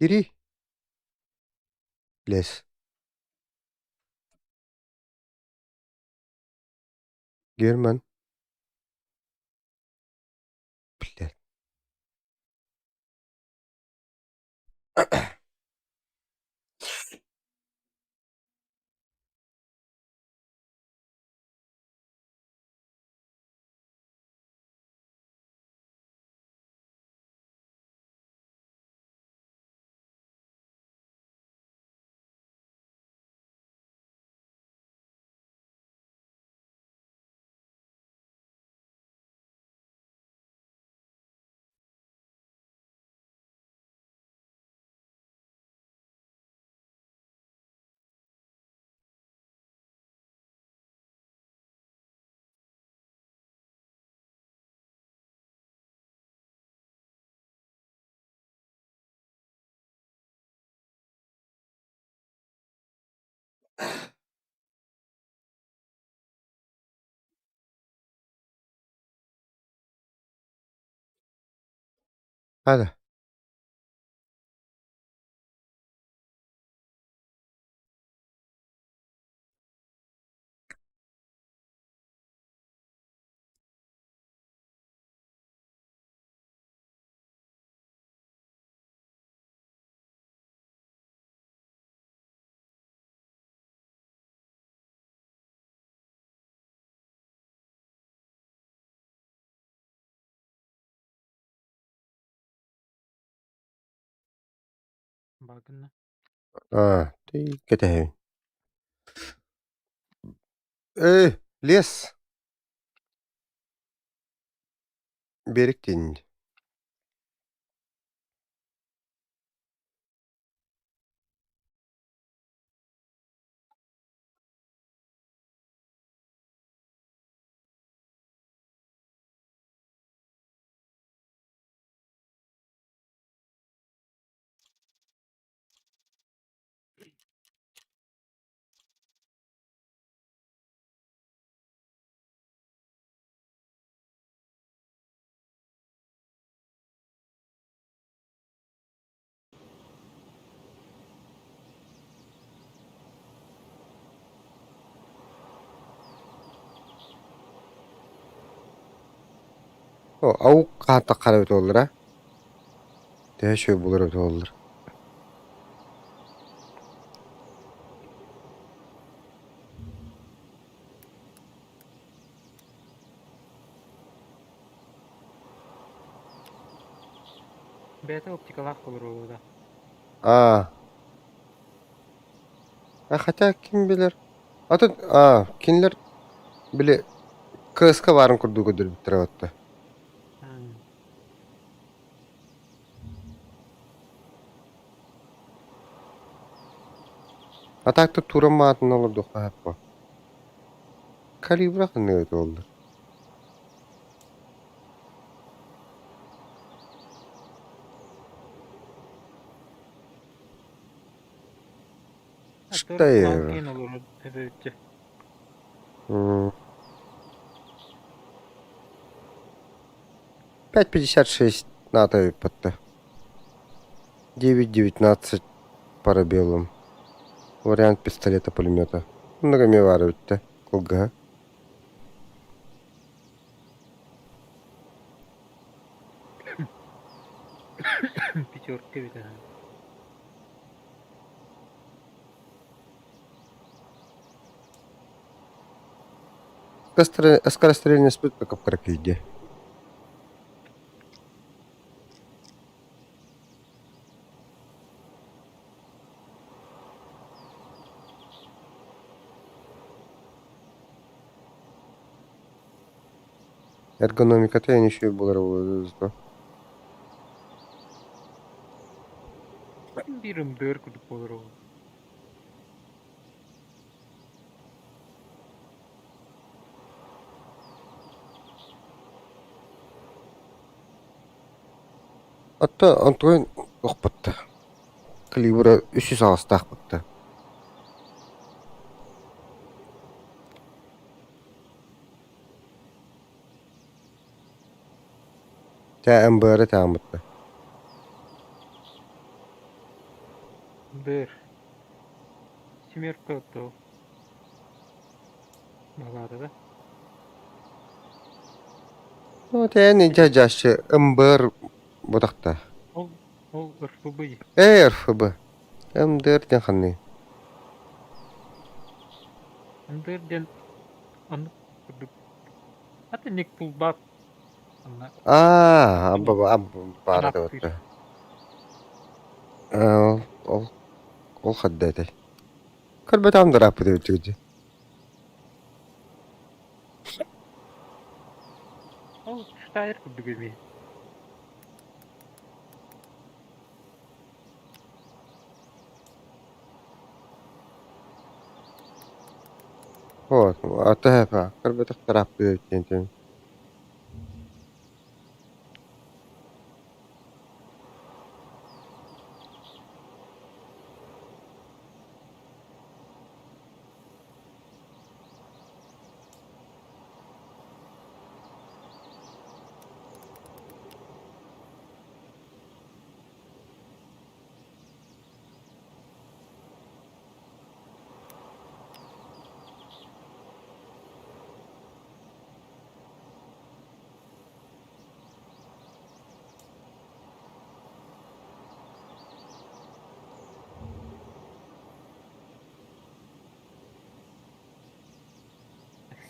Iri. Les. Germen. Bilet. Hadi. Bakın. Keteheyim. Les. Berik din. O avuk kahta karabet olur ha. De şöyle bulur olur. Beta optikalak olur orada. Aa. Hatta kim bilir. Atın kimler bile kıska varın kurduğu kadar bitirevattı. Ha. Atakta turan matın olurdu hapa. Kalibra ne olur. Hatta kulan Steyr. kıyın olur tefekkür. Hmm. 5,56 надо выпадта. 9,19 парабеллум. Вариант пистолета-пулемета. Многомевара битте. Кулга. Piçortke bir tane. Скорострельный спит, как в крокодиле. Эргономика-то я ничего было. Birim dör kudup olur o. Hatta Antoine okpatta. Kalibra 300 ağızda akpatta. Ta embare ta ambatta. Dur. Семерка то. Багады да. O teni jajaşı ımbır budakta. Ол ол РФБ. Fıbı. Imdır janxanı. Андерден аны курдук. Аты ник пул бат. Ана Abba barada Anap bir. otu. Ol haddete. Kırbet amdır apı da ötücü. Ол штайр курдук эми. Вот, atı hepa. Kırbet aktar apı da ötücü.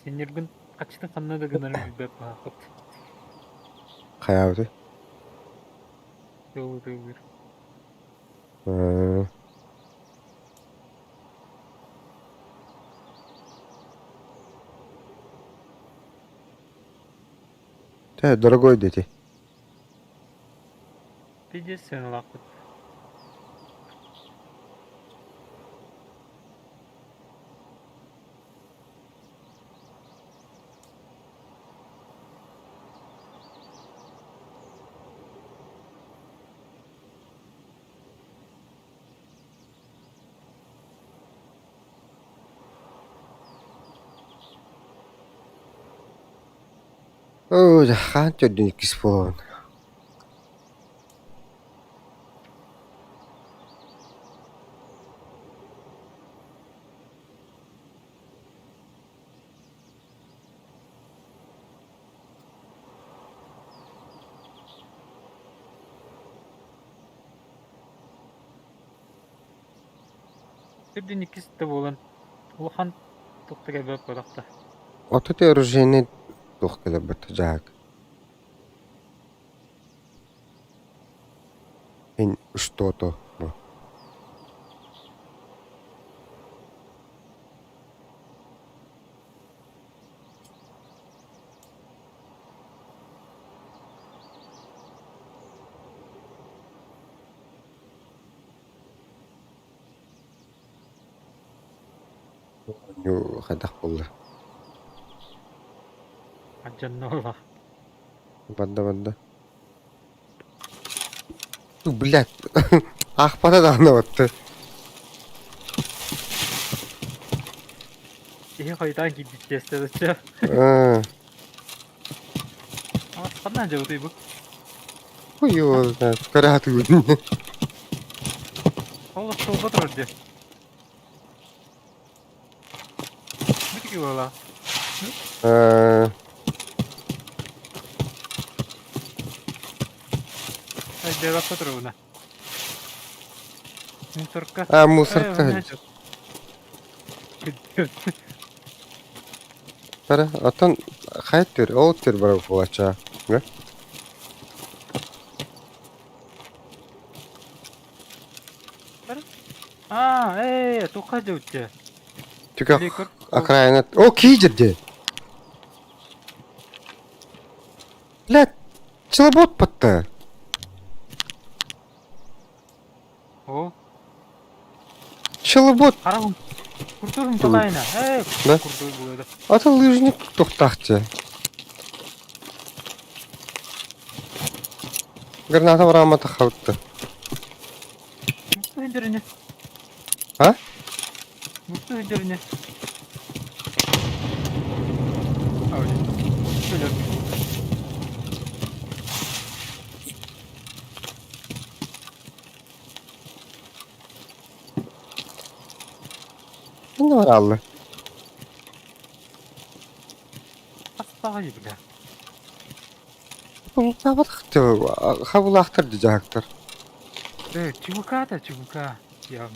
Сенерген качты канна да гынарын билбеп бакыт. Kayavdı. Жолу да бир. Дорогой дети. Пиде сен лакыт. Oh, jahan çocuğun ikisi falan. Бирден икisi de болан. Улхан токта келбеп бадакта. Oto te orujeni dokele batacak. Что-то. Хадах булды. Аджанна ола. Банда. Блядь. Ахпата да анаватты. İyi haydan gibi kestedece. Ama kandan jauh bu. Хуёво, карату. Allah solda durdu. Bir gibi ola. Ay devasa duruna. Мусорка. Мусорка. Кара, атан хайтер, оттер бар булача. Не? Тока жаучу. Тюка окраина. О, кийдерди. Блядь, челобот патта. О, Челобот. карагым. Куртурум талайна. Да? Куртур булады. Ата лыжник тоқтақчы. Граната варамата хавтты. Мусту хендеріне. А? Мусту хендеріне. Аули. Шөлер. ne var Allah? Asbağa gibi de. Bu ne baktı? Kabul aktır diyecektir. Evet, çubuka da çubuka. Ya.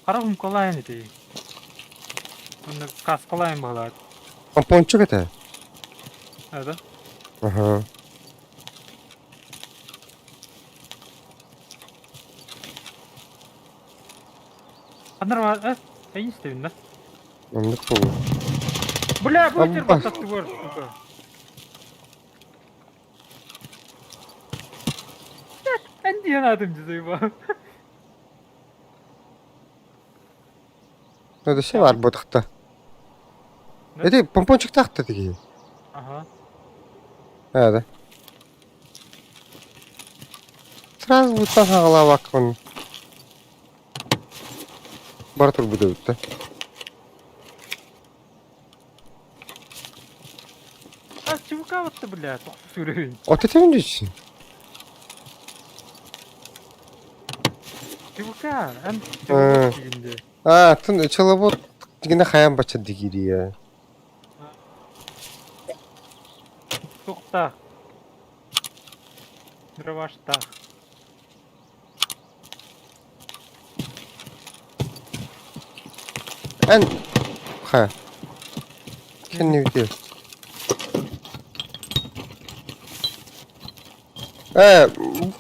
Karabım kolay ne değil. Bunu kas kolay mı bağlar? Pomponçuk ete. Hadi. Aha. Anlar var. Sen istedin lan. Anlık bu. Bля, Abi бутер bak. батат var. Сука. Ben diyen adım cüzeyim abi. Ne de şey var bu tıkta. Ne? Ede pomponçuk taktı dedi. Aha. Hadi. Sraz buttan hağla bak onu. Bartur bu da bitti. Az çubuk avattı bля. Sürüyün. O tete mi için? Çubuk ha. Hem Ha. çubuk içinde. Ha, tın çalabot yine hayan bacha digiri ya. Sokta. Ravaşta. En ha. Kendi video.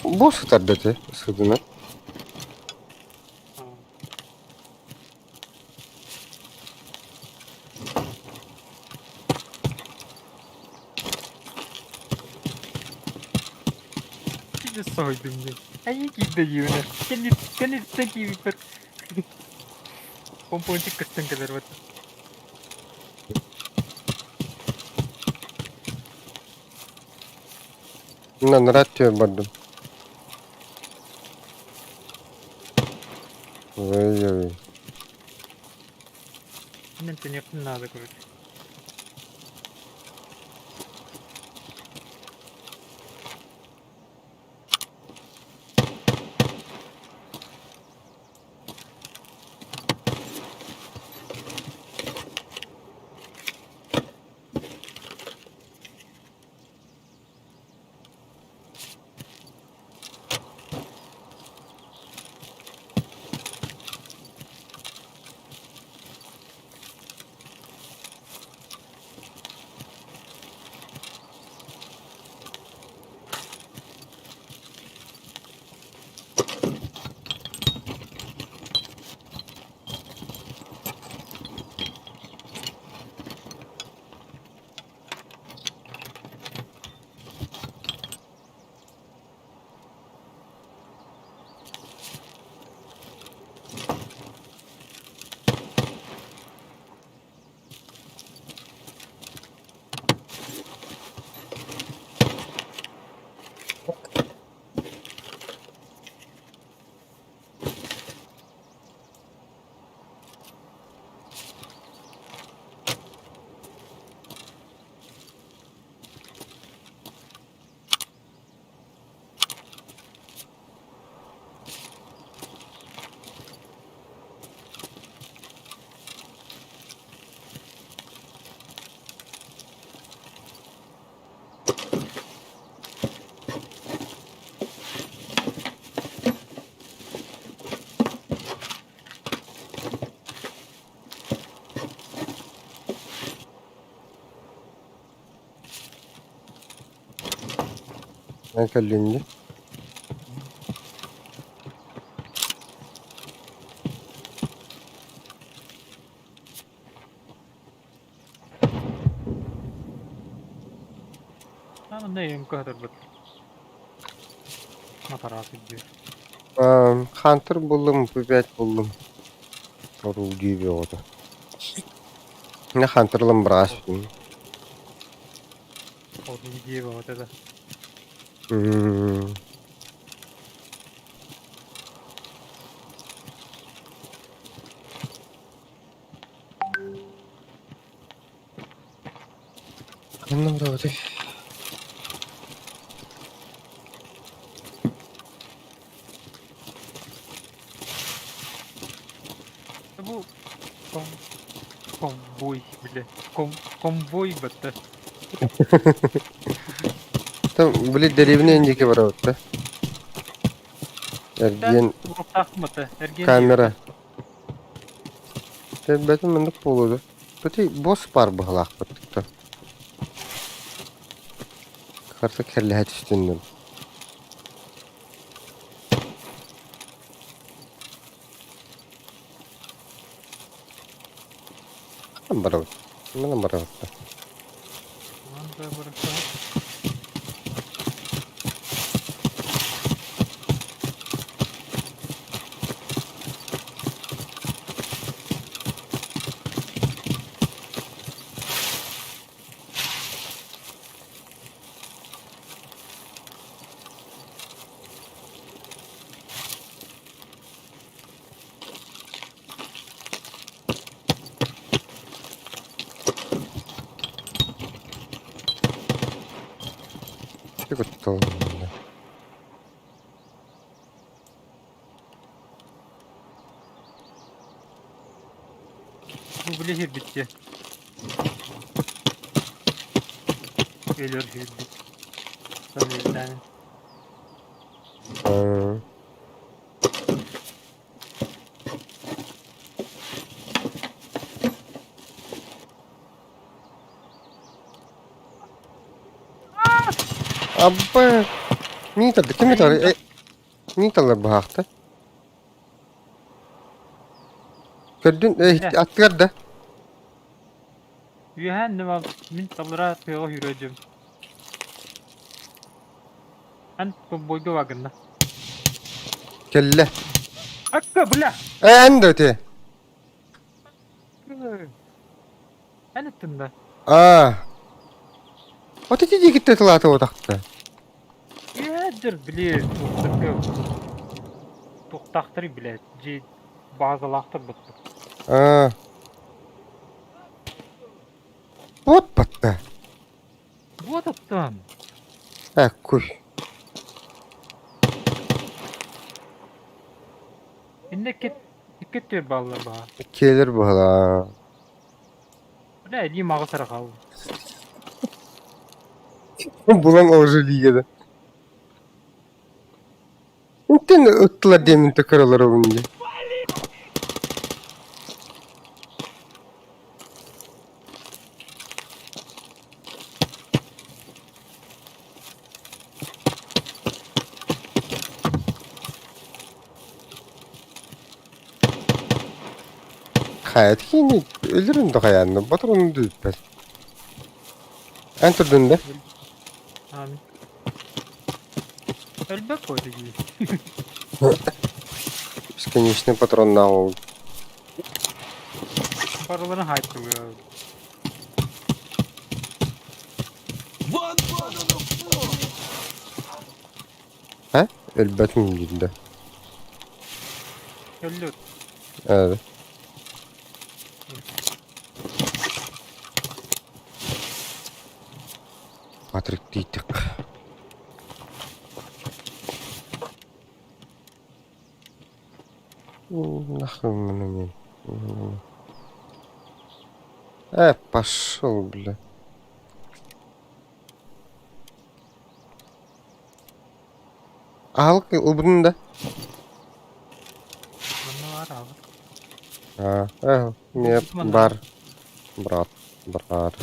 Bu sıktar dedi sıdını. Şimdi soydum ya. Ay gidi yine. Kendi teki bir pomponcuk kıstın kadar var. Bundan ratıyor bardım. Vay vay. Nente yapın nada kurut. Ne kallindi? Ama neyim kadar bak. Matarası diyor. Hunter buldum, pipet buldum. Orul gibi oldu. Ne Hunter'lım bıraş. Orada gidiyor bu ortada. Hmm. Annem de oldu. Bu bile. Konvoy battı. Tam bile delibine indiki var orada. Ergen Takmadı. Ergen kamera. Betim mındık buludu. Peki boss var bu halak battıkta. Karsa kelle het üstünden. Lan bara bak. Lan bara bak. Lan da bırakalım. Bir kutu oldu. Bu bile hirbitçi. Ölür hirbit. Tabii bir tane. Ha. Abba. Niye tadı? Kimi tadı? Niye tadı bu hakta? Gördün attılar da. Yühen ne var? Min tablara atıyor yürüyeceğim. Ben konvoyga vakında. Kelle. Hakkı bula. En de öte. Ben ettim de. Aa. O teti gitti tılata o takta. Yedir bile. Toktaktır bile. Bazı laktır bıttı. Aa. Bot battı. Bu adaptan. Ha kuş. İndeki dikkat diyor ballar bana. Gelir bu hala. Bu ne eliyim ağı sıra kaldı. Bulan orijinal ligede. İnten ıttılar demin tekrar oyuncu. Hayat yine ölürüm de hayatında. Batır onu düzpez. Enter'dün de. Amin. Elbet koydu gibi. Бесконечный патрон на голову. Paralarını haykırıyor. Ha? Elbet mi gitti? Öldü. Evet. Patrick Dietrich. Нахуй мне. Пошел, бля. Al bunu da. Bunda var abi. Мне бар. Брат. Брат.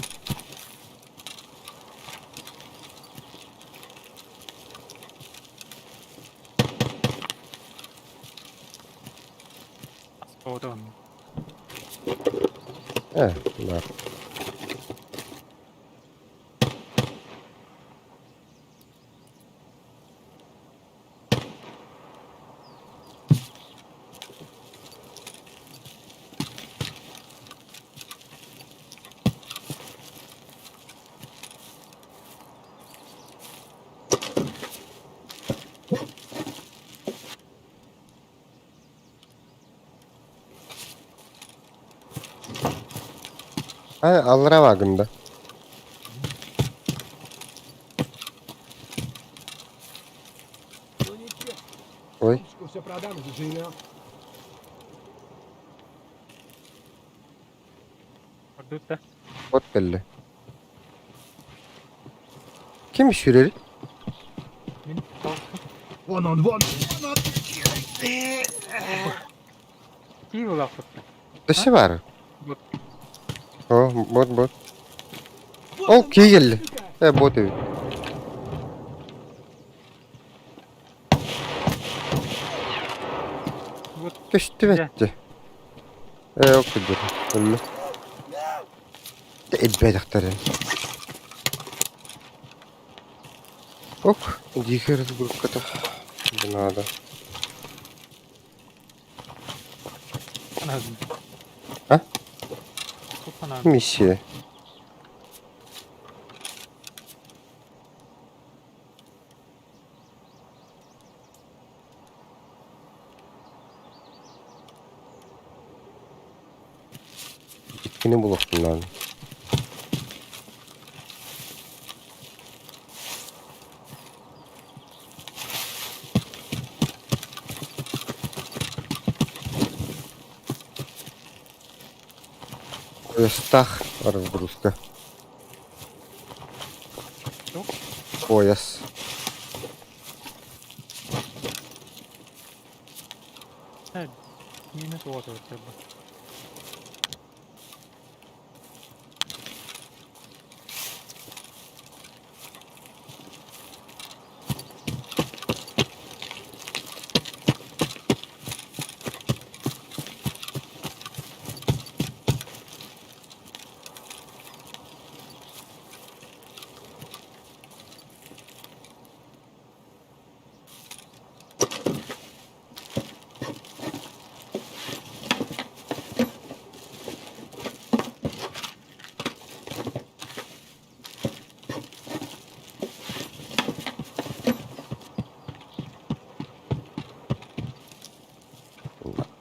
Oradan. Да. Allara vakında. Ну ничего, Ой. Томску все продам, заживем. Orada da. Bot belli. Kim süreri? Min kalktım. One on one. İyi ulaklıkta. Dışı var. Bot. Bot. O ki geldi. Bot evi. Bot. Geçti Güzel. vetti. Yok kudur. Öyle. De edbedikleri. Ok. Dikeriz grup katı. Binada. Anladım. Ha? Çok anladım. Misi. Bitkini bulak bunların. Стах разгрузка. Yok. Пояс. Evet. Yine doğru ortada.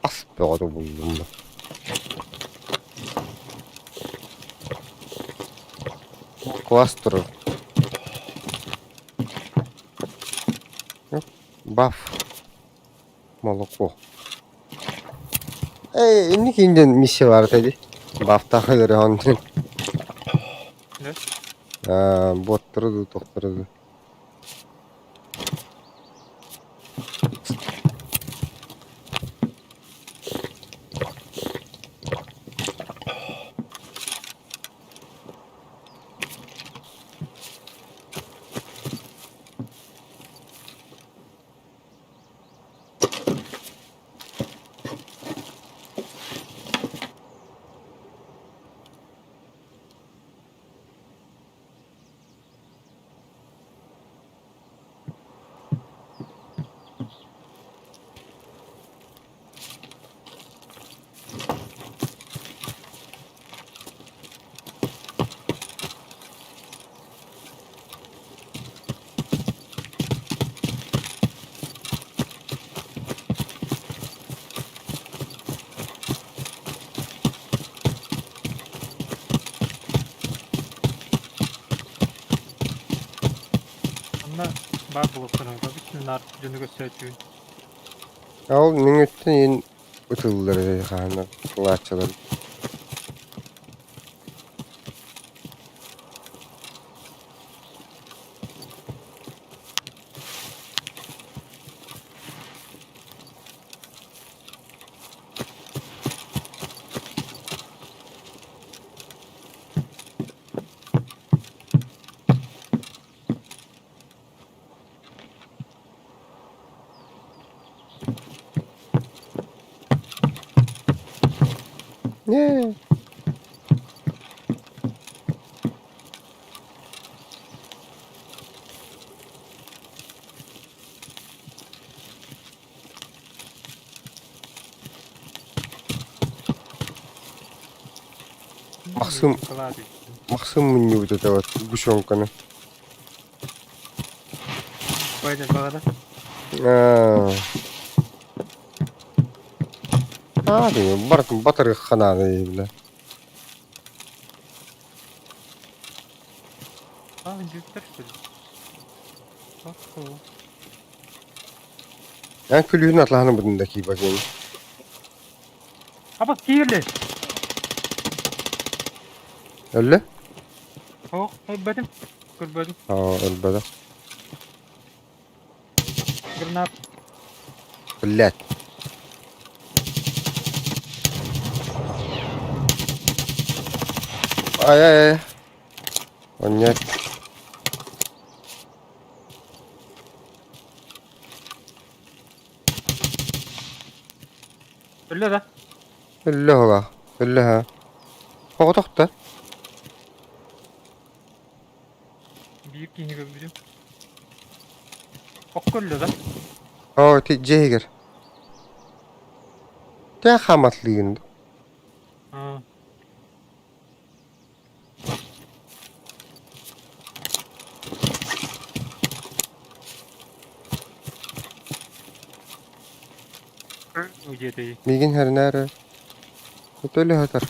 As be arı buldum da. Cluster. Yok. Buff. Молоко. İndik inden misi var dedi. Buff takılır onun. Ne? Bot durdu, doktordu. Ama var bulutun orada. Bütün artıcını gösteriyor. Ya ol men ötten yen ıtılları kanı. Kulaççılar. Ne? Aksım- Maksimum ne bu da var. Bu şonkana. Böyle bağda. Abi barkın batırı kanadı bile. Abi cüpler şöyle. Bak o. Yani külüğün atlağını budundaki bakayım. Ha bak kirli. Öyle? Oh, ölmedim. Ölmedim. Aa, ölbede. Granat. Billet. Ay ay ay. Onyak. Öyle de. Öyle hoga. Öyle ha. Hoga tokta. Büyük yeni gördüm. Ok öyle de. Oo, Jehir. Te hamatlıyın. Ha. O yedeyi. Migin her nere? Öyle hatar.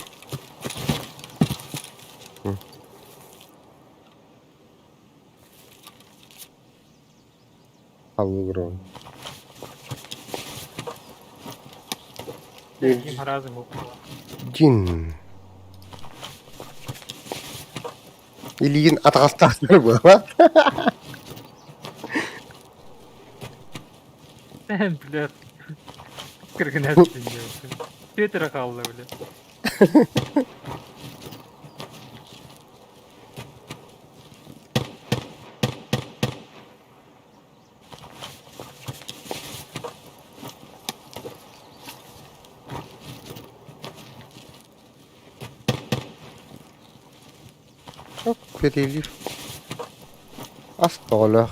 Hı. Allıyorum. Kim harazım ok. Cin. İliğin atakastakları bu ama. Sen bile. Kırgın etsin ya. Twitter kaldı öyle. Çok perili. Astola.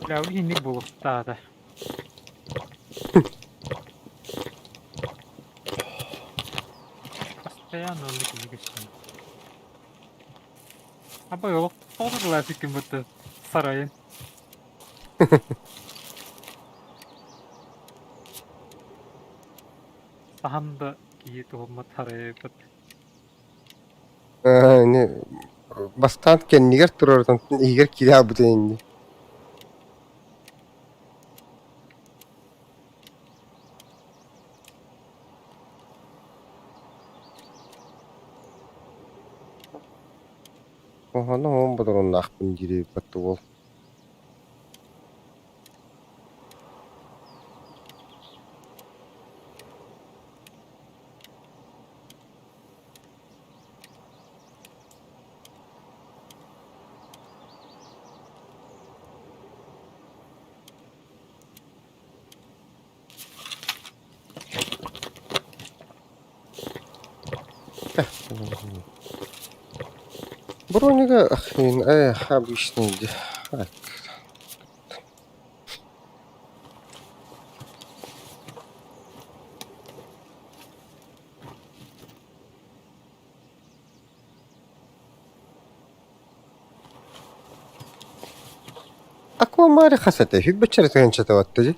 Lavli hindi bulup daha da. Постоянно он такие гостиницы. Apa yok? Oldular fikrim bu sarayın. Sahanda iyi tohumma tarayı bu. Ne bastant kenniger turardan iger kila bu tendi. Ohana hon bodron nakpın giri pattu bol. Бронига ахин обычный. Aqua mare khasate hüb bechare tgen chata wattaji.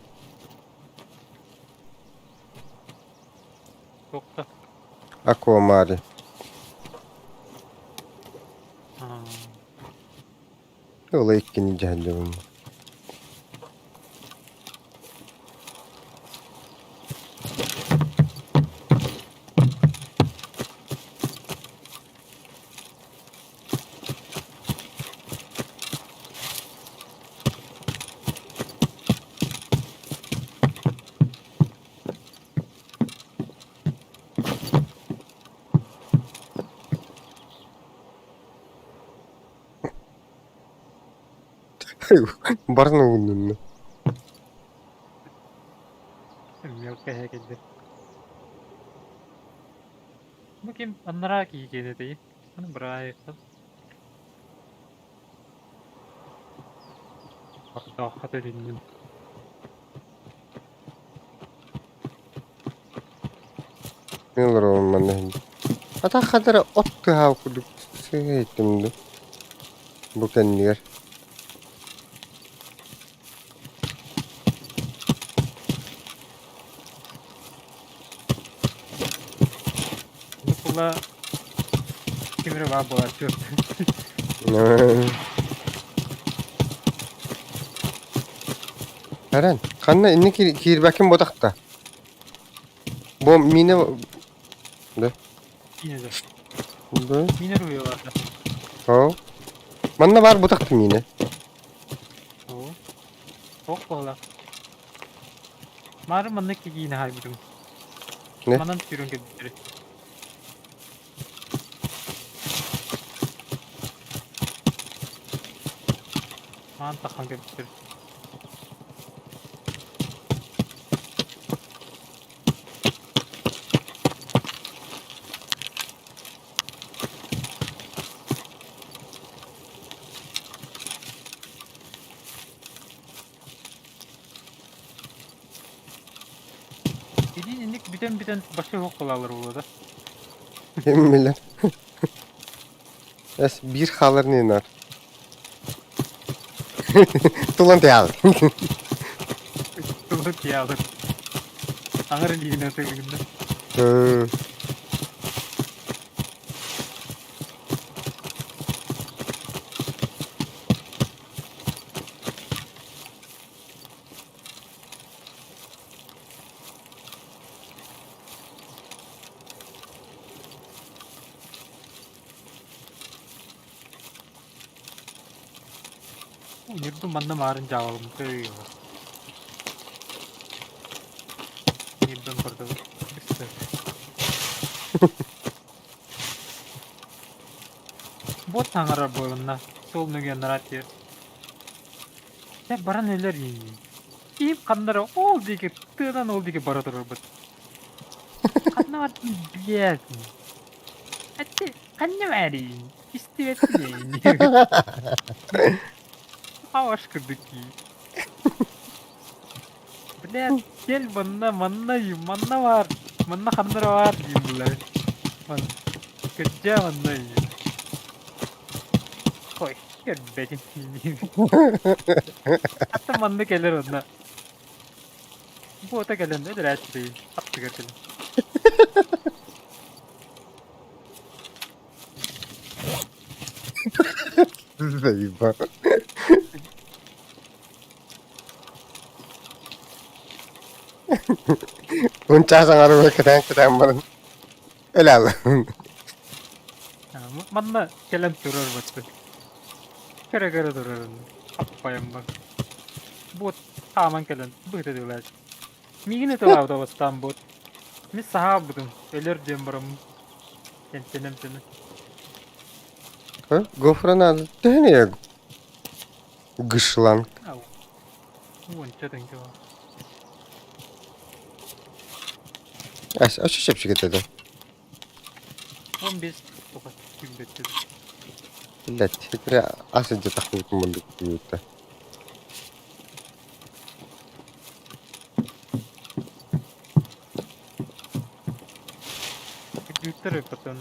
Yok da. Aqua mare. Ha. Yola ikkini cehennemim. Barno bunun. Yok kaya geldi. Bu kim? Anlara ki gene değil. Hani buraya kız. Bak daha da dinledim. Ne olur oğlum ben de şimdi. Ata kadar ottu ha kuduk. Seyittim bu kendiler. Nukula kimire var bulaşıyor. Eren, kanna inni kirbekin bodakta. Bu mine de. Yine de. Bu. Mine ruyorlardı. Ha. Manna var bodakta mine. Oo. Çok bala. Marı manlık ki yine harbiden. Ne? Manan türün gibi biri. Man takan gibi biri. Dediğin indik birden başka yok balalar oldu. Kim bilir. Es bir kalır ne nar. Tulan te al. Çok iyi alır. Angarın yine söylediğinde. Hı. Yurdu bana marın cavalım köyüyor. Yurdun burada. İşte. Bot tangar boyunna. Sol nögenler atıyor. Ya baran öler yiyin. İyim kanlara ol diye ki tığdan ol diye ki bara durur bot. Kanna var biliyorsun. Hadi kanna verin. İstivetleyin. Havaş kırdık ki. Bilet gel bana manna yiyeyim manna var. Manna kanlara var diyeyim bunlar. Man. Kerja manna yiyeyim. Koy. Gel benim yiyeyim. Hatta manna gelir onda. Bu ota gelen de direkt değil. Attı götürün. Zeyba. Unca sangar böyle keden barın. Öyle al. Manna gelen durur battı. Kere durur onda. Appayım bak. Bu taman gelen. Bu da diyorlar. Migini tolav da bastan bu. Mis sahabıdım. Ölür cembaram. Tenem. Ha? Gofran al. Dene ya. Gışlan. Au. Unca denge var. Aç şapşık dedi. 15 tokat kim betti. Illet. Fikre asıcı takılıp munduk büyütte. Büyükler öpet onu.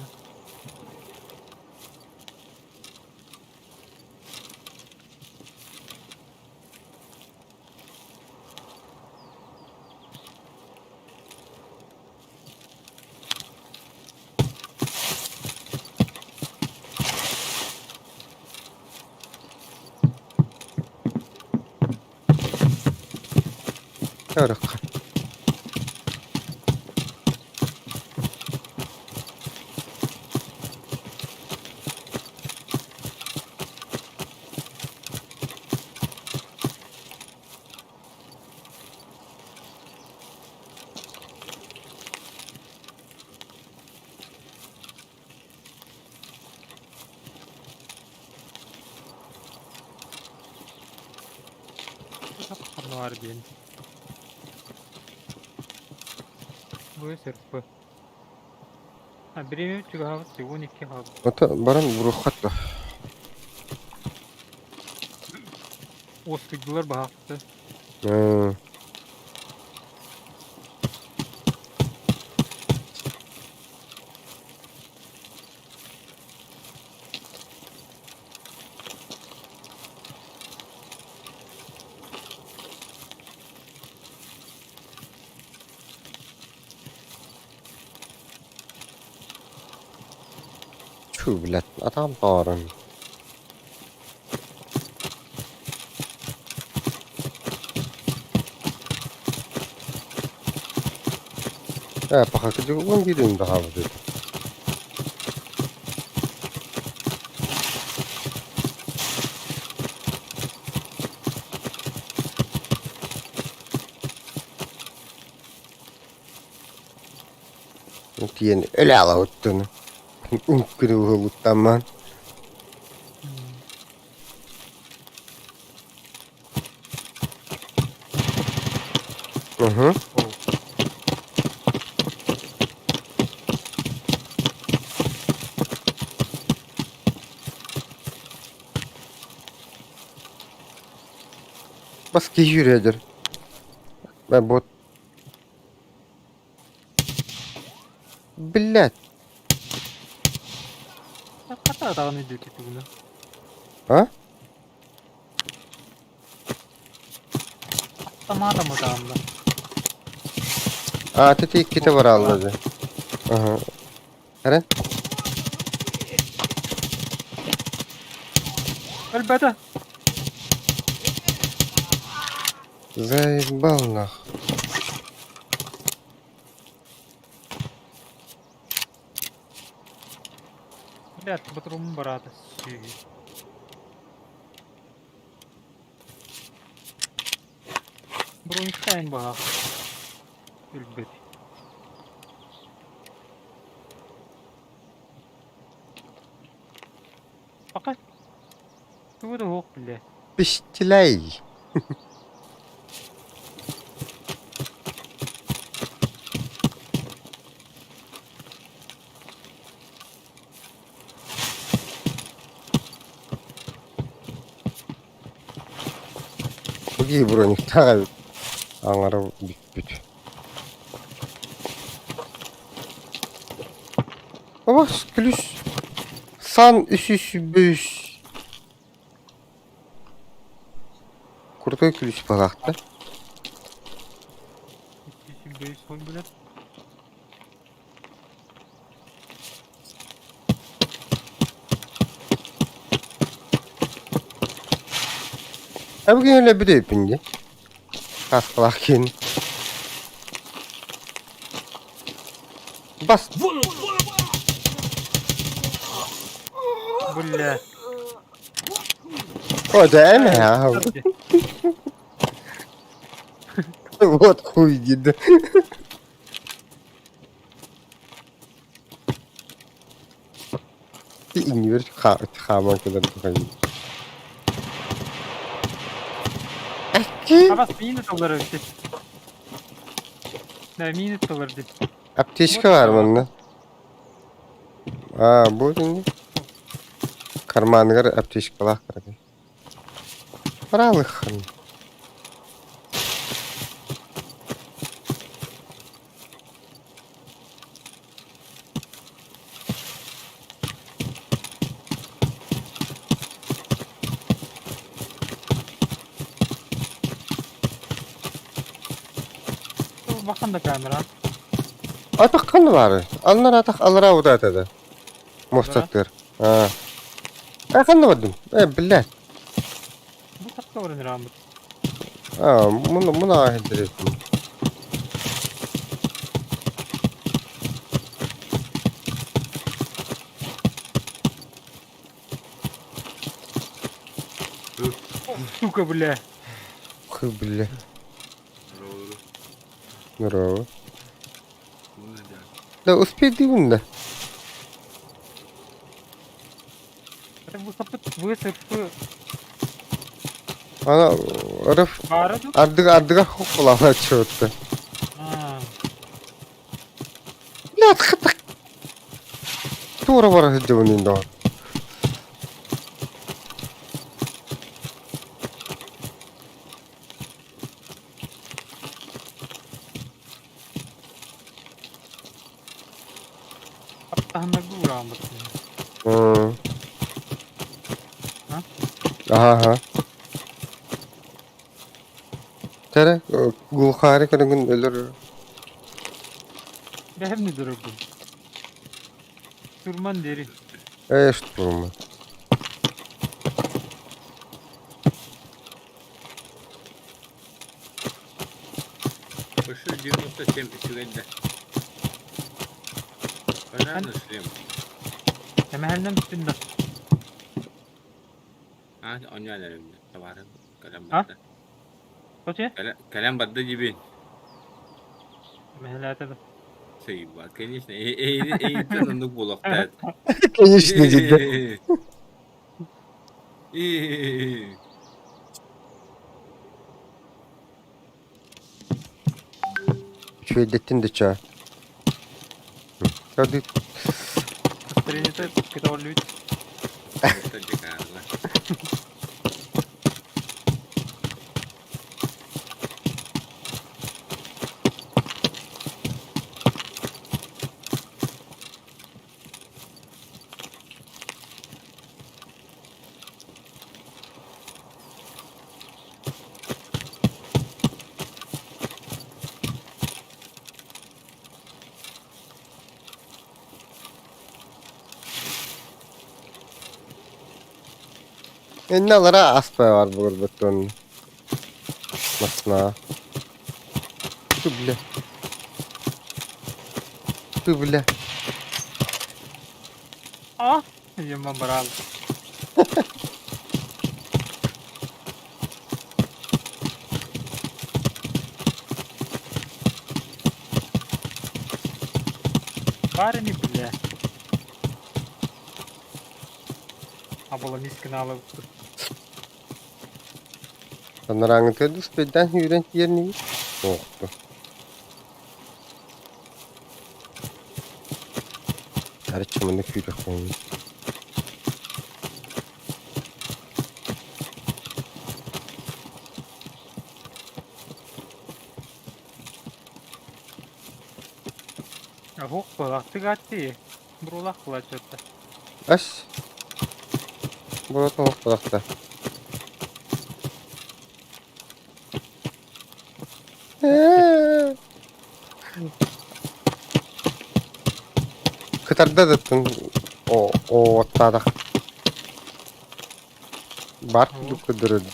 Yavrak. Kapkarlı var diyelim. Bu sırpı. Ha birini çıkı havası 12 havası. Ota baran burukat da. Oskuydular bahaktı. Hı. Tüh bilet. Adam doğran. Pakakıcı olan birinin daha var dedi. Diyen öyle ala öttüğünü. Unkını uğuluktan ben. Hı hı. Oh. Bas ki yürüyedir. Ben bot. Billet. Kata adağını ediyor ki bunu. Ha? Atlama adam adağında. Tete ikide var aldı. Aha. Eren? Elbette. Zayballa. Блядь, по-другому брата. Бронштейн бага. Elbette. Fakat bu da yok bile. Piştiley. Bugün bronik tağı. Anlara büt. Baba külüs. San üsüs büs. Kurtoy külüs bakaktı. Şimdi böyle soy bile. Bugün öyle bir de öpünce. Kasklakin. Bas. Bля. O da mi ya? Вот хуй gitti. Bir iniyor çıkaman kadar bakayım. Абас минут dolar ödedi. Ne minut dolar ödedi. Apteşka var bunda. Bu şimdi. Karmanıgar apteşka var. Paralık. Bakın da kamera. Atak kan var. Alnar atak alır avuda atadı. Mostaktır. Kan vardım. Billah. Bu takla var Rahmet. Bunu ahildir. Сука, бля. Billah. Здорово. Да успей дивно. Это вы капут высыпы. Ana Arif Bağırdı. ardıga kulağına çöktü. Ha. Ne tıkıtık. Doğru var hadi onun da. Aptahan na gu Rahmet. Ha? Aha. Tere gulkhari kadın ölür. Behem ne durup bu? Sürman deri. Eşit bulunma. Koşu 20.7 üstügende. Ben nasılayım? Hemen helinden üstünde. Ha, oynayalım. Tavarım. Kalem Ha? badda. Koçe? Kalem badda gibi. Hemen helate de. Şey var. Конечно. Eğitim onluk bulakta. Eşit cidden. Şöyle de çağ. Hadi. Кострените, къде олюит. Ennalara aspa var bu gurbetton. Masna. Tüble. Tüble. Ah! Yemem bravo. Bari ni bile. Abla miskini alıp. Onlar anlatıyordu. Speden yürüyen yerini. Oldu. Her çamında küyrek olmuş. Ох, балақты гатти. Бурулақ қыла чөтті. Aş. Burada oluk bıraktı. Kıtarda da tın. O ottadak. Бар кудырды.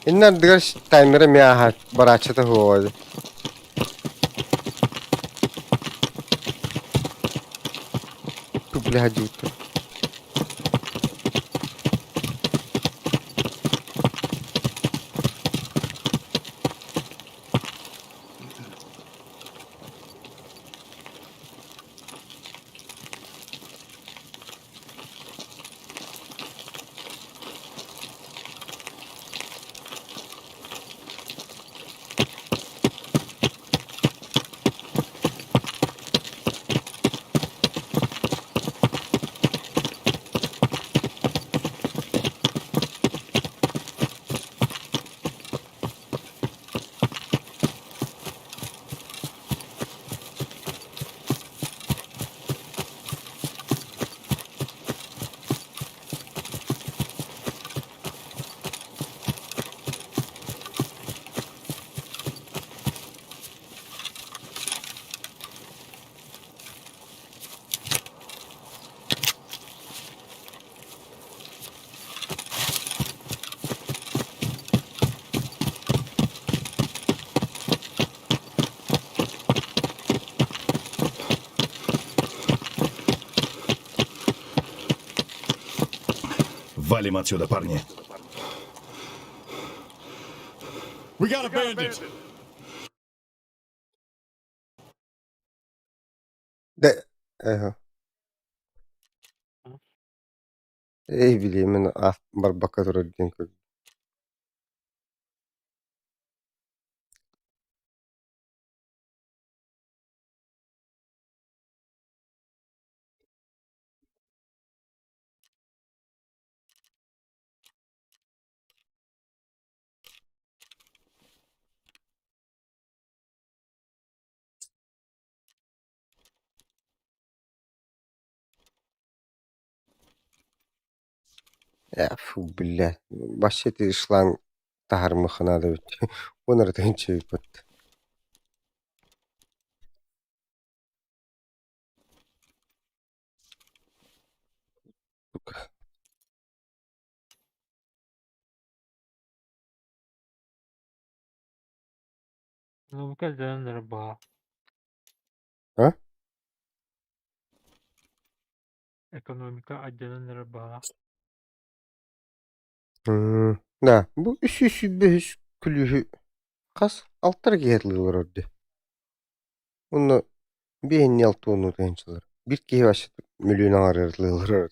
Иннер дгаш таймер мяха барачата ходы. Тупля хадюта. Валим отсюда, парни. We got a bandit. De. Eho. Ey bileyim ben bar bakadır ödün kız. Ya fu billah. Başyeti işlan tahar mıhına da bit. Onları da hiç yapıt. Ekonomik ajjanlar ba. Ha? Ekonomik ajjanlar ba. Da bu üsü beş külühü kas altlar giyerliler orada. Onu beğeni altı onu gençler. Bir kişi başladı milyon ağırlılar.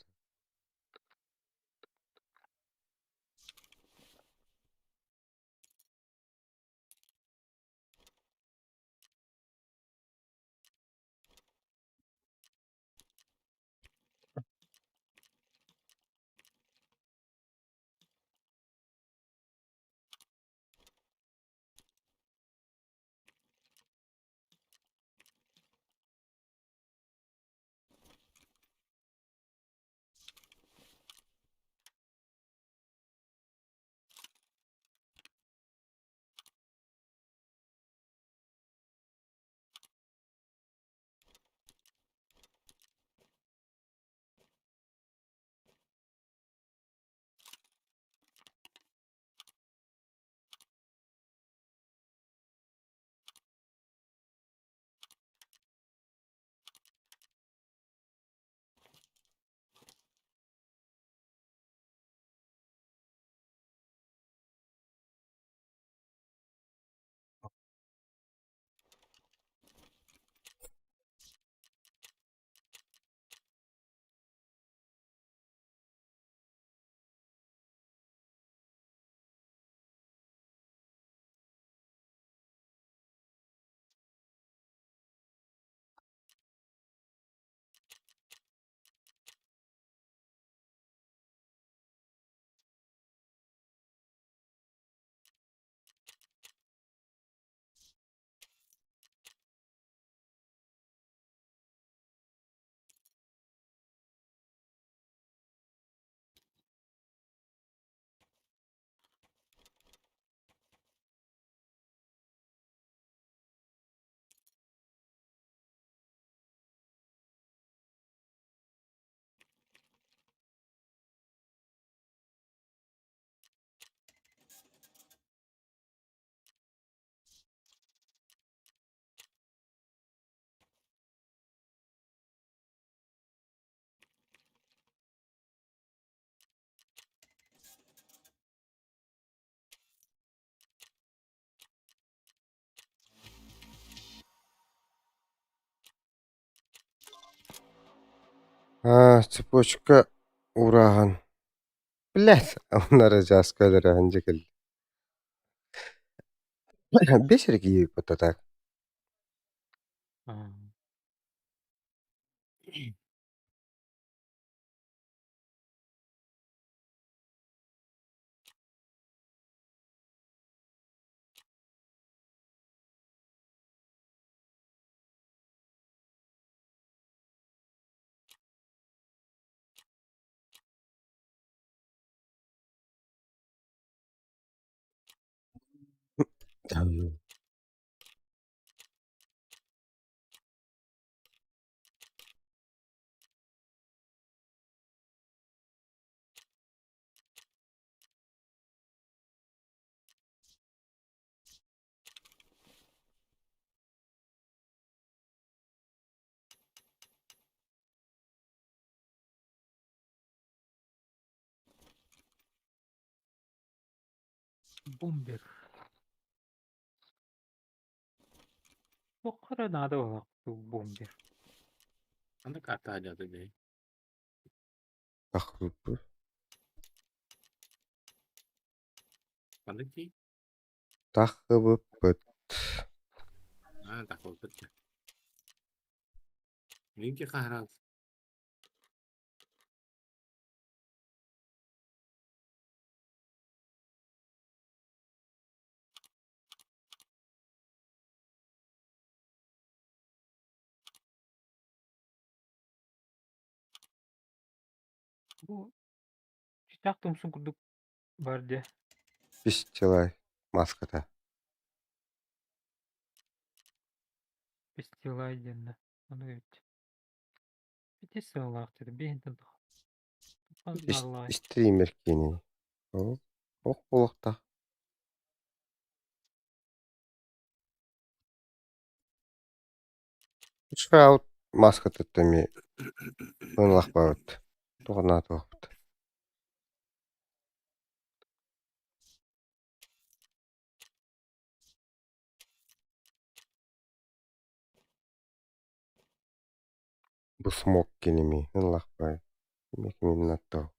Ha, цепочка ураган. Блядь, onlara caskaları anca geldi. Beşerik iyi patatak. Bomber. Bu kadar nada var bu bomber. Anda kata aja tuh deh. Takrubu. Anda sih. Takıbı pıt. Takut betul. Ini kita harap. Bu çiçek tumsun kurduk var diye. Pişçilay. Maskata. Biz yılay diyenler. Onu evet. Bir de sığlak dedi. Bir hinten Allah. Streamer kini. O. Oh, olakta. Шаут маска төттөми ынлах бабыт. Тугана тугапты. Бу смок кинеми ынлах бай. Мек менен аттау.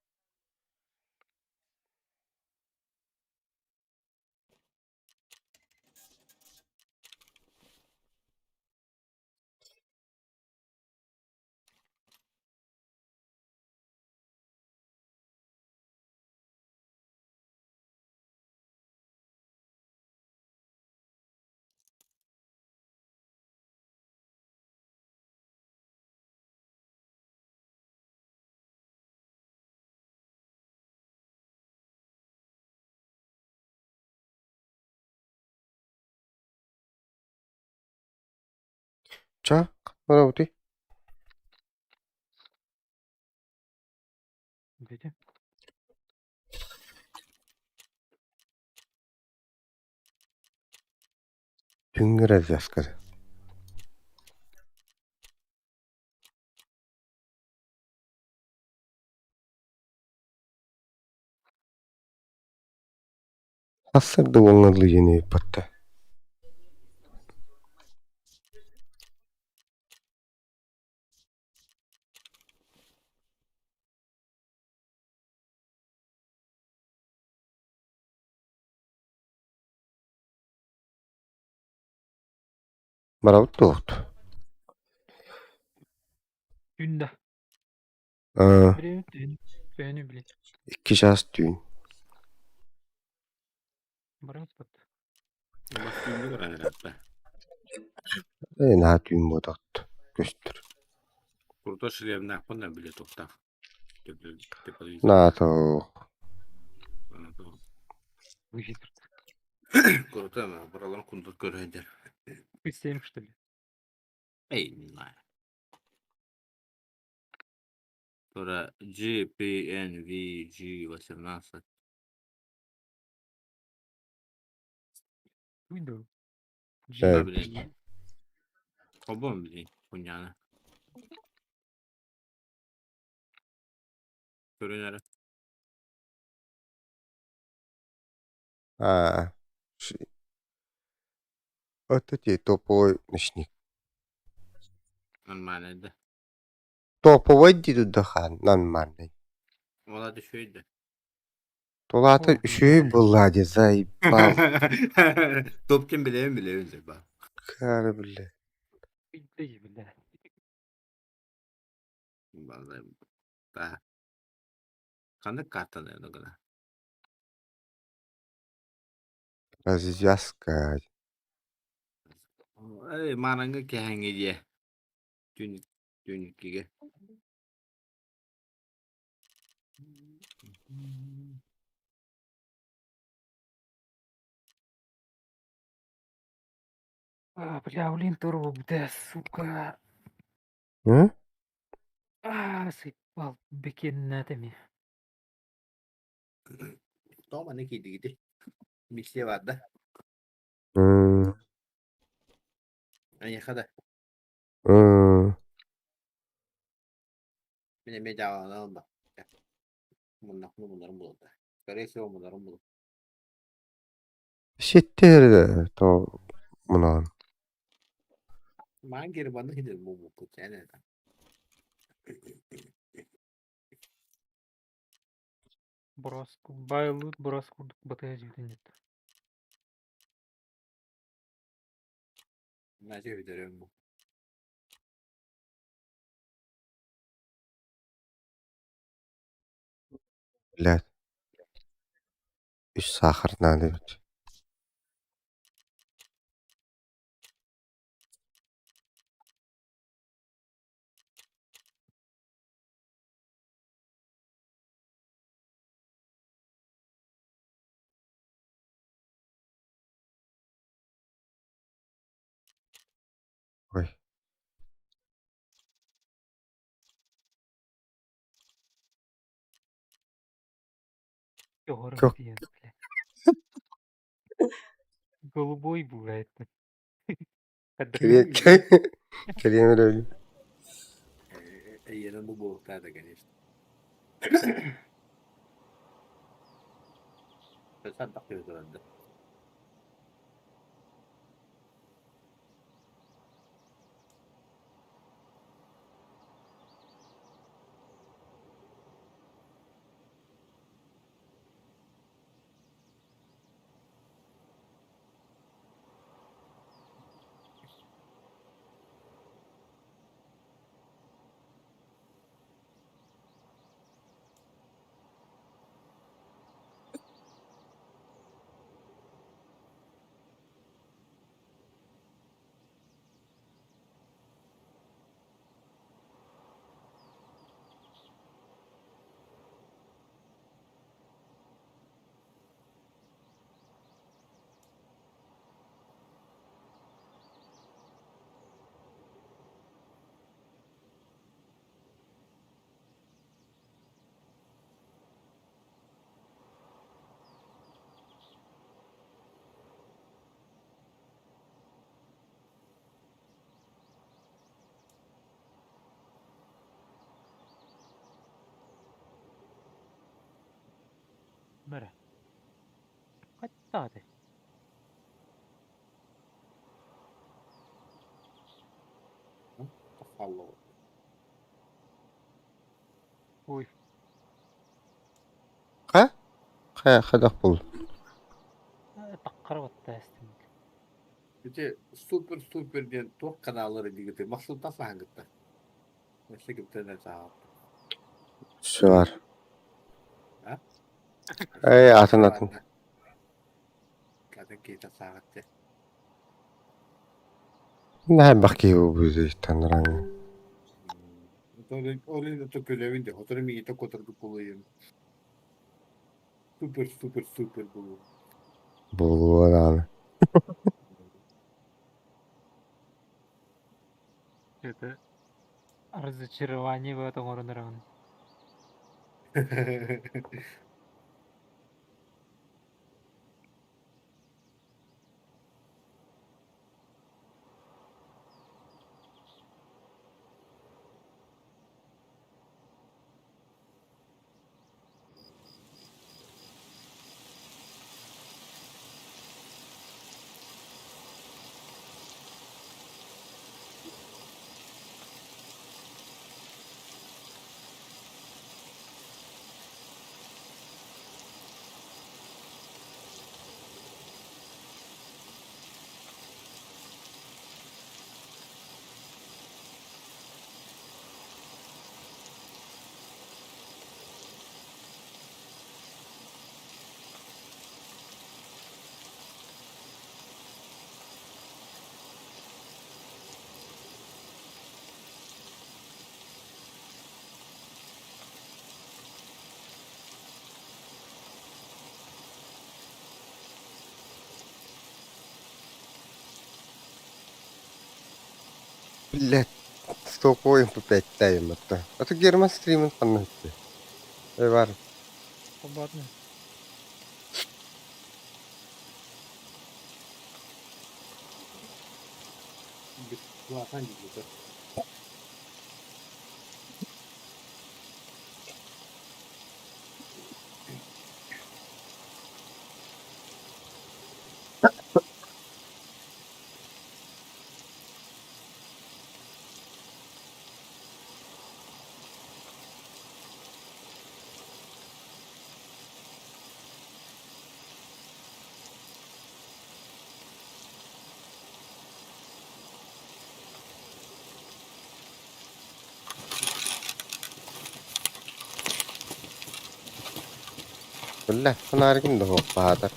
Ча, кана бути? Dedi. Түнгөр развязка. Асырды оңырлы жени патта. Барабыт тугут. Günde. А, Birini beni bile. 2 жас түйүн. Барат бат. Bas düğünlü var herhalde. На түйүн бодот. Көстөр. Kurda şirevden akpından bile toptan. На то. Выжитер. Kurda mı? Buraların kundur görüyor. Представим, что ли? Ey nilay. Sonra GPNVG 18. Windows. Evet. Bileyim. Obo mu bileyim? Kunyana. Görünür. А. Это те топовый ночник. Normalde. Топовый дейді дахан нормальный. Ola düşüydü. Толата О, үшөй буллади заебал. Topkin bile öldü bak. Кары биле. Bildi bile. Vallahi daha. Kandık karttan öyle kadar. Развязка. Ey mananga kehangi diye. Dün gibi. А, бля, блин, турбо, бля, сука. Hı? А, сыпал бекеннатами. Toma ne gidi. Bir şey vardı. Hı. Ben yakada. Hı. Benim bedava bak. Bunların bulundu. Karesi o bunların bulundu. Şetтерді то мұнан. Ben geri bana gidelim bu kut yani. Броску. Байлут, броску, БТС нет. Nasıl ödürüm bu? Блядь. Үш сахар надо ведь. Ой. Черный Как? цвет, бля. Голубой бывает. Керек. Kelime öyle. Yanında bu da gene işte. Sen bakıyoruz önde. Böyle. Kaç saate? Follow. Uy. Ha? Ha, hadak bul. Takkara battı estim. Bir de super diye top kanalları diye Masıl nasıl hangıtta? Mesela gibi ne sağ. Şu var. Ha? Ey atın atın. Kadın kita saatte. Ne bakıyor bu tanrım. Oraya da tökülevin de. Oturum iyi de koturduk bulayım. Super bu. Bu adam. Это разочарование в этом уровне. Билет. Столько oyun pipetlayım hatta. Atı girme stream'in kanını. Var. Свободно. Bu atan gidiyor. Billah. Pınar kim de hop bahadır.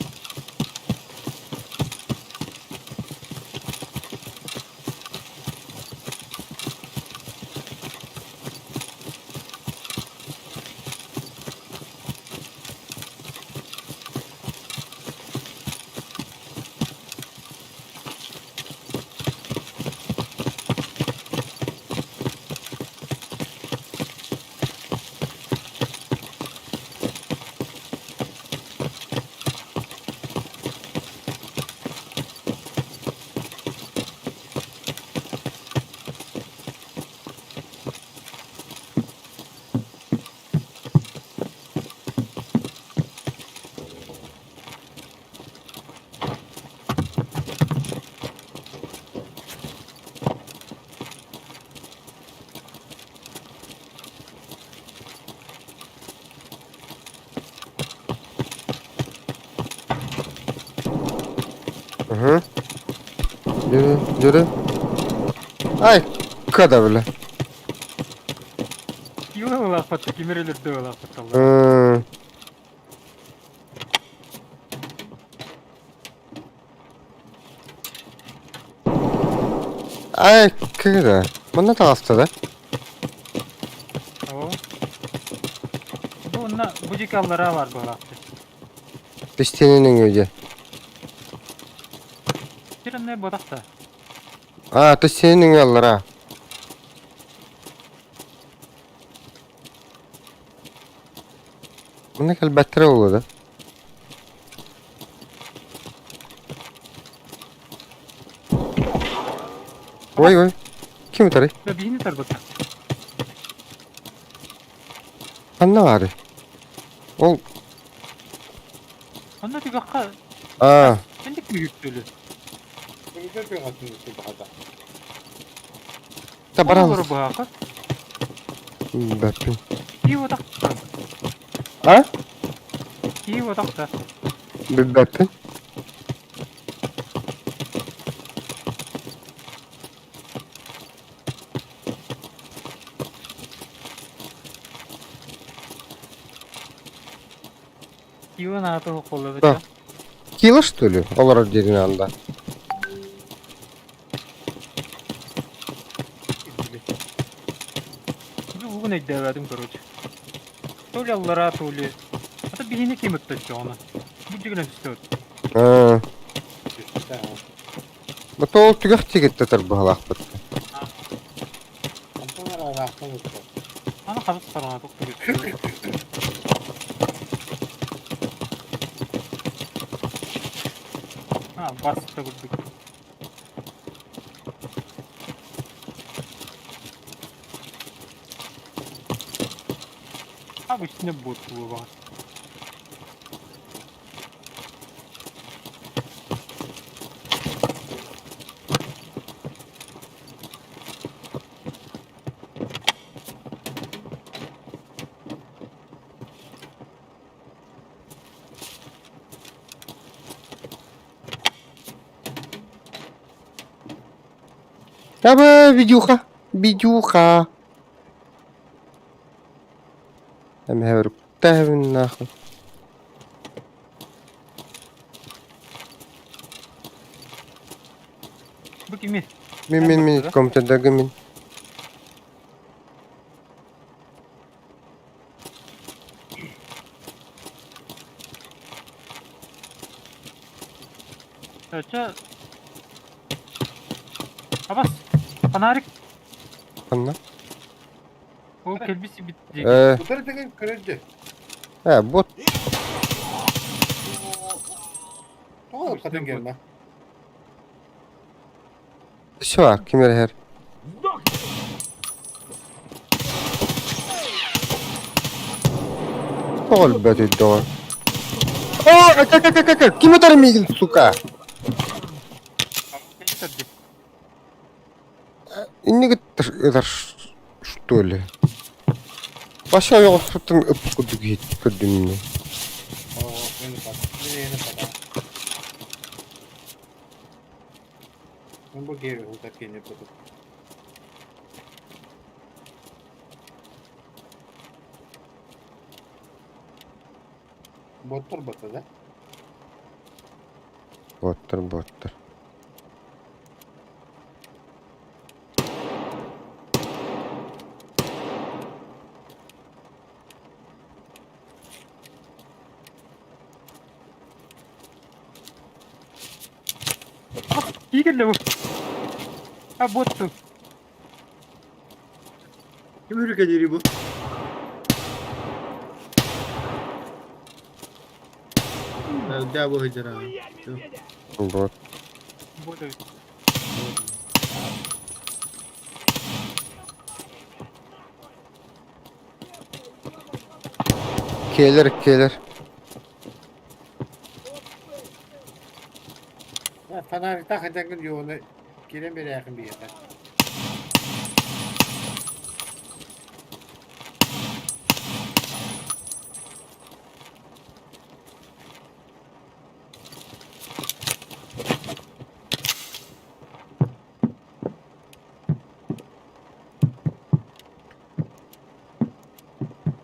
Hı. Yürü, yürü. Ay, kada bile. Yuva olaq patı, kimirelerde olaq patallar. Hı. Ay, kada. Bana da hasta da. Oo. Bu onna bujikallara var bu olaqtı. Dişteninin öyle. Bir ne bodak da. Aa, dişteninin yollara. Bana gel betre oldu. Oy oy. Kim tarı? Ve bihini tar bodak. Anne var. Ol. Onna bir kakka, Aa, kendik mi yüktülü? Bunu da bir atın üstü daha da. da baran. Olur bu haka. Bakın. İyi bodak da. Ha? İyi bodak da. Bir bakın. İyi ona atı kolladı. Bak. Kilo что ли? Olarak dediğin anda. Bugün ekde verdim короче. То ли аллара, то ли. Ата бihini kim öttü onu. Bu cigine düştü. Ha. Üstü de ha. Bu da o tügah çekette tar bu halak bit. Antonlar arasında mutlu. Ana kazık sarana çok güzel. Ha, basit de bulduk. Abi üstüne bot bu var. Ya be videoha. Videoha. Hem hever tahvin naxı. Bu kimi? Min komutada gamin. Aça. Abbas. Panarik. Anla. O kelbisi bitti. Bu taraftaki kırıcı. Ha bot. Ne olur kadın gelme. Şu var kimler her. Ol be doğan. Aa, kak. Kim atar migil suka? İnni gittir eder. Что ли? Başa yok tutun öp kudu git kudunni. Oo, yeni bak. Yeni bak. Ben bu geri uzak yeni buldum. Bottur botu da. Bottur. İyi geldi bu. Ha bottu. Kim ülkeleri bu? Da bu hıcıra. Bot. Bu da. Keler. Ya Fener'i takacakın yolunu giren bir yakın bir yere.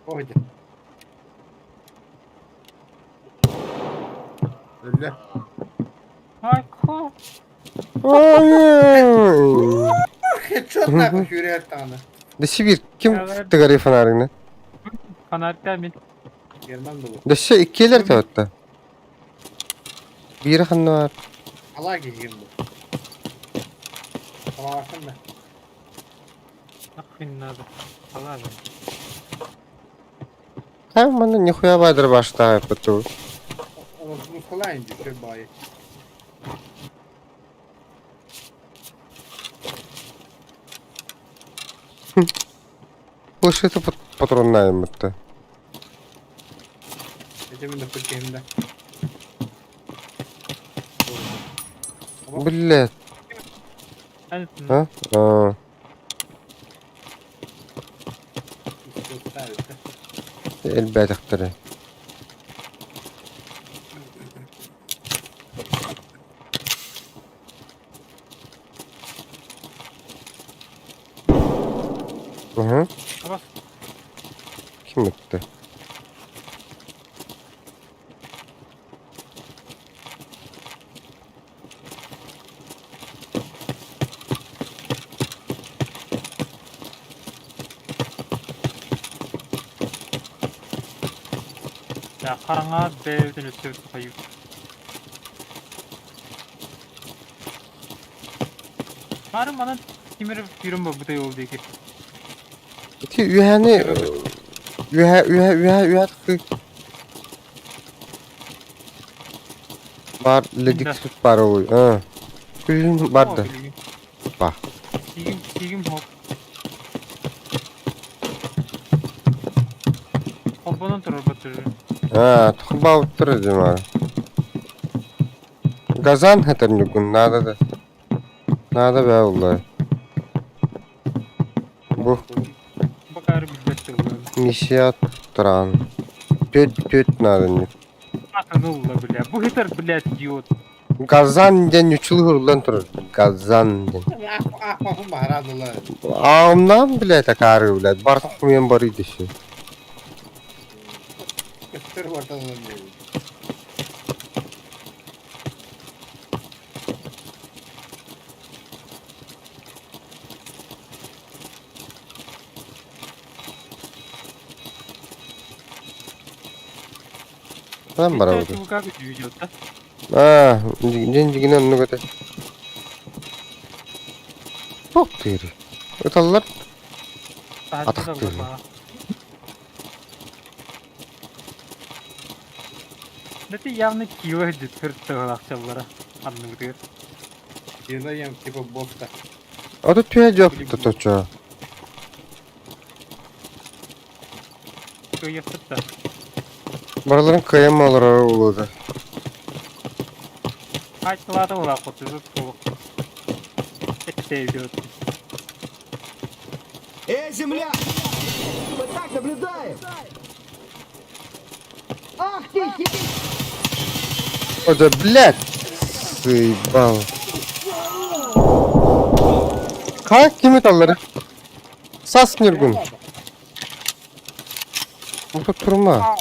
Oydu. Öyle. Ay ko. Ay. Headshot nakış yüreğe tane. Dışı bir. Kim Evet. tuttu gari fanarını? Kanatlar min. German dolu. Dışı ikiler tabatta. Biri hanı var. Allah giyeyim bu. Ama bakın da. Akın nadı. Allah be. Ha bana nihуя vardır başta yapıtı. Onu muskalayın düşün bayi. Площадь патронная мыттı. Geçemin de fırkayım da. Блядь. Hani Ha? Aa. Elbette. Hı. bas. Kim gitti? Ya karanga bevden ötüp koyup. Bari bana kimirip yürüm bu da yol değil ki. Ki üheni ühe var ledik süt var o. Ha. Gün vardı. Bak. Sigim hop. Komponent durur batırır. Ha, tuba oturacağım abi. Gazan hatırını gün nada da. Nada be vallahi. Bu Bakar bilbettir bu. nişiyat turan. Töt nadını. Akın ulla bile. Bu hitar bile idiot. Gazan den üçlü hurlan turur. Gazan den. Ahmahım baharadılar. Ağımdan bile takarı bile. Bartak kumen barıydı şu. Göster ortadan diyorum. Lan bara bu. Bu kadar idiot. Ah, cincigine onu götür. Çok deri. Ötallar. Atak diyor. Neti явно киво җиткерт акчалары. Анны бир. Yılayım tipi bosta. O da tüye yoktu toço. Көй яктырта. Baraların kıyam olur oldu. Айтылады була котузу толук. Эттей идет. Эй, земля! Мы так наблюдаем! Ах ты, O da bled. Sıybal. Kalk kimi talları? Sas nirgun. Bu da turma.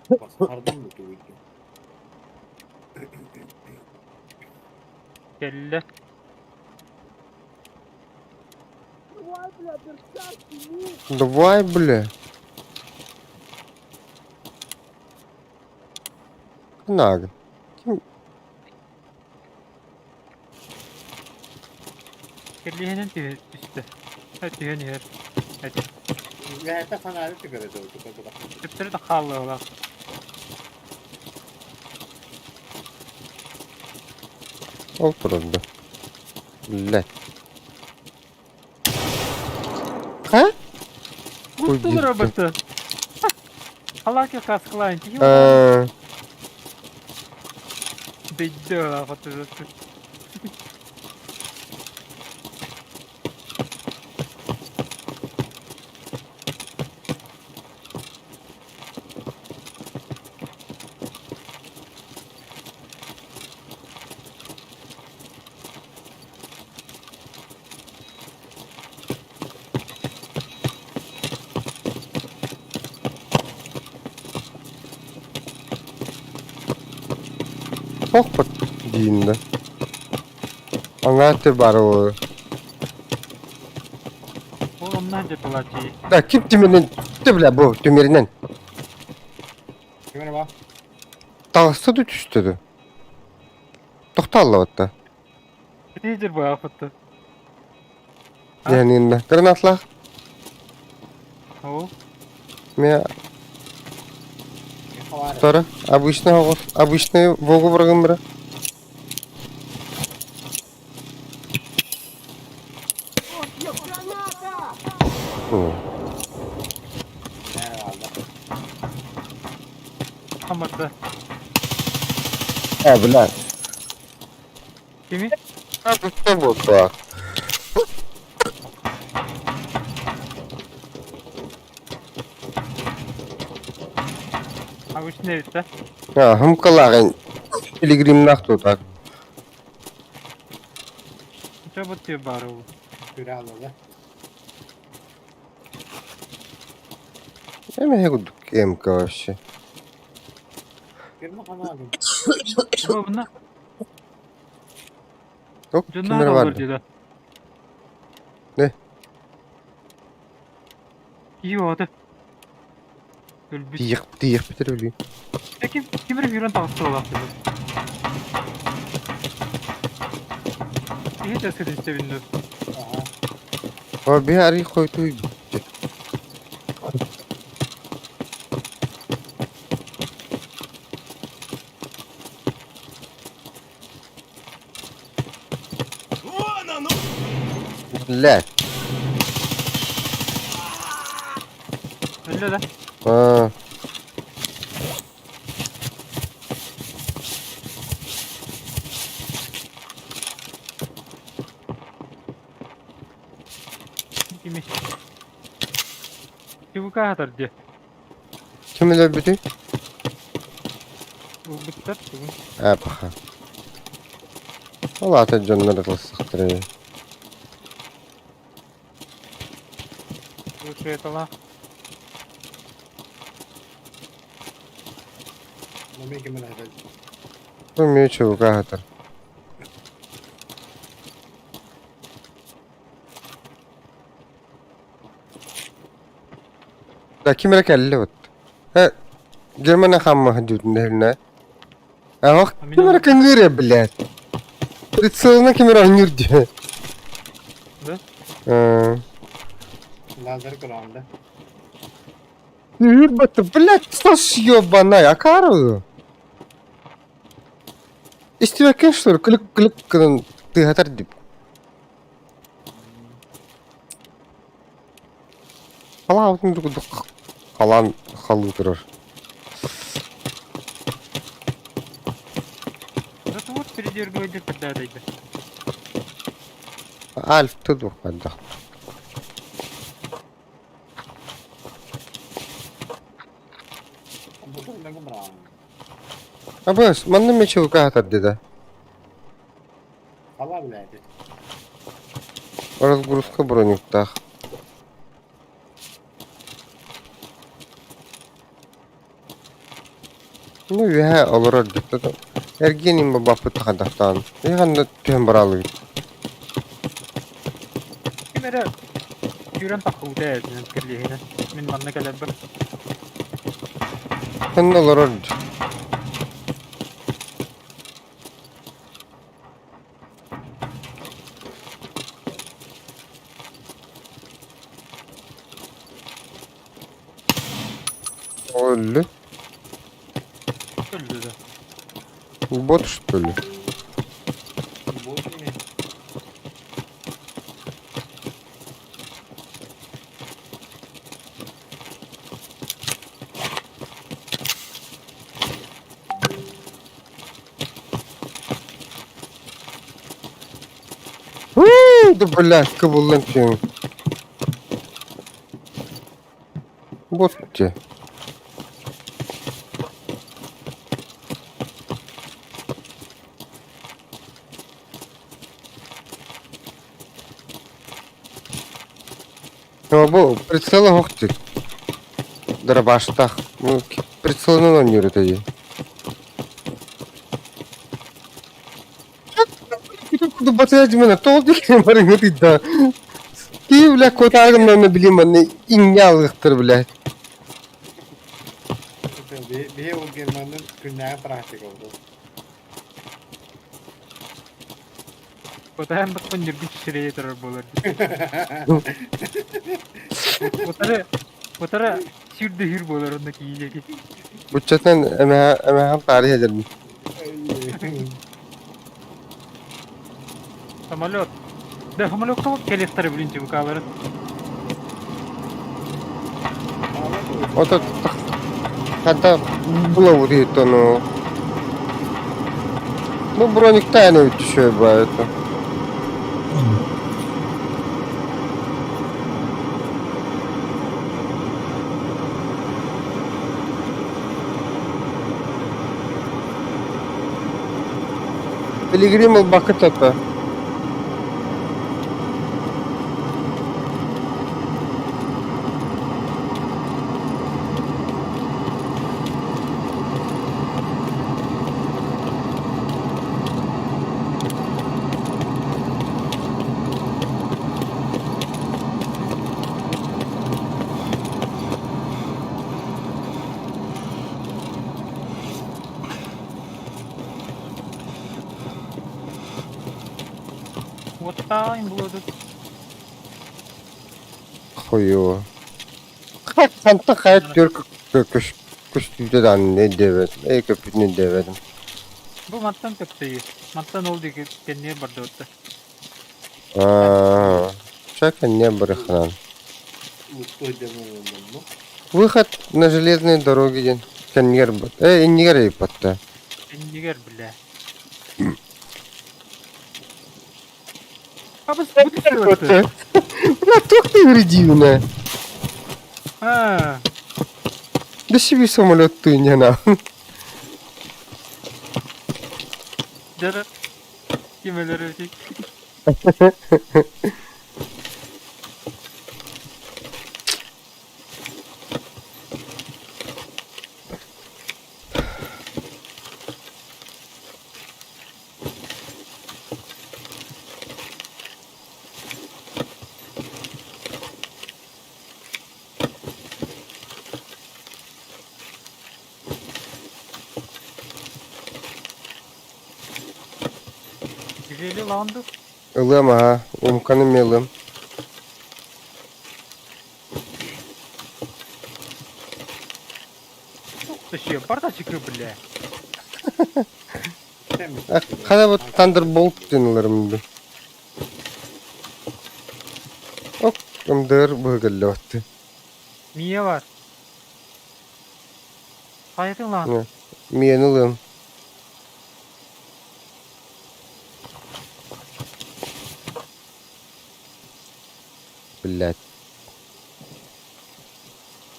Pardon mu bu video? Келле. Давай, бля. Наган. Келлеһенен тиһте. Тиһен yer. Эти. Ve hatta fanarı çıkardı o çıkardı. Типтери да халлы була. Oturdu. Bled. Ha? Кусту gitti. роботы. Халаки каскалайн. Aa, deydi o patates. Çok bak diyinde. Anlatır bari o. O ondan cephe olacağı. Da kim tümünün tuttu bile bu tümerinden. Kime bak? Dağısı da düştü. Tokta Allah hatta. Nedir bu afıttı? Ha? Yanında. Granatla. O. Me Var. Тара, обычный вогу врагам бра. Граната! Nerede aldı? Hamırdı. Бля. Kimi? Это что было? Abi üstüne bitti. Hım kaлагын. Пилигрим нахту так. Çabuk diyor bari o. Süre aldı. Я me heguduk MK вообще. Girme kanı aldım. Bu bunlar. Yok, Canlar kimler olur vardı? diyor. Ne? İyi oldu. Öl bir. Tıyık bitir ölüyüm. Peki kimler yürüyen tavsiye olarak dedi. İyi de seni sevindim. Aha. Ama bir arayı koydu. Вон оно! La. Öyle de. Ha. Kimi? Çabuk kadar diye. Kim öyle bütün? Bu bitter. Ha paha. Allah ta canları kılsıktır. Bu şey falan. Ne kimin aldı? Bu müye çabuk ahatır. Da kimere kelli bot. Ha. Germana hamma hududunda helna. Ha bak kimere kangır ya bilet. Ritsağına kimere anyur diyor. Ne? Ha. Lazer kullandı. Yürü batı bilet taşıyor bana ya karı. İstiyorken şu klik klik kılın tıhatar dip. Hala altın dukuduk kalan halı durur. Zaten вот впереди руководитель поддадайdı. Alf tudu kadar. Bu da ne kadar? Abas, manna me çabuk ahatar dedi. Allah bileydi. Разгрузка бронюктах. Ну, я алырар деп да. Эргеним бапы тахадактан. Яганда тем баралы. Kimere yürüyen takılı değil. Yani kirliyene. Min manna kadar bir. Sen alırar. Öldü. Öldü de. Bot что ли? Bu ne? oldu böyle hakkı bulan ki. Bot ki. Ama bu прицелы hoqti. Дробаштах. Ну, прицелынан oynuyor dedi. Kudu batıyacı mı ne? Toldu ki var ya da. Ki bile kodağından ne bileyim ben ne inge alıktır bile. Bir o gelmanın günler pratik oldu. Kotayandık pun jirdi şireye tarar bolar. Kotara şirde hir bolar ondaki yiyecek. Bu çeten emeğe tarih ederim. Самолет. Да, самолет кто келестер bilinci bu kavarı. O da hatta bula vuruyor onu. Bu bronikta yani düşüyor bu hayatı. Pilgrim bakır tepe. Ottayım buladı. Koyuyor. Kanta kayıt diyor kuş düzde de ne devedim. Ey köpük ne devedim. Bu mattan köpteyi. Mattan oldu ki kendine barda otta. Aaa. Чакай не брэхнан. Mutlu edemem onu. Выход на железные дороги ден. Кеннер бат. Иннигер ейпатта. Endiger bile. Abi bu düşüyordu. Бля, тох ты вредивна. Ha. Да себе самолет ты не на. Canım. Kimeleri öteki. Güzeli landı. Ылым, ага. Умканым ылым. Çok taşıyor. Barda çıkıyor bile. Kada bu Thunderbolt denilerim bir. Ok, ымдыр быгылы отты. Niye var? Hayatın lan. Мен ылым. Блядь.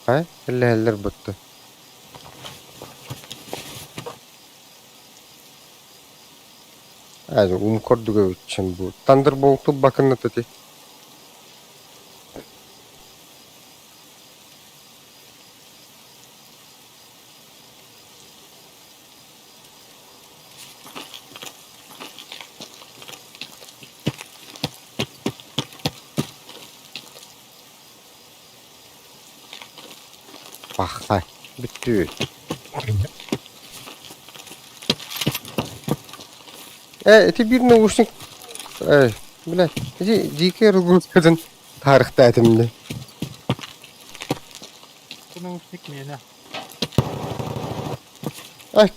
Ай, әлләләр бутты. Hadi umkorduga için bu. Thunderbolt'u bakın dedi. Bak hay. Bitti. Это bir наушник. Блядь. Дикая разгрузка tarihte etimde. Bunu uçtuk mu yine? Ay.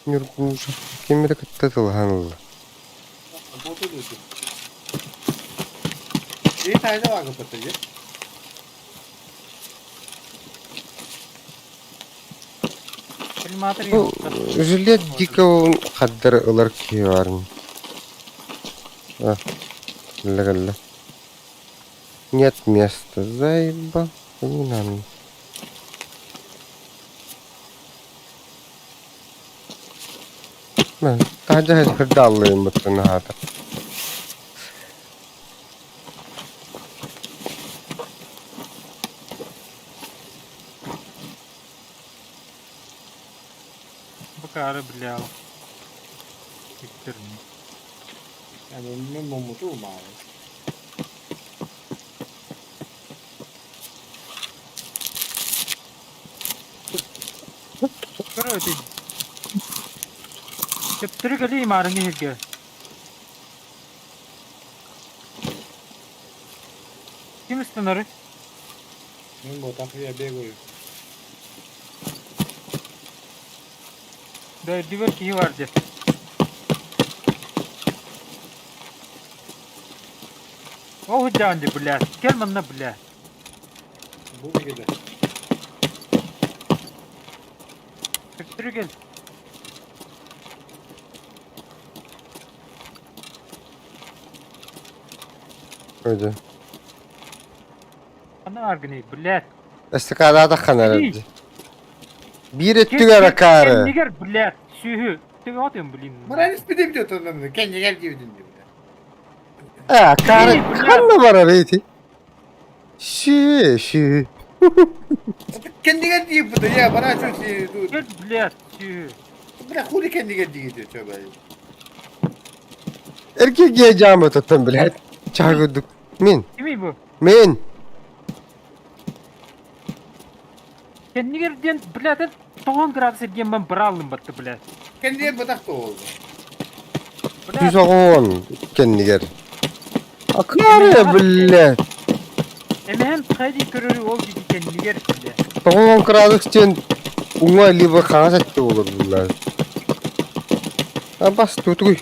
Нюрбуж. Кемере каттатыл ханылы. Botu döndü. İyi tane var kapatacı. Приматор Bu жилет дикого каддар ылар киеварын. Гелле. Нет места. Заебал. Не надо. Ben sadece hırdallıyım bütün hada. Бакары, бля. Викторни. Yani önüme mumutu mu abi? Короче. Кептiri geliyor marını hirge. Kim istenir? Ben bu takıya bir koyuyorum. Da diver ki vardı. O hıcandı bля. Gel bana bля. Bu ne gider? Keptiri gel. Öyle. Ana argını bля. Estikada kanardı. Bir etti Gel garakarı. niger bля. Sühü. Tüve atıyorum bileyim. Bana ismi de biliyor tanımını. Kendi gel gibi dinliyor. Karı kanla var araydı. Şu. Kendi gel diyor bu da ya bana çok şey dur. Gel bля. Sühü. Bırak huli kendi gel diyor tövbe. Erkek yiyeceğimi tuttum bile. Çağırdık. Min. Kimi bu? Min. Sen niger diyen bля de 9 grad sergen ben bir aldım battı bля. Kendi batak da oldu. Bля. 110 kendi ger. Akarı bile. Hem kaydı körürü ol gibi sen niger bля. 90 gradus için unga liba kanat etti olur bunlar. Ha bas tutuy.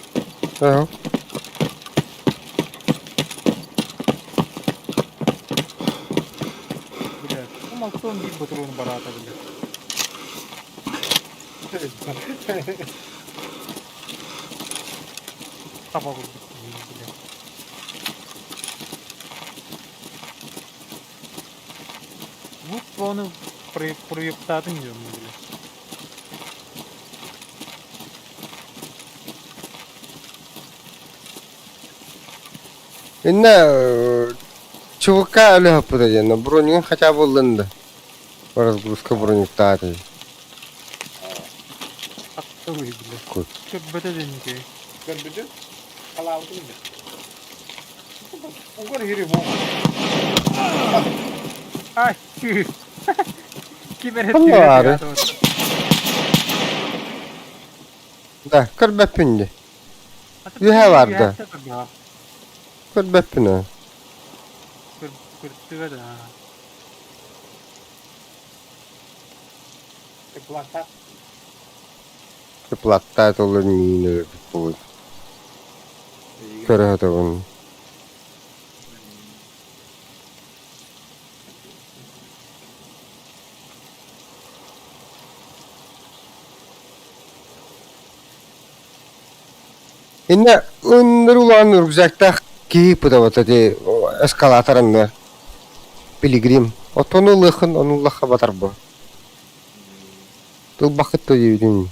Ha. Bля. Ama son bir patronu bara atabilir. Kafa vurdu. Bля. Bu onu proyektadın diyorum bile. Inna çubukka öyle hapıda canım. Bronun kaça bulundu. Разгрузка бронетата. Attı bile. Koy. Çok bete deneyim. Gördün? Kala aldın mı? Bu kadar hiri bu. Ay. Kimer Allah abi. Da kır bepindi. Yühe vardı. Kır bepini. Kırtığı da. Tıklakta. Platta olur mini olur. Kırı hata bunu. Inna ındır ulan rüzakta kiyip da vata de eskalatorın Piligrim. Otonu lıkın onu lıkha batar bu. Tıl bakıt da diyordun.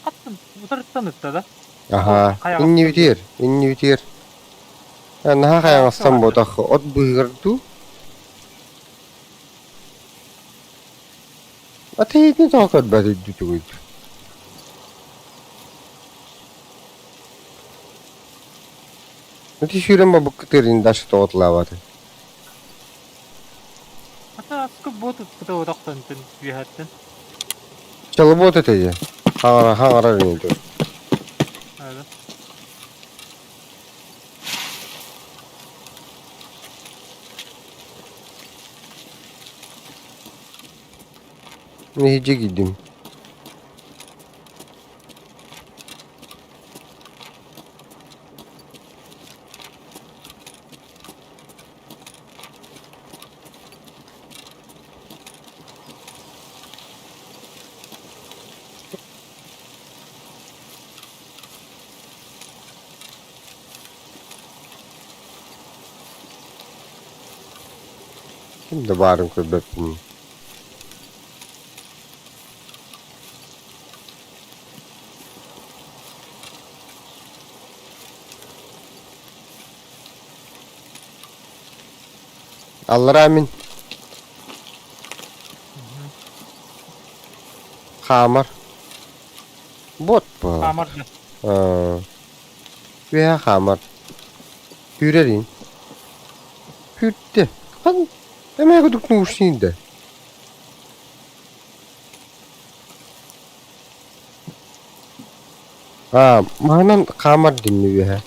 Attım. Bu taraftan ıttı da. Aha. Kayağı İnni bitir. İnni bitir. Naha kayan aslan bu da ot buyurdu. Atayı ne takat badı dütüydü. Nanti şuran babuk ketirin daş toğutlavatı. Hatta askı botu fıta odaktan tün üyehattın. Çalı bot eteydi. Hangara riniydi. Öyle. Nehice gittim. Şimdi barın köbepim. Allah amin. Hamar. Bot bu. Kamardı. Veya hamar. Hürerin. Hürtte. Kan. Hemen kuduklu uçsun de. Manan kamar dinli veya.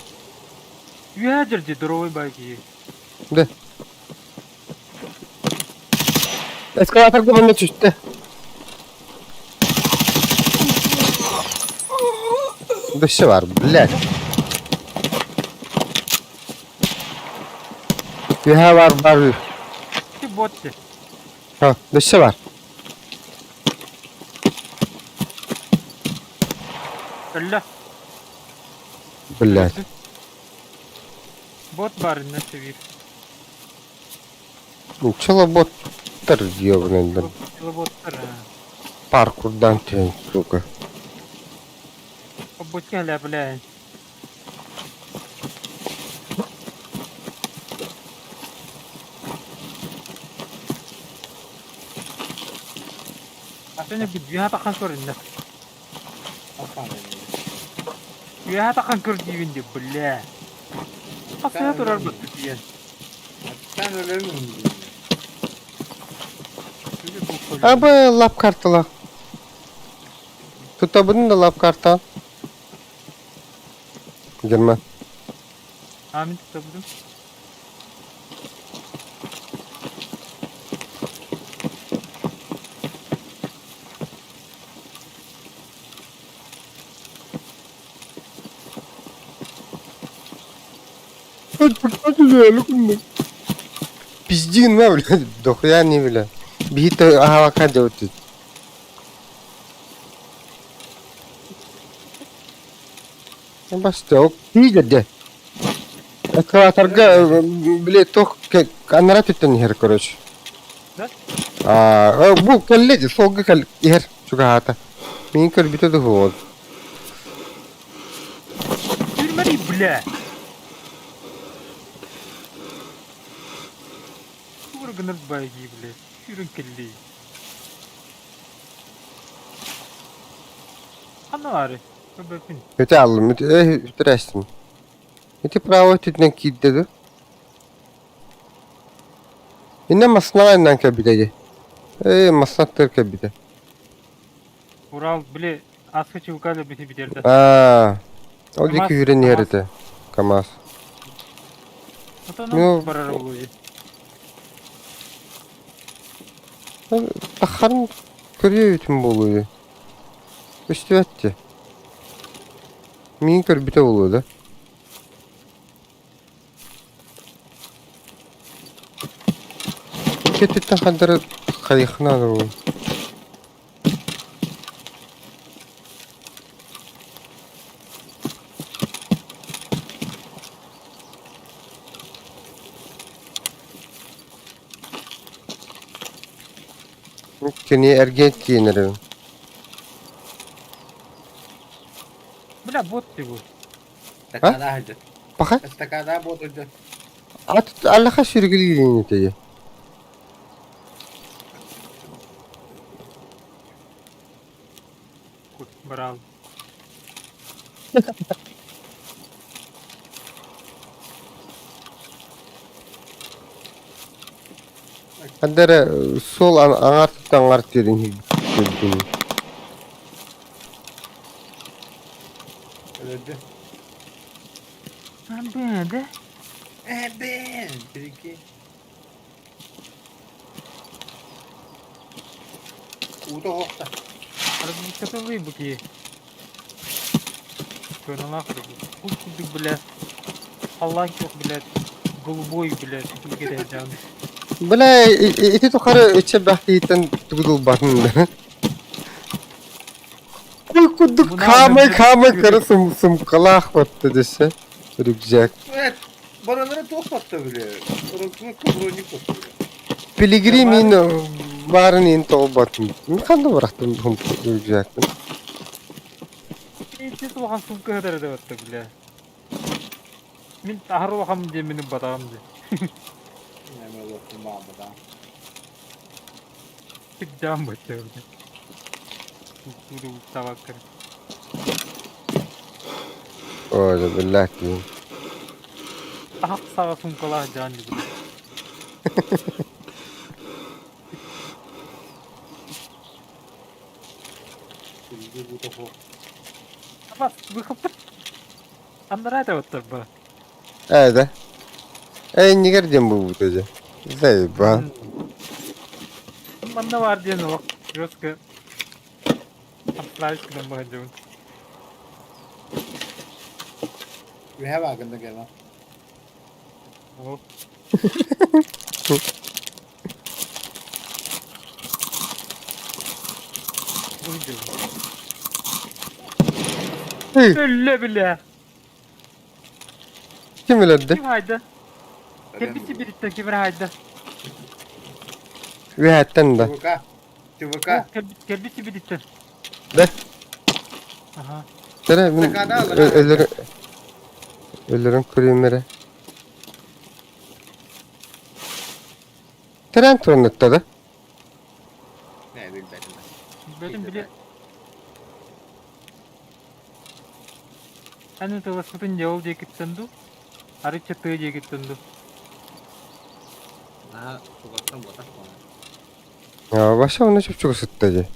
Yühədir drovay bayki. De. Eskalator da bana düştü. Dışı var, blek. Veya var. Ki botçı. Ha, dışı var. Allah. Blek. Bot var ne sevir. Çala botlar diyor bundan. Botlar ha. Parkurdan ten suka. O botçı hala bile. Aslında bir dünya takan köründe. Aferin. Dünya takan kör diyinde bile. Aslında durar bu diyen. Sen öyle mi? Abi lap kartla. Tutabını da lap karta. Girme. Amin tutabildim. Пиздин ма, блядь, дохуя не, бля. Бит авака делать. Баста, видят, де. Экваторга, блядь, тох, как анрат это не короче. Да? Бу коллеги, солга коллеги, хер, чугата. Мин корбито да вот. Yürümeli bile. Vurgunuz baygi bile. Yürün kelli. Anna var. Köbepin. Öte aldım, öte restim. Öte pravo öteden kitledi. Yine masnalarından kabideydi. Masnaktır kabide. Ural bile askı çubukayla biti bitirdi. O deki yüren yeride. Kamaz. Otanın Yo. barar oluyor. Taharın körüye bütün boluyor. Üstü etti. Min kör bite oluyor da. Ketitten kadar kayıkına alır. Kini ergen giyinirim. Bile bot di bu. Estakada hadi. Bakın. Estakada botucu. Allah'a sürgülü giyini diye. Kut baral. Kadar sol anart yerin. Öldü. Ben beğendi. Ben. Bir iki. Uda hokta. Harus diketahui bu ki. Şöyle akırı bu. Kut bile. Allah yok bile. Голубой, блядь, грязан. Бля, ити тухары içe бахтийтен тугдул батын. Kuy kuduk Bunu kamay aldım, kamay dedim, karı sım kalak battı dese. Rükecek. Evet. Baraları top attı bile. Orası kıvrını kopuyor. Piligrimin bарын en to'g'batım. Men qanday bıraktım bunu o'ljaktım. Эти туган сумка хадары да отты, бля. Мен тахру хам де менин батагам де. Neme olsun Mahmut'a. Tik jam бача, бля. Туду таваккар. Oğlum billah diyeyim. Тахак сага сумкалар жан де, бля. Bilgi bu da bu. Ama выхлоп. Андара да отты, бля. Hadi. Ne gireceğim bu butaca? Zayıf. Manda var diye ne bak. Yoska. Aslais kıdan bakacağım. Bir hava hakkında gel lan. Hop. Uydu. Öyle bile. Kim öldü? Kim haydi? Kelbisi birlikte kim haydi? Ve hatten da. Çıvıka. Çıvıka. Kelbisi birlikte. De. Aha. Tere ben Sakada alın ha. ölürüm kurayım. Tren turnutta da. Ne bileyim Benim bile. Anu tavasıtın jauh diye gittendu. Arı çatıya diye gittendu. Aha sokaktan botak mı? Ya başa onu çok ısıttı. Ne?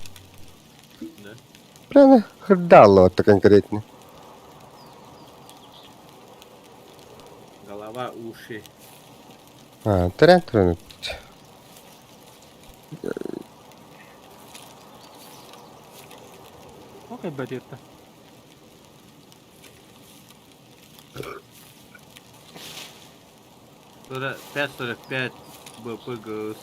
Прямо хрдало это конкретно. Голова, уши. Tren turnu. Okey berarti itu. Sonra 5:45 БПГС.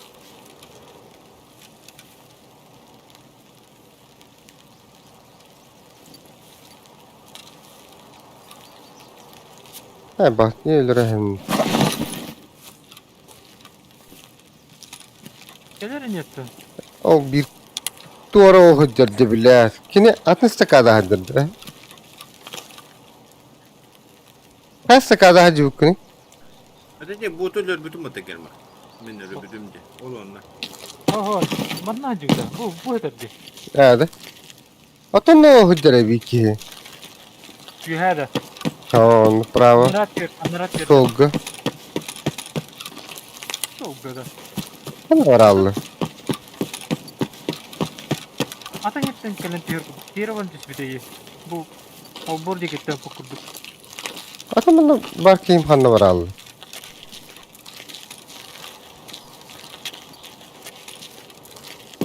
Bak ne ölür hem. Gelirin yattı. O bir duvara o hıcırdı bile. Kine 60 dakikada hıcırdı. Kaç dakikada hıcı bu kine? Hadi bu türlü bütün mü gelme? Ben öyle bütünce. Ol onunla. Oh, mana juga. Bu tadi. Hadi. Atın ne o hıcırı bir ki? Yuhada. Tamam, bravo. Anaratir. Solgu. Çok güzel. Ne var Allah? Ata gittin kalian tier one tis bide. Bu obor di kita pukuduk. Atın bana bakayım hanı var Allah.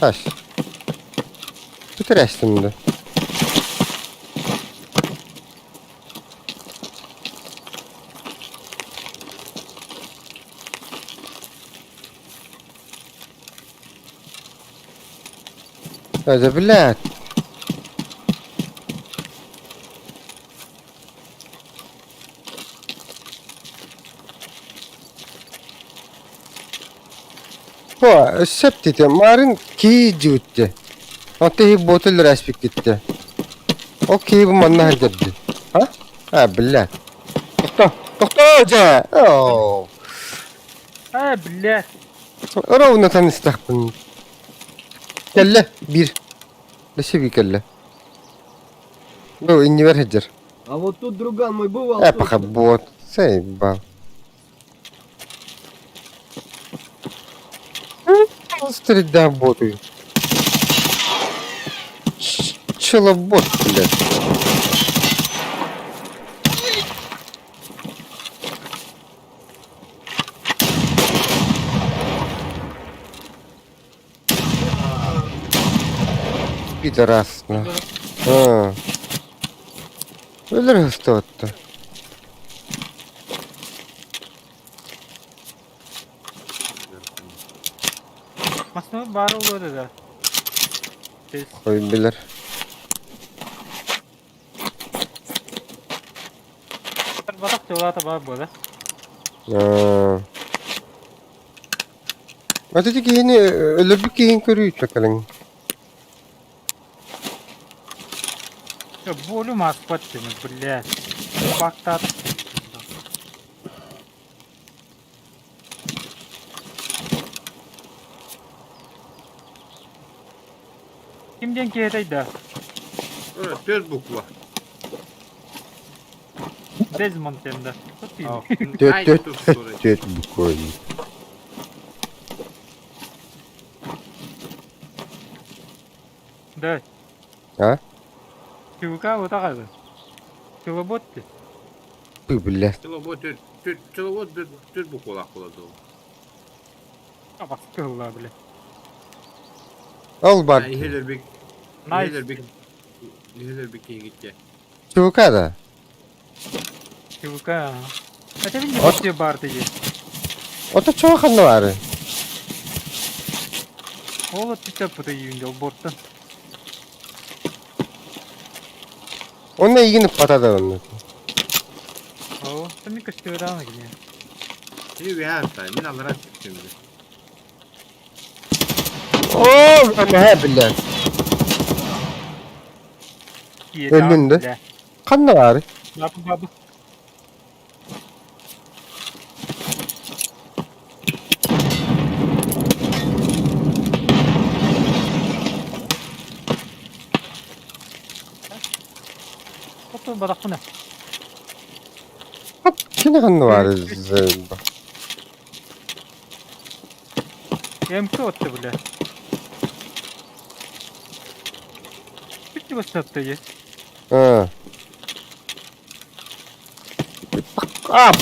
Taş. Bitir şimdi. هذا بالله هو السبت مارن كي جوتة أنت هي بوتل راسبك جتة أوكي بمنها جدي ها بالله تختار جا أوه Billah. رونا تنستخدم كله بير ليش بي كله لو إني برهجر А вот тут друган мой бывал. пока بوت سيبا Остри да боты. Челобот, блядь. Пидорас, ну. Ölür hasta. Maksudnya baru lo ada. Tes. Koyabilir. Terbatas coba atau apa boleh? Öteki yeni ölürlük yiyin körüyü çakalın. Ya volüm aspat seni блядь. Bakta Kimden kedeydi? Evet, dört bukla. Desmond hem de. Tutayım. Dört Aynı dört tut dört orayı. dört bu koyun. Да. Ha? Çubuğa o da kaldı. Çubuğa botti. Bu billah. Kilobot dört bukla kuladı o. Bak kıllar bile. Al Yani bak. iheler Nice. bir kere gitti. Çubuka da. Çubuğa. Öte bir At. botti bardı ye. O da çok anı var. Oğlu tütep bu da yiyince o bottan. Onunla ilgini patada onu. Oo. Sen bir kaçtı öyle ama gidiyor. Şimdi bir her say. Min alır açtık şimdi. Oo, ama he billah. Önünde. Kanı var. Yapı babı. Otur badak bu ne? Hop, kine kanı var. Yemki otu bile. Bitti bu sattı ye. Ha.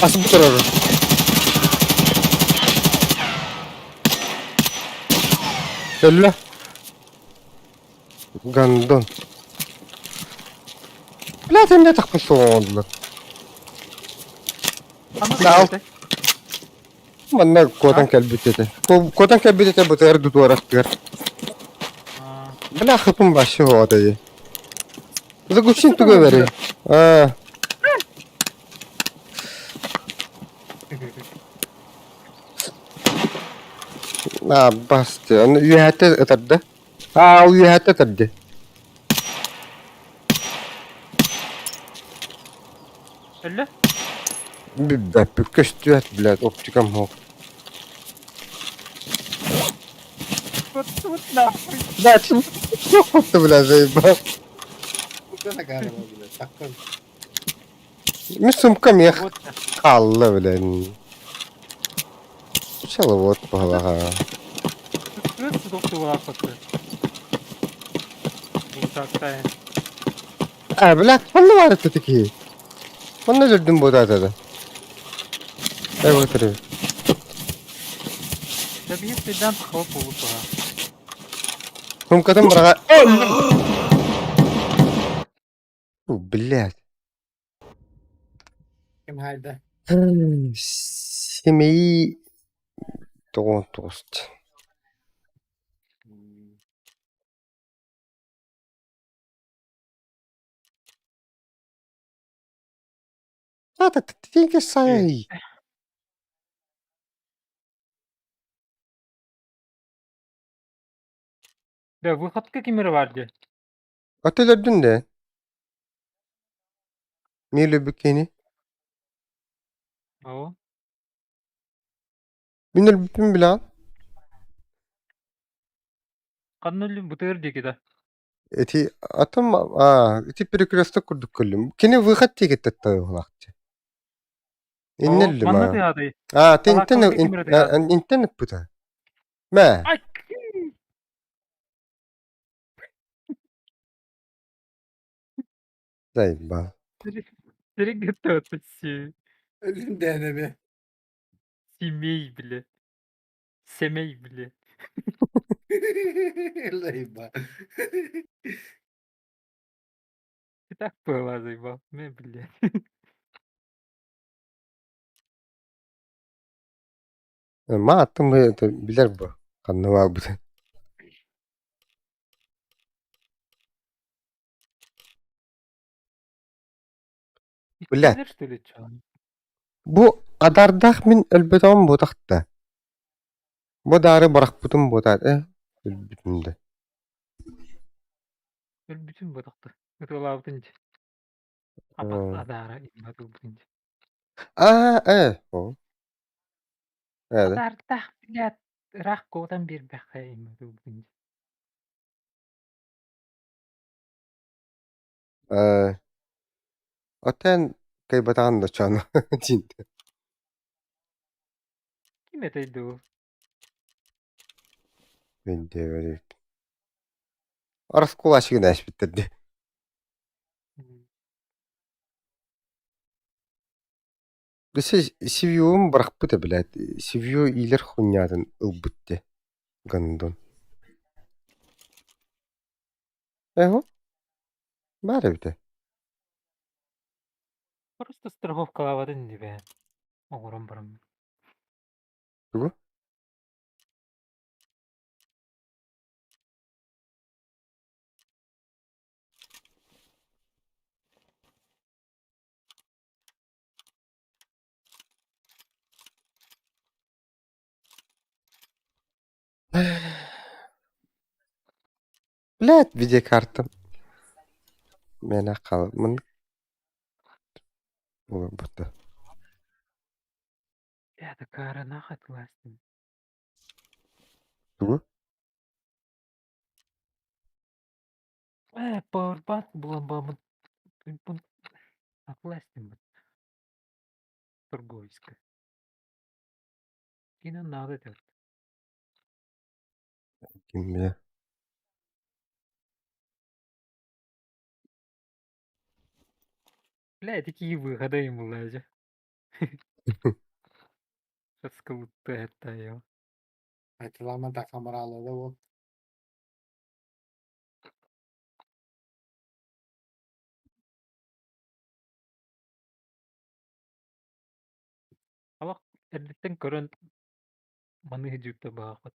Basıp durur. Öyle. Gandon. Zaten ne takmış oldular. Ama Al. böyle. Manna kodan kalbitete. Kodan kalbitete bu tayar dudurak diyor. Bela khapun başı o adayı. Bu da güçün tuğu veri. Ha. Ha bastı. Onu üyehette atardı. Ha o üyehette atardı. Öyle. Bir köştüyet bile. Optikam ho. Bot ne yapayım? Zaten çok mutlu bile zeyba. Bu kadar galiba bile. Sakın. Müslüm kam ya Bot ne? kallı bile. Çalı bot bala ha. Nasıl doktor var patı? Bu sakta yani. Ha bile kanlı var öteki. Onu öldürdüm bu da da. Evet evet. Ya bir birden tıkalıp olup ha. Hum kadın bırak. Блядь. Kim halde? Семьи тост. Это ты сай. Ya bu hakkı kimleri vardı? Öteledin de. Mili bikini. Oo. Minil bipin bilan. Kanlı bu tığır diye de. Eti atım eti prekrasta kurduk kullum. Kini vıhat tiye gitti vakti. Oo. İnnelli Manna ma. diye adı. Te Allah kaldı kimleri diye adı. internet bu da. Ma. Ay. Zay ba. Direkt gitti atışı. Ölüm deneme. Simey bile. Semey bile. Allah'ım bak. Bir dakika var zayıf. Ne bile. Ma attım bilir bu. Kanlı var bu da. Bilet. Neler söyle çağın? Bu adardak min elbette bu taxta. Bu darı bırakpıtım bu da. Bütün de. Öl bütün bıraktı. Ötüla bıtınca. Kapak adara imbatı bıtınca. O. Evet. Adar tah bilet. Rak kodan bir bakaya imbatı bıtınca. Oten kaybatan da çanı. Cinte. Kim eteydi o? Ben de öyle. Arası kulaşı güneş bitirdi. Dışı Sivyo'um bırakpıtı bilet. Sivyo iyiler hunyadın ılbıttı. Gandon. Eho. Bari bir de. Просто страховкалабатын дебе. Оғырым бұрым. Bu. Bilet video kartım. Mena kalımın. Bu burada. Яды карына қатыластым. Bu. Powerbank bulan Бұн ақыластым. Торговиска. Кино надо делать. Kim bilir. Бля, такие выходы ему лазя. Расколотая это я. Aytılanma da kameralarda bu. Алақ, әдеттен көрін маны жүкті бағыт.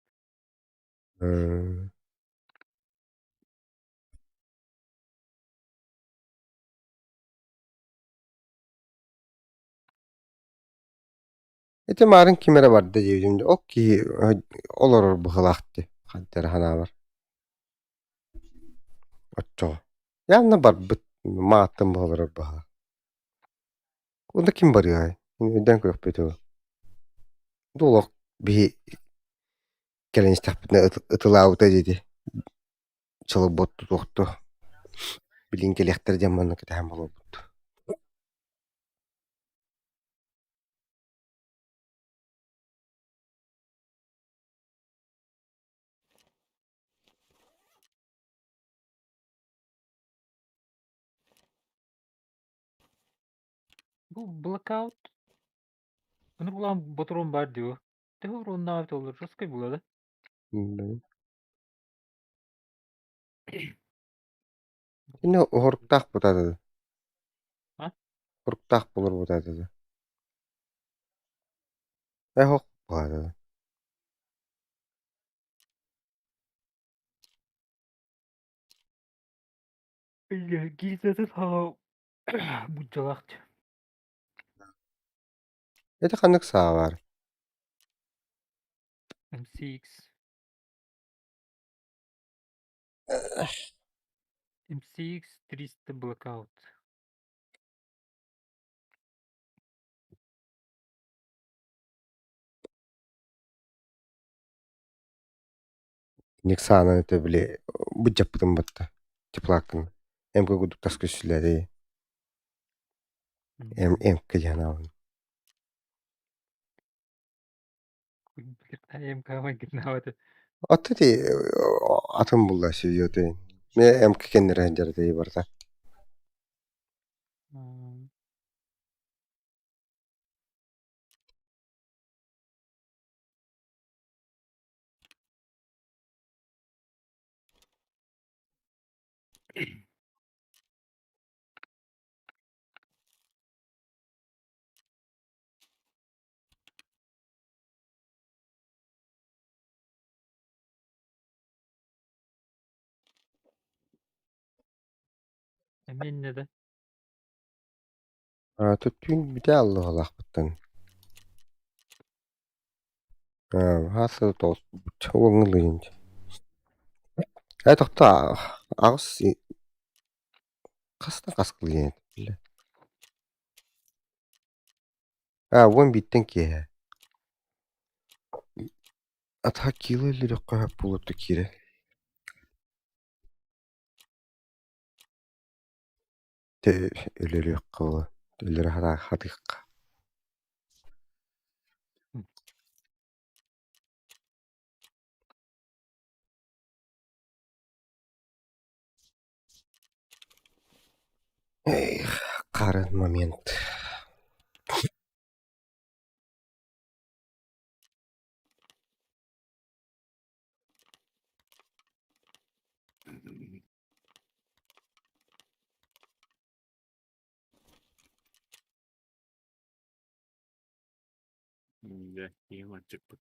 Ete marın kimere vardı diyeceğimde. O ki olur bu hılaktı. Kadder hana var. Otto. Yanına var bit maattım bu olur bu. Onda kim var ya? Neden yok beto? Dolok bir gelen istahbetine ıtılağı da dedi. Çalı bottu doktu. Bilin gelekler zamanı kadar hem olur. Бұл blackout. Bunu bulan Baturan var diyor. Tehur onun davet olur. Rıskı buladı. Yine horuktak bu da dedi. Ha? Horuktak bulur bu da dedi. Hok bu da dedi. Gizletin ha. Bu calaktı. Ete kanık sağ var. M6. M6 300 blackout. Ник sağına öte bile bu capıdım battı. Çıplakın. Hem kuduk tas köşüleri. Hem kıyana. Bilir tayem kama gitnavati. Atı di atın bulla seviyor de. Me hem kendine rencer de barda. Emin ne de. Tüttüğün bir de Allah Allah bıttın. Hasıl da çoğunluğunca. Ay toqta ağız kasna kaskılı yani. On bitten ki. Ata kilo ile qoyap bulurdu kire. Te öleli yok qılı. Ölleri hara hadık. Ey, qaren moment. Ya, iyi maçık bıt.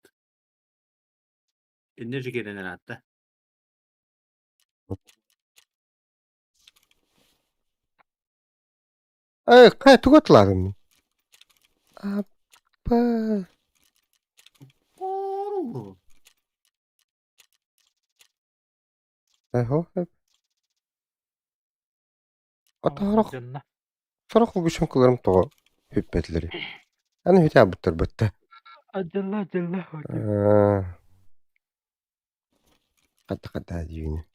Enerji gelenen hatta. Ay, qay tugatladım. Apa. Oo. Ay ho. Ata Ağzı haraq canına. saraq güçüm kılarım toğa. Hüppetleri. Ana hütä bitter bitti. Acılı acılı hadi. Qata diyini.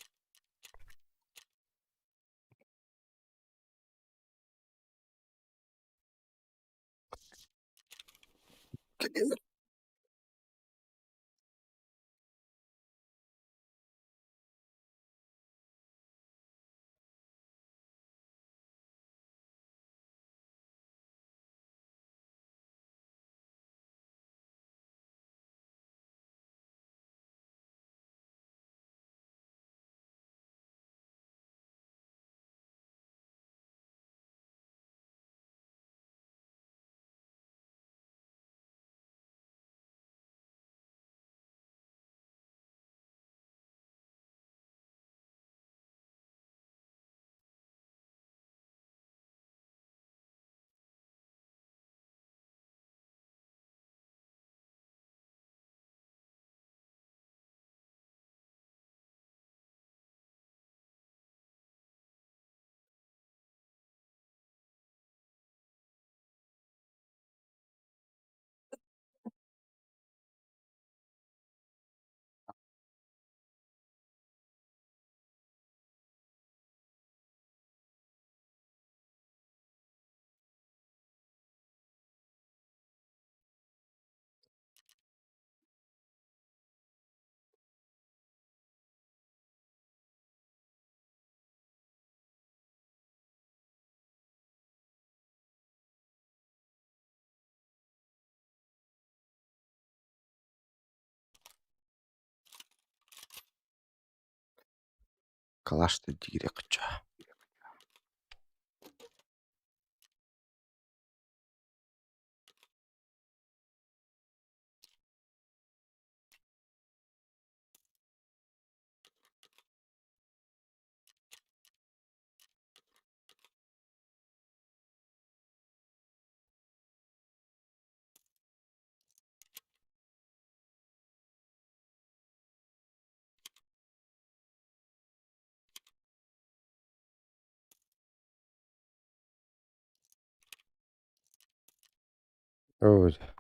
Kalaştı digire qıça. Öyle.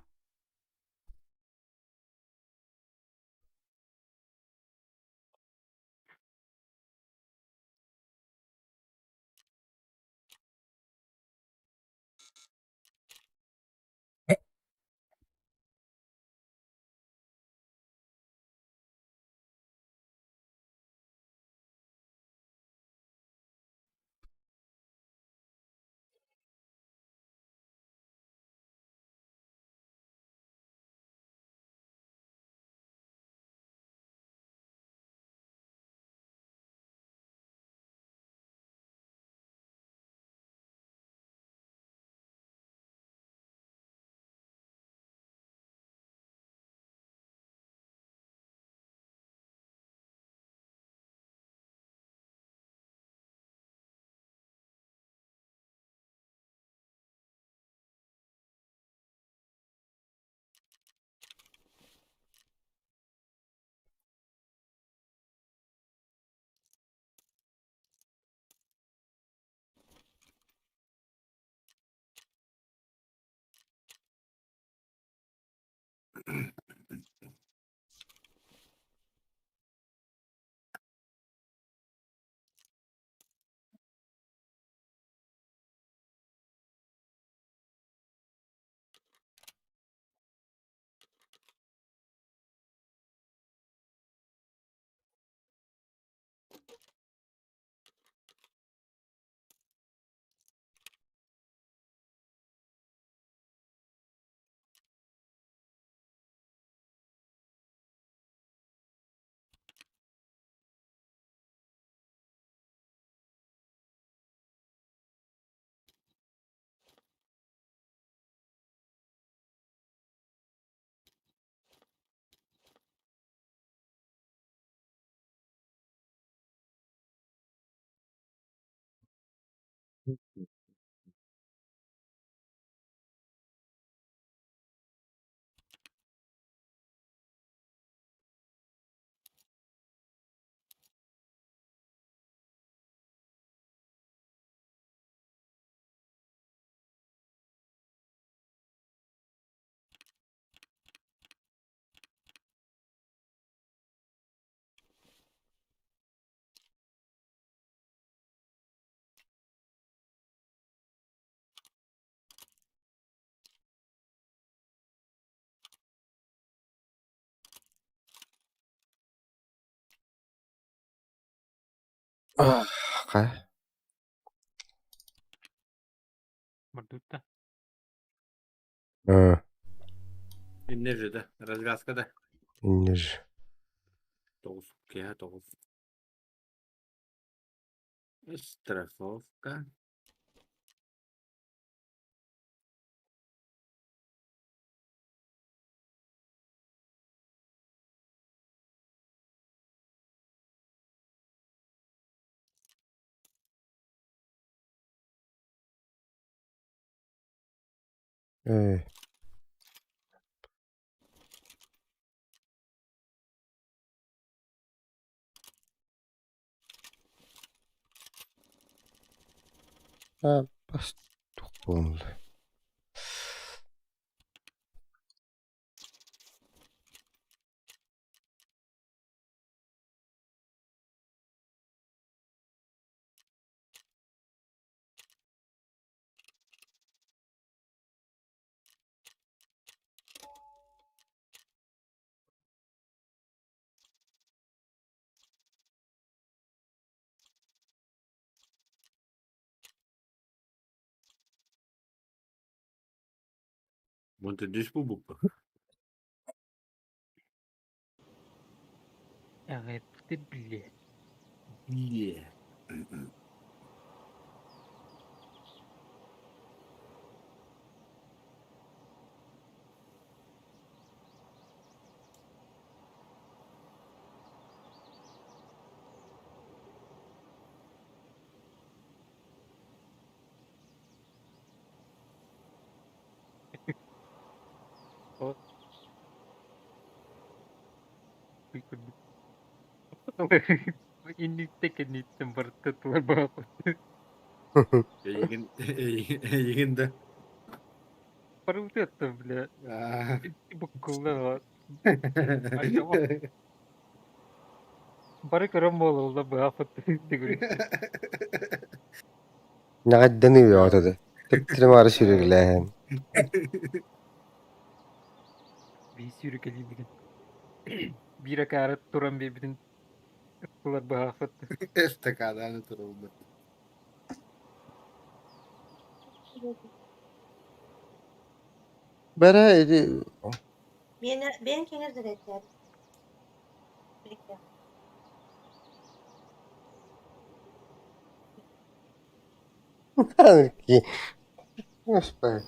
Ah, ka. Мордута. Ha, İndir de. Razgaska da. indir. 9. Ya 9. Strafovka. Ee, ha, bastık bunu. Monte düş bu. Arrête de bile. Yeah. O ini tekin itse bartatular bakot. İyiyim de. Пару вот это, бля. Ah. Буквально. Acaba bari karamol oldu bu afet digurisi. Naqaddanıyor Ya. ortada. Tıptırım arı sürüyorlar. Bir sürü kelime. Bir akaret duran birbirin kılar bu afet. Estacada turuldu. Bara edi. Benimkiniz de bekler. Bekle. Ki. Nasıl?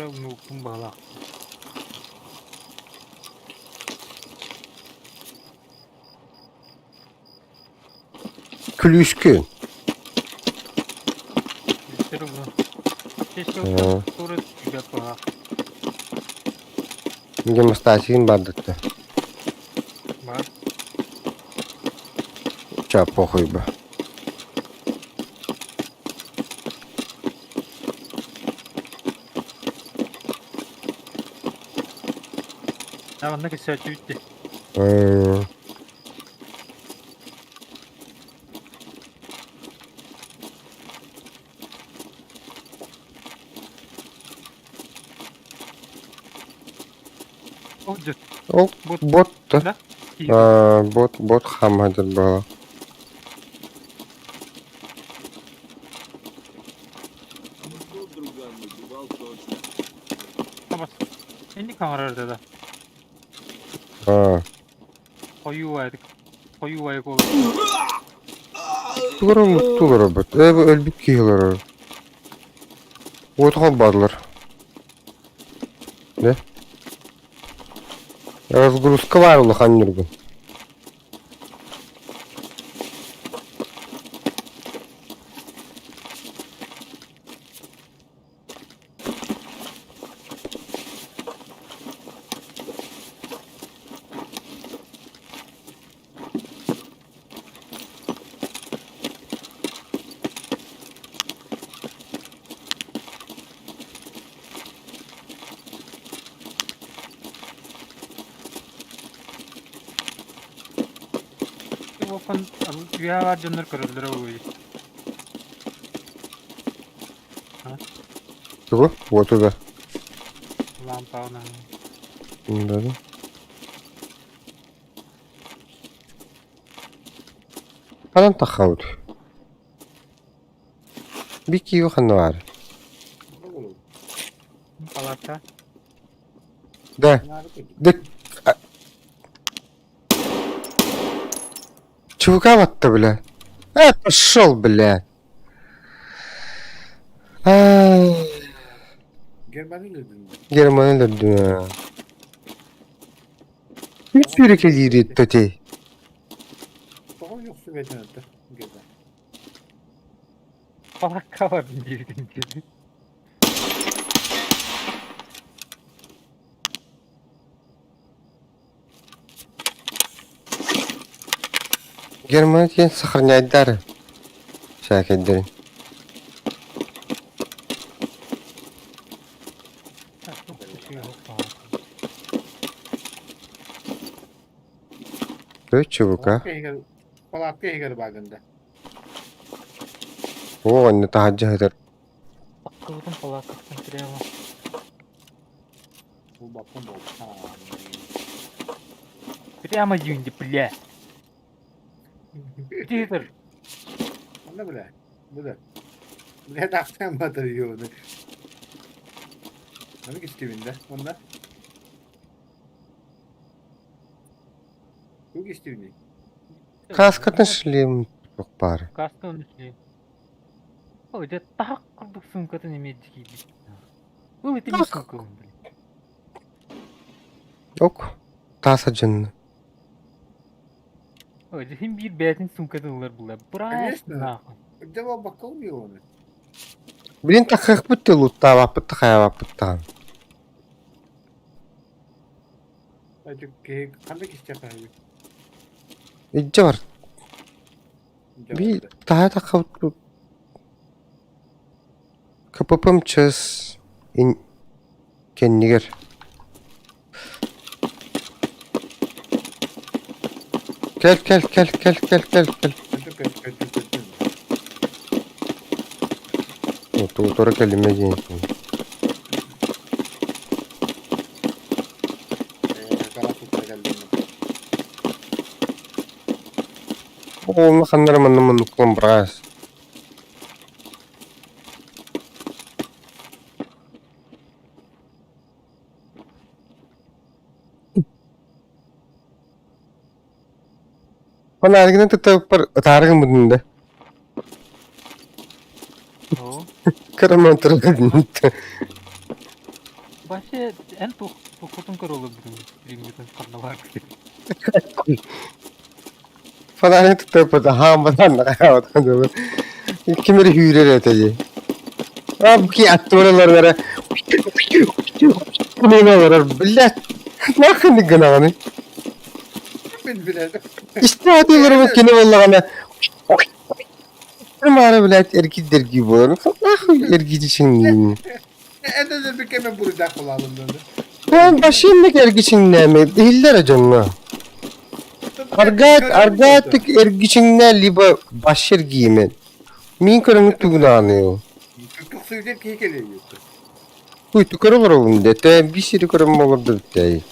Bura unuttum bağla. Külüskün. Bilgisayarı bu. Keşke Ha. olsa sonra güzel bağla. Мне мастасин бардыкты. Var. Ча, похуй бы. Tamam ne güzel bitti. М, Oldu. Ол Бот. бот та. Да? Бот хамадыр бала. Тут друган выбивал точно. Tamam. Şimdi kamerada da. А, Koyu vardık. Koyu vardık oldu. тулар бит. Өлбүп кийлер. Отга барлар. Не? Разгрузка var ул ханныргы. Open rüya var canlar kırılır o iyi. Чего? Вот туда. Lampa ona. Да. Kadan takavut. Bir kiyo kanı var. Ne olur? Palata. Да. Bunlar da Да. Чувака вот-то, бля. Пошел, бля. Germani dedin. Германия да. Bir sürü yeri töte. Soğan yok su veterinatta. Germani. Palaka var bildiğin gibi. Германия сохраняет дары. Şirketlerin. Çok bir şey yok falan. Böyle çubuka. Palatya heger bagında. O anne tahacı eder. Akıldım palakasın krema. Bu bakım oldu. Ha. Прямо юнди, бля. Титр. Ne bile? Bu da. Ne taksan batırıyor onu. Hani istivinde? Onda. Yok istivinde. Kaskatın шлем yok bari. Кастон üstü. Ой, да так курдук сумкаты неме дигиди. Бұл это не сумка, блин. Yok. Tasa canını. Ой, да hem bir beyazın sumkadınlar bunlar. Bırak Конечно. nahın. Acaba bakılmıyor onu. Блин, takak bitti lutta vapıt takaya vapıttan. Acık ki kandık isteyecek abi. İcce var. Bir daha takavut. Kapapım çöz. Kendiger. Gel. Kötü. Otura kelime giyinsin. Kara tutar geldi. Oğlum kanlarım anlamın nuklum bırak. Bana ergine tutup tarıgın bunun da. O. Karaman tarıgın. Başı en tokutun kör olur bizim kanallar. Falan tutup da hamadan da kayawatan da. Kimleri hüyrer eteceği. Abi ki attı oralara. Bu ne var? Billah. Ne yakın gına Ben bile. İşte hadiler bu kene vallahi. Mara bilet erkek dergi bu. Ah erkek için. En de bir keme burada kalalım dedi. Ben başındaki erkek için ne mi? Değiller acaba. Argatik erkek için ne liba başır giyimin. Min kırmızı tuğlanıyor. Çok suyucu ki geliyor. Huy tukar olur oğlum de. Te bir sürü kırmızı olur da de. Yani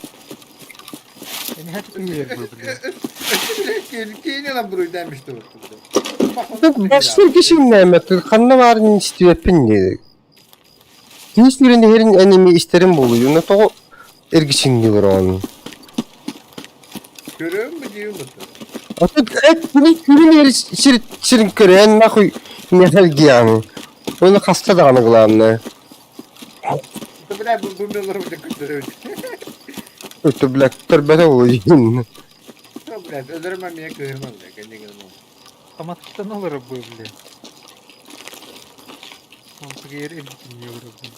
hep üyeler böyle. Kiyini lan burayı demişti ortada. Başır kişinin ne mi? Kanına varın istiyor pindi. Hiç birinde herin enemi isterim buluyor. Ne to erkek için diyor onun. Görüyor musun diyor musun? Atık et bunu yeri şirin kören nahuy nefel giyanı. Onu hasta da anıglanı. Tabii bu bunları da götürüyor. Ötü bilek törbede oluyor. Tabii öldürmem kıyırmam ya kendi kıyırmam. Kamatıktan olur böyle. Mantık yer dinliyor böyle.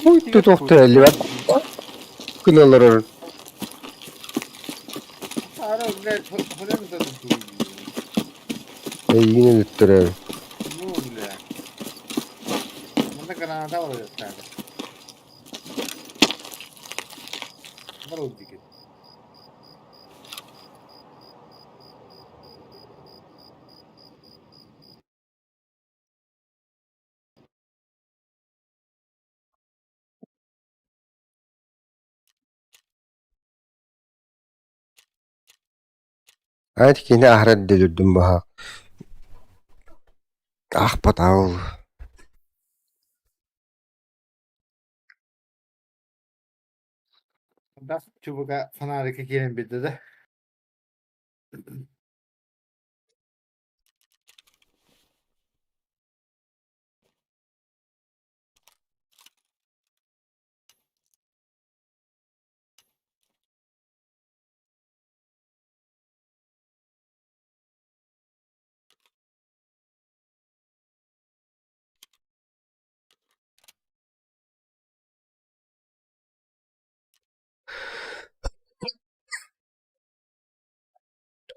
Uytu doktor eli var. Kınalar olur. Ara ne hore mi tadı tuğuyor? Yine lüttürer. Ne oluyor? Bunda granada var ya sadece. Var oldu ki. Ayet yine ahiret delirdim baha. Ah patav. Das çubuğa fanarika gelin bir de.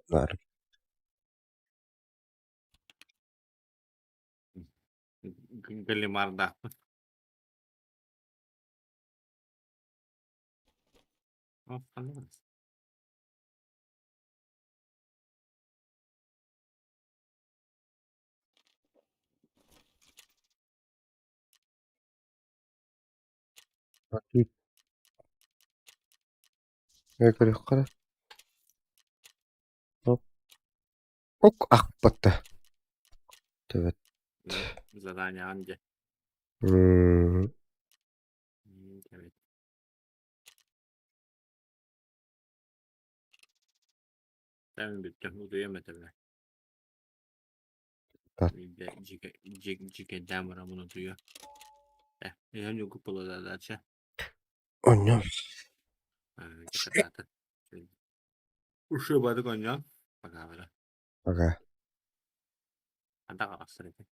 Var. Gelimarda. Anladın. Yukarı yukarı. Hop. Ok ah patı. Evet. Zadanie anca. Hmm. Evet. Demin bitti. Bu duyamadı bile. Tat. Bir de cike demir bunu duyuyor. Önce kupalı da zaten. Onyam. Zaten. Uşu badık onca. Bak abi. Aga. Ada kalastırdı.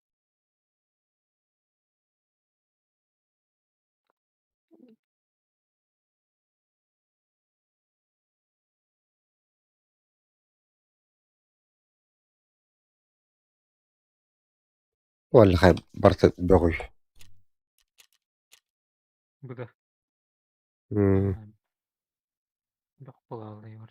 Vallahi barta boğuy. Bu da. Hmm. Bak bulalıyor.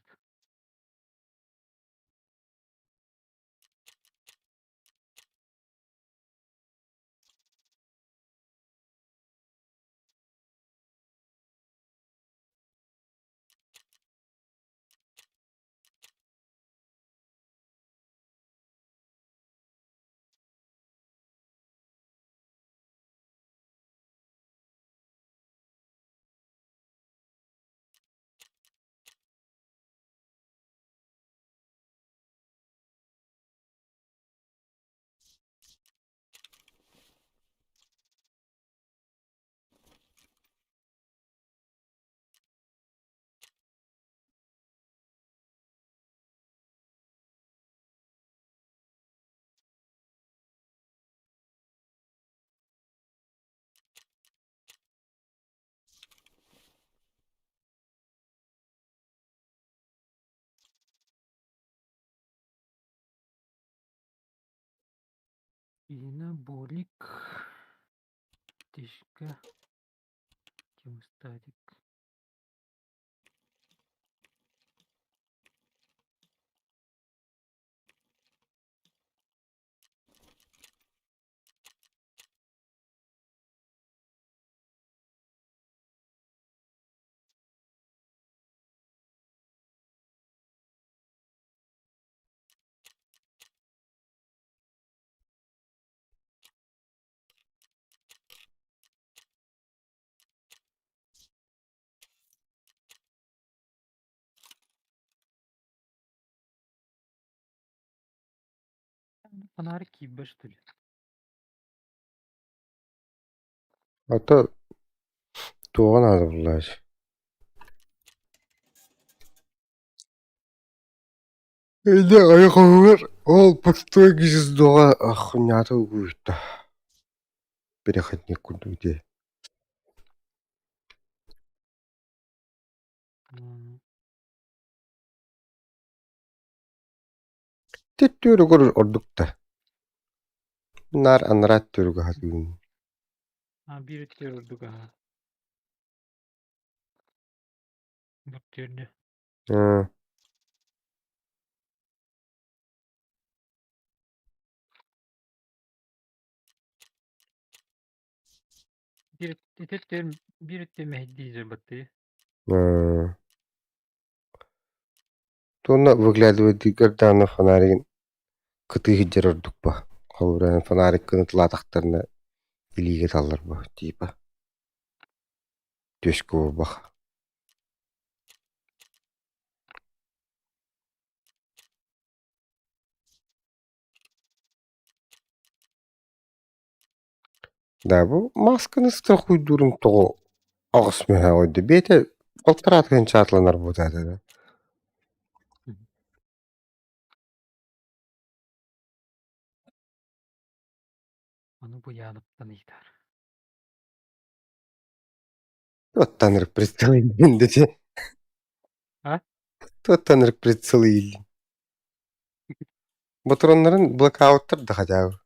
Иноболик. Тишка. Гемостатик. Фонарик кибе, что ли? Ата туған ады бұлар. Элде аяқалар ол пустой гнездоға охуняты уйта. Переходник кудуде. Теттөрі көрір ордукта. Нар анрат төргі хатуын. Bir ördük ha. Buttirdi. Bir ötte Mehdi battı. Туна выглядывает гарданы фонаригин кыты хиджер ордук ба. Холуран фонарик кынытлы атақтарына илиге талар ба. Типа. Төшкі ба. Да, bu maskını sıra uydurun toğu ağız mühe oydu. Bete koltaratken çatlanar bu da. Onu bu yanıptan ihtar. Тот представление dedi. Ha? Тот tanır представление. Bu tronların blackout'tır da hacabı.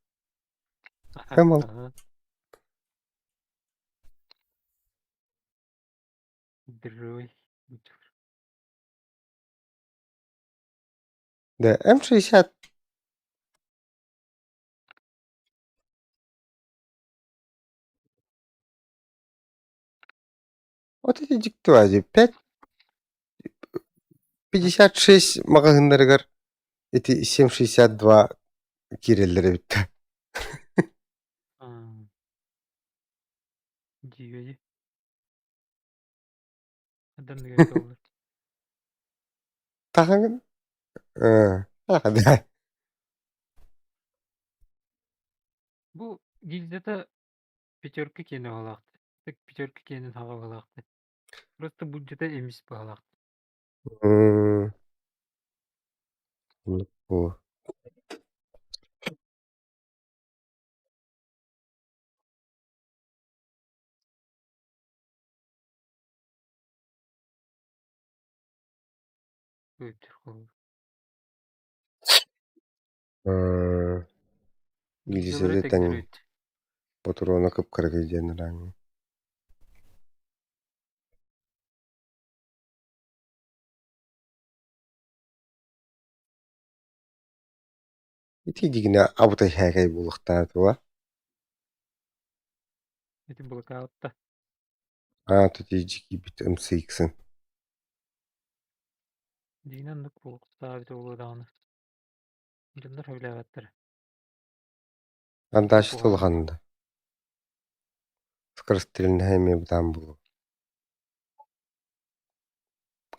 Tamam. Дрой. Да, М60 вот эти диктуази 5,56 магазинлерігер эти 7,62 киреллері бітті. Диведи. Adam da gerek olur. Тағын? Да. Bu gildede пятерка кені балақты. Так пятерка кені таға балақты. Просто budjete emis балақты. Bu. Ötür olur. Gilgisede tek ten öt. Botorona kıpkara gideceğini rangi. İtidigine abutay hagay buluqtardı va. Эти блокаутта. Tutijiki bit M6'in. Динен нук бұл sabit olur dağını. Bunlar öyle avattır. Андашы тулғанды. Скоростелін хайме бұдан бұлу.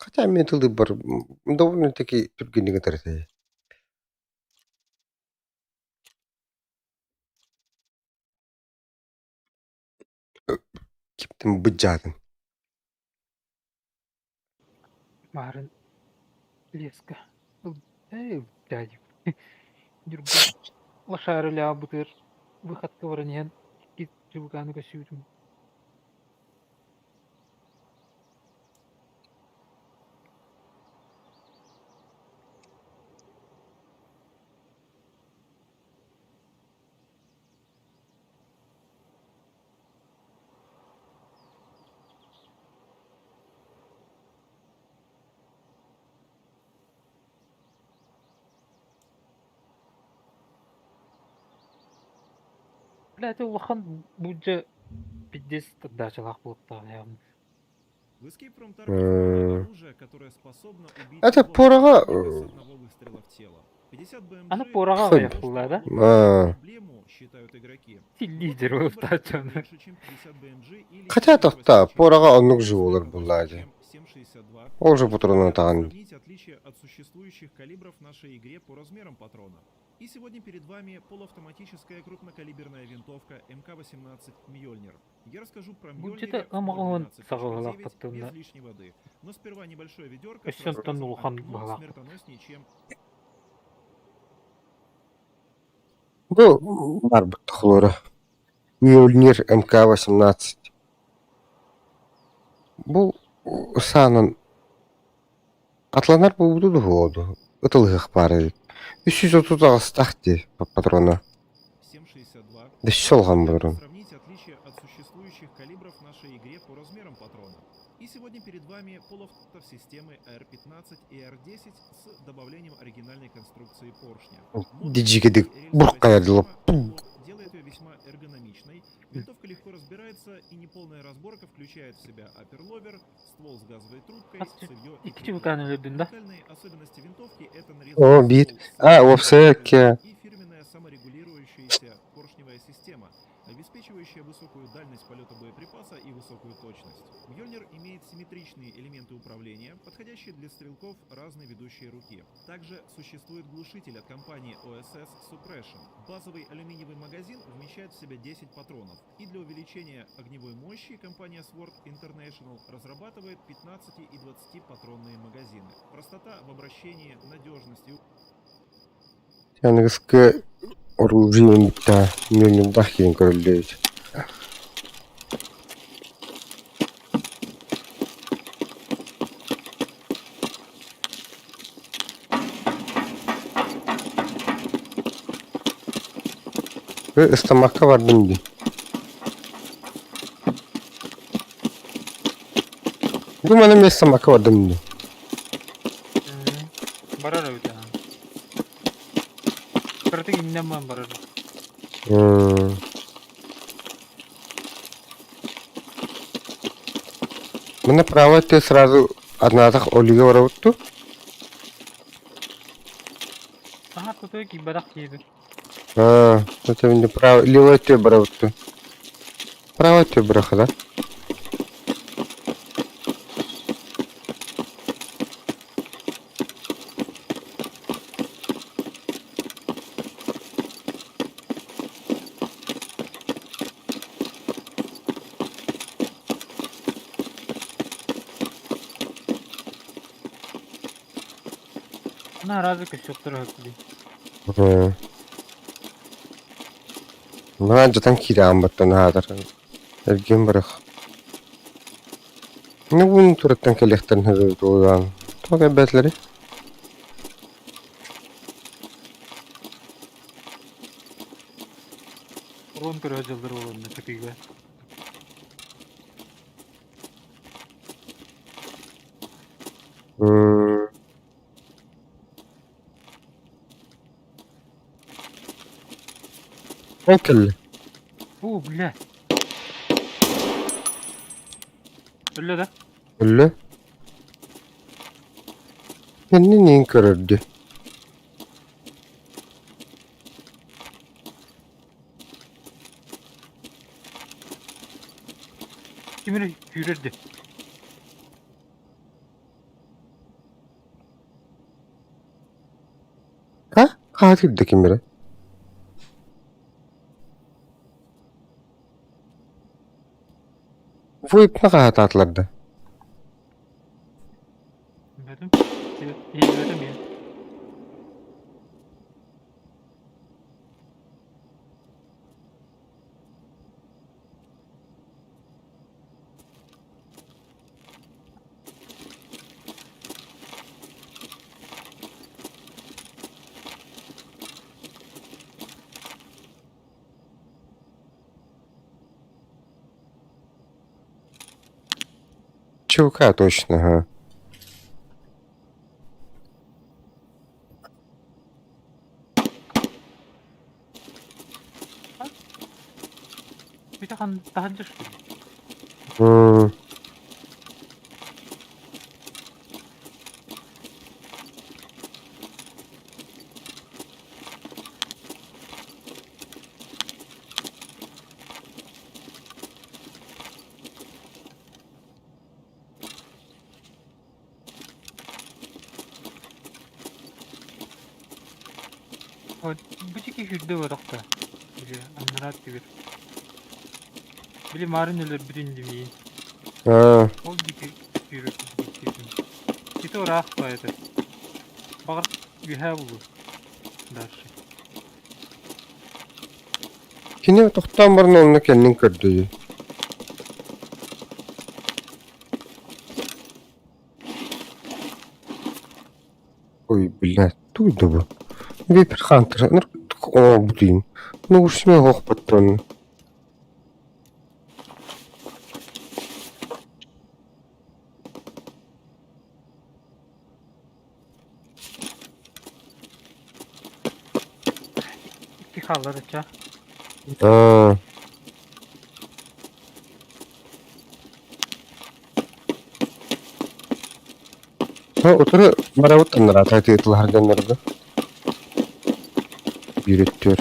Хотя мен тылды бар. Довольно-таки түргенігі тәрді. Кептім бұджадын. Марын леска. Эй, дядик. Дюргу. Лошары ля бутыр. Выходка воронен. Гит чубуканы көсүйтім. Блядь, улахан буджа пиздец дачалах булыктагы ягым. В Escape from Tarkov М. оружие, которое способно убить Это любого порога, противника с одного выстрела в тело. 50 BMG Аны порага Хм. аяктылар да? А. проблему, считают игроки. Лидер Вот болуп выбор таачаны. лучше, чем 50 BMG или Хотя 78 тохта, порога часов. оннук жибы болар Настолько булла быстро, ди. чем 7,62. Ол же патронун таган. Сравнить отличия от существующих калибров в нашей игре по размерам патрона. И сегодня перед вами полуавтоматическая крупнокалиберная винтовка МК-18 Мьёльнир. Я расскажу про Буджета Мьёльнире ымагын 12.9 сагылак без таттыгында. лишней воды. Но сперва небольшое ведерко с Өссөн рассказом тон о улахан нем, но багалак. смертоноснее, чем Бу бар бит хлора. Мьёльнир МК-18. Бу санын атланар болду году. Ытылгых бары. 330 тахти патрона. 7,62. Да щелган бурун. Сравнить отличия от существующих калибров в нашей игре по размерам патрона. И сегодня перед вами полуавтосистемы AR-15 и AR-10 с добавлением оригинальной конструкции поршня. Диджигедик бур каядылып. Делает ее весьма эргономичной. Винтовка легко разбирается, и неполная разборка включает в себя аперловер, ствол с газовой трубкой, цевьё и İki крепление. tane öldün de. Уникальные особенности винтовки — это О, нарезной бит. ствол с А, вовсеке. и фирменная саморегулирующаяся поршневая система, обеспечивающая высокую дальность полета боеприпаса и высокую точность. Мьёльнир имеет симметричные элементы управления, подходящие для стрелков разной ведущей руки. Также существует глушитель от компании OSS Suppression. Базовый алюминиевый магазин вмещает в себя 10 патронов. И для увеличения огневой мощи компания Sword International разрабатывает 15 и 20 патронные магазины. Простота в обращении, надежность и Яныгыскы оружием битта. Мьёльнир дахин көрөлдөйт. Истамакка бардым ди. Бу мана мен истамакка бардым ди. Барар өтө. Кыртык иннеман барар. Мне право ты сразу одна так Олига воровту. Ага, көтө ки барак кийди. Это мне право. Левой ты воровту. Право ты браха, да? Ана разы көчөктөр өтү. Мына жатан кирам баттан хадыр. Эрген барах. Ну бун тураттан келехтен хазыр туган. Тога бетлери. Урон көрө жылдыр болон көтөгө. Окей. О, бля. Ölü de. Öyle. Kendini neyin körürdü? Kimini yürürdü. Ha? Katil'deki biri. Bu ip ne kadar atladı? Bilmedim. İyi bilmedim ya. Чувака точно, ага. Баран таханчы что ли? Hmm. Вот бутики хүрдө баракта. Били аннарат тибир. Били марын элер бүтүн димейин. Ha. Ол дики хүрү. Кито рах па это. Багыр үһә булу. Дальше. Kine tohtan barın onunla kendin kördü. Oy billah. Duydu bu. Bir hunter. Nur o budin. Ne uçma hoş patron. İki kalları ça. Ha. Ha otura maravut tanır ataytı yıtılar gönderdi. Yürütüyor.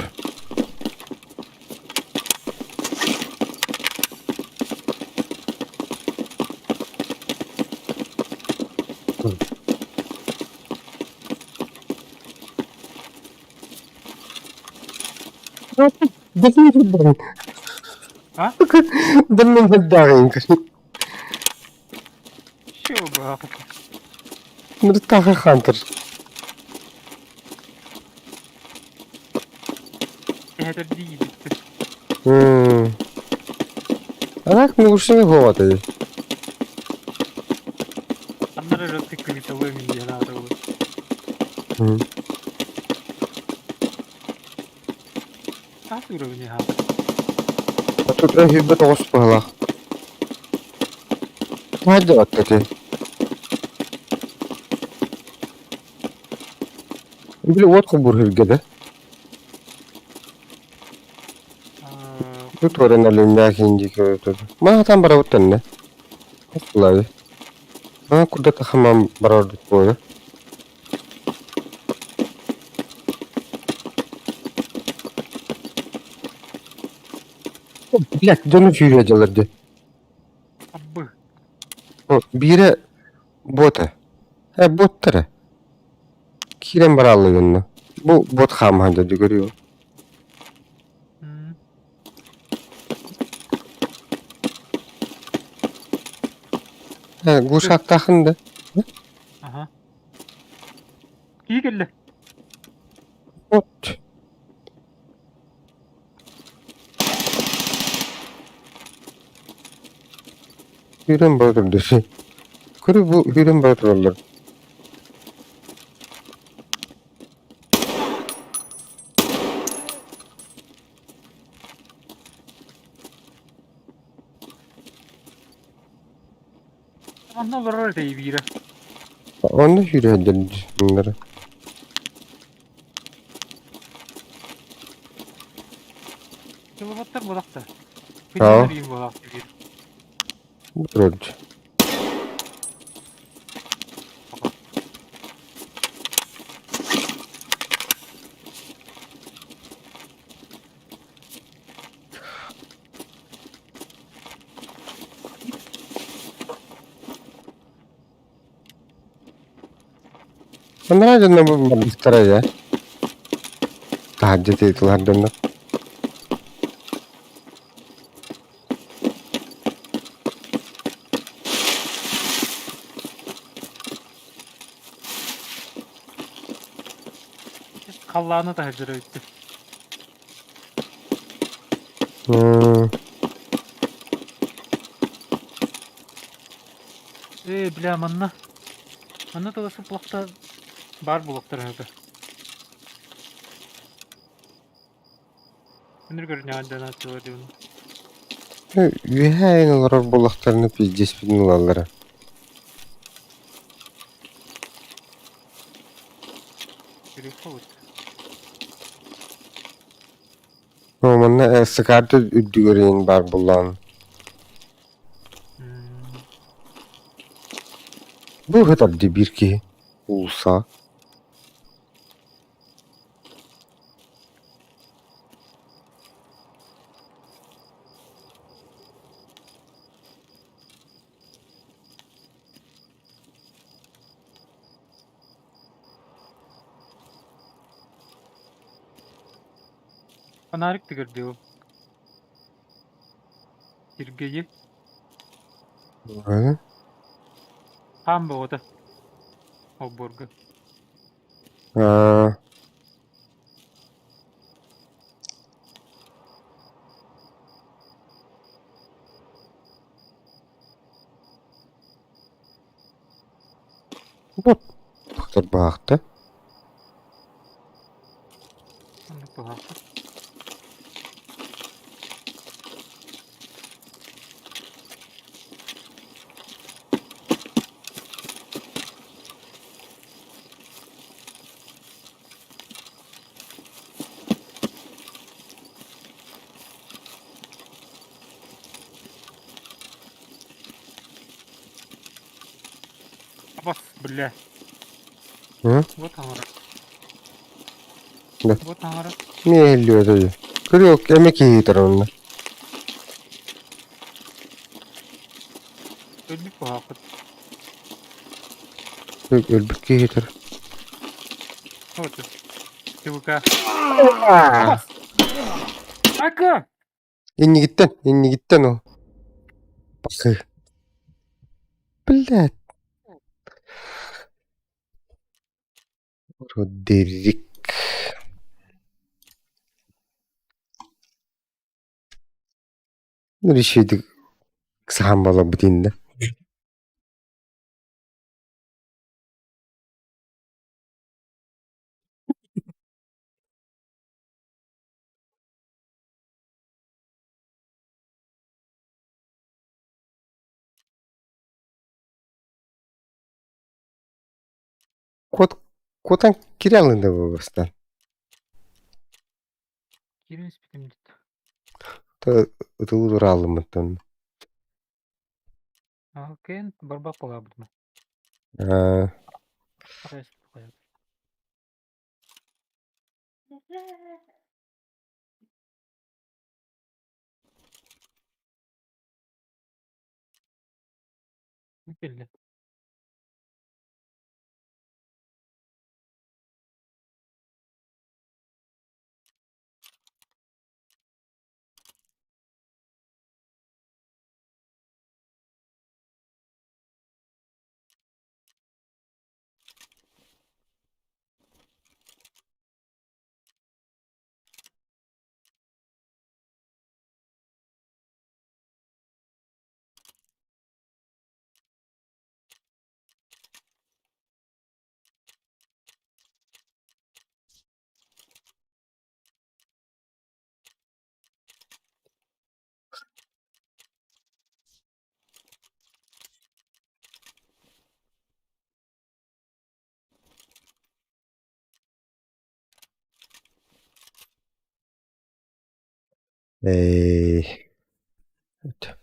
Delirdim. Ha? Delirdim dağın. Şu bak. Nırtaka hunter. Ehder değil. Anak ne uçma hoş dedi. Аннары ротты квитовый меня надо было. Ас уровня ха. Тут hübbet oğuz bağla. Hadi bak dedi. Bir ot kubur hüggede. Tut oran alayım ya kinci kötü. Ma tam bara otan ne? Kulağı. Ha kuda tahamam bara otan böyle. Bilek dönü yürüye calırdı. Аббы. O bire bota. He bottara. Kiren bara alıyonnu. Bu bot ham hadi görüyor. He guşak takındı. Ага. İyi geldi. Bot. Hürüm böldürdü. Kuru bu hürüm böldürürler. Anna varar da iyi biri. Onu hürüyedir bunları. Kilovatlar bolakta. Aa. Kıyımlar iyi bolakta bir. Böldü. Bunlar acaba bu mabistara ya. Tahajjud itular dönüp. Kallağını da hazır etti. Bilem anna. Anna da olsa blokta bar bloklar herhalde. Önür görünüyor halde nasıl var diyorum. Üyeğin olarak bulaklarını bileceğiz bin olanlara. Görüyor musun? Manna sıkardı üddügöreyin bar bulan. Bu kadar bir ki olsa. Фонарик тигер diyor. Сергей. Öyle. Там был это. Оборга. Ha, bu kadar baktı. Ну, плохо. Бас, бля. Hı? Вот аңара. Ne? Вот аңара. Niye elliyor dedi. Kırıyor emek yiğidir onunla. Өлбүк плохо. Ölbük yiğidir. Вот. ТВК. Бас. Aka. İnni gitten o. Bakı. Блядь. Roderick. Bir şeydi. Kısa bala bu dinde. Kotan kiri alındı babasından. Кирин спитим дейді. Ta ıtılı dur alınmadan. Кен барбақ бола бұдым. Ha, Арайс қояды. Келді. ey. Evet.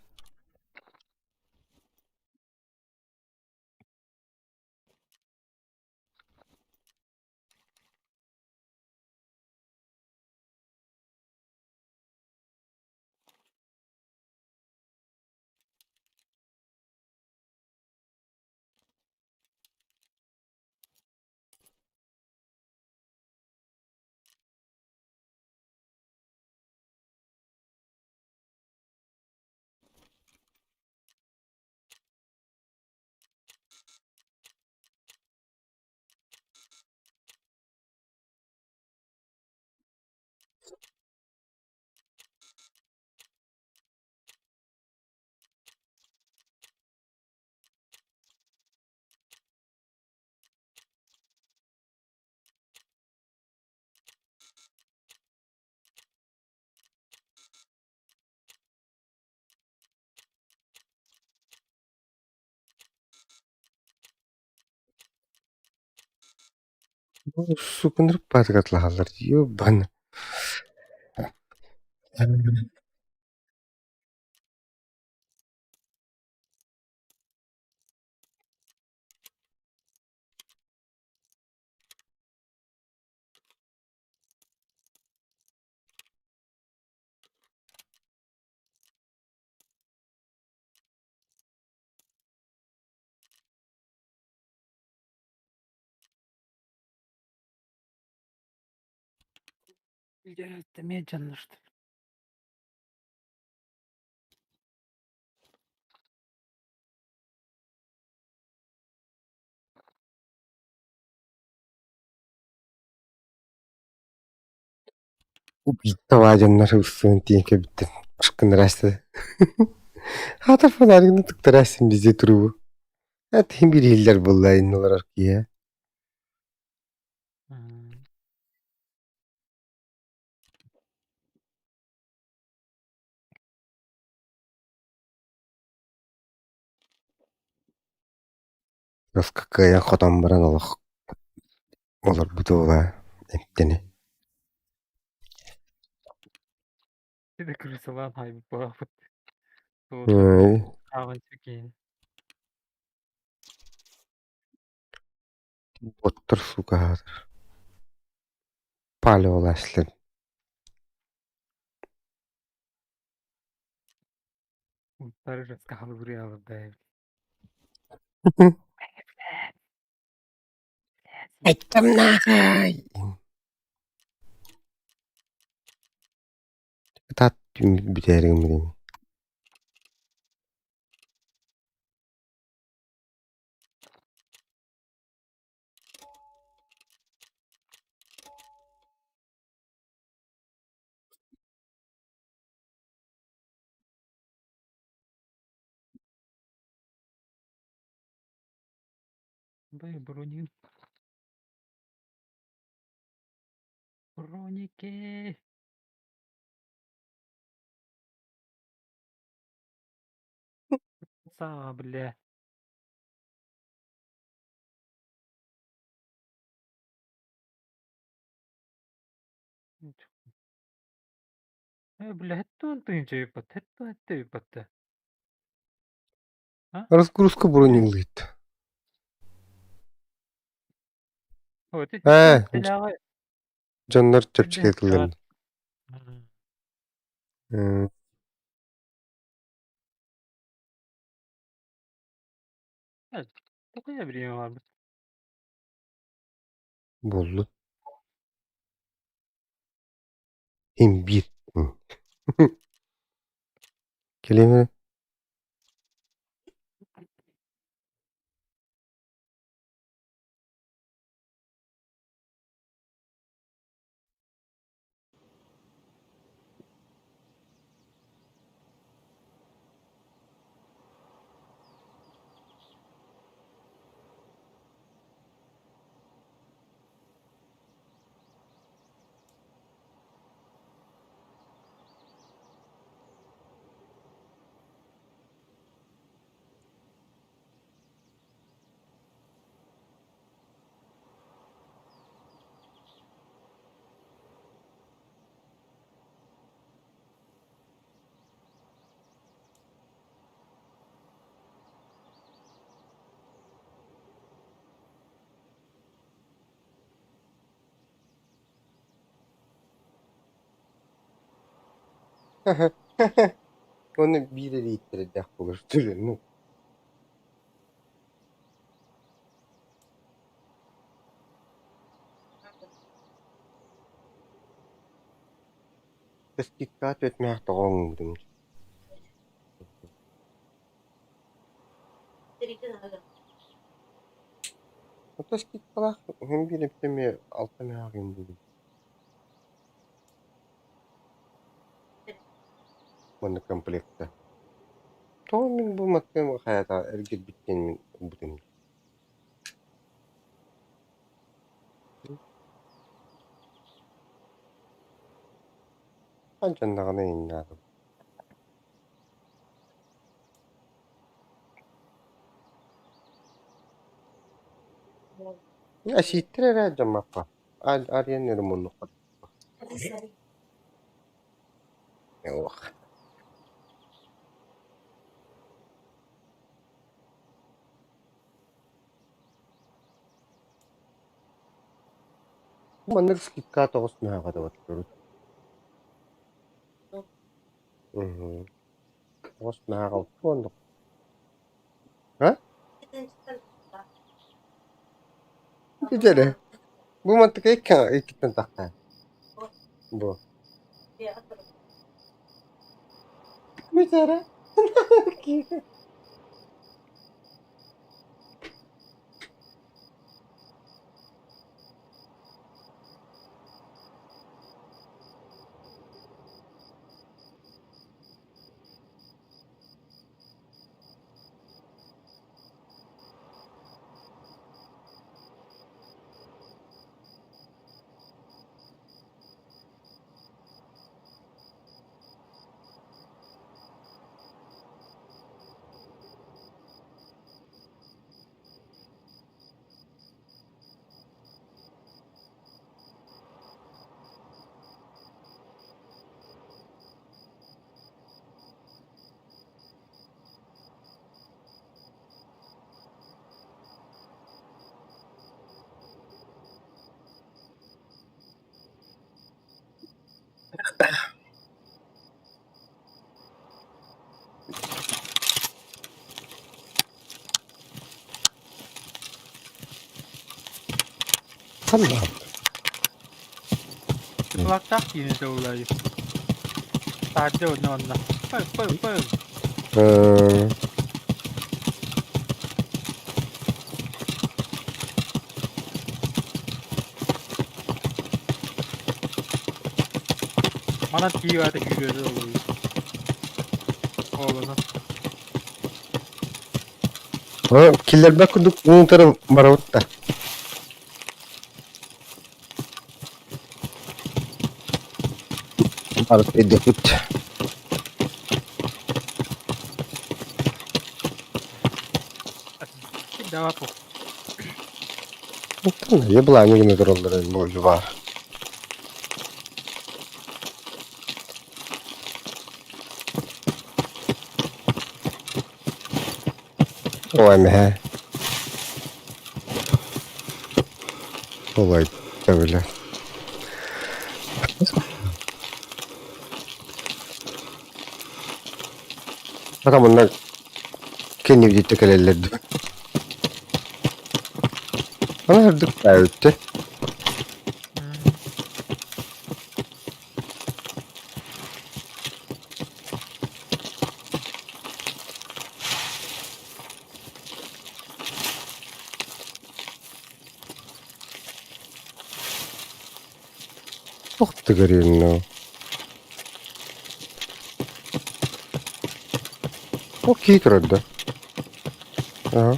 Bu su kındırıp batı katlahalar diyor bana. Ya istemeye canlaştı. Tavacanlar ıssın diye bitti. Çıkkın rastı. Hata fanarını tıktırasın bize turu. Hatta bir yıllar bulayın olarak ya. Hmm. Biraz kakaya kodam baran olaq. Olur bu da ola. Emtini. Bir de kırsalan haybi bağıp. Doğru. Ay, Ağın çekeyim. Bottır su kahadır. Pali olasın. Ulusları rızkalı buraya aldı. Ettim nakay. Tat biterim bileyim. Дай броню. Броники. Сабля. Бля, это он ты ничего ебать. Это ебать. А? Разгрузка бронилıydı. Вот Ha, это теляга. canlar Это çöpçük edilir. Hmm, Такое время var. bollu. Hem bir. Hı. Kelime. Onu bir de ittirecek olur. Türünü. Teskikkat etmeye doğum demiş. O teskik kalak hem bir iptemi altına ağayım dedim. Bana komplekte. Doğum bu maddem hayata ergit bitken bu demiş. Ancan da innadım. Ya şiittir herhalde mappa. Arayan yerim onu. Oh. Mandag skikka toos nakakatawa pero. Toos nakakautuan. Ha? Hindi dyan eh. Bumantik ka ikit ng takta. Bu. Bicara. Tamam. Kulaktak yine de olayı. Sadece onunla. Pöv. Ee, Bana TV'de yürüyordu olayı. Oğlunu. ha, killer back kuduk untar marawta. Marat edekut. Devam po. Tamam. Ya bulanı yine duruldur bu juba. O he. Olay böyle. Adamlar kendi videoda kalellerdi. Bana herdik öttü. Çok da görüyorum. Çok iyi durdu. Aha.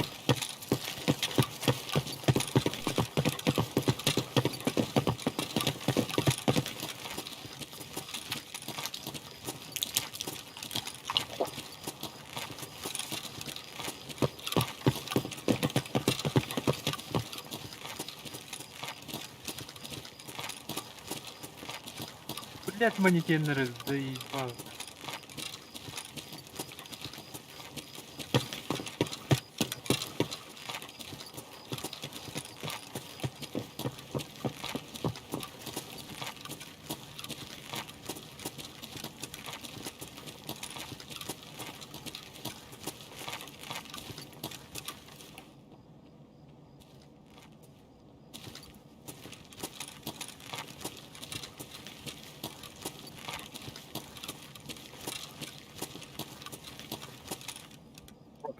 Блять, манекенеры заебал.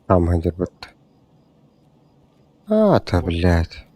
Tamam hadi bak. Блядь.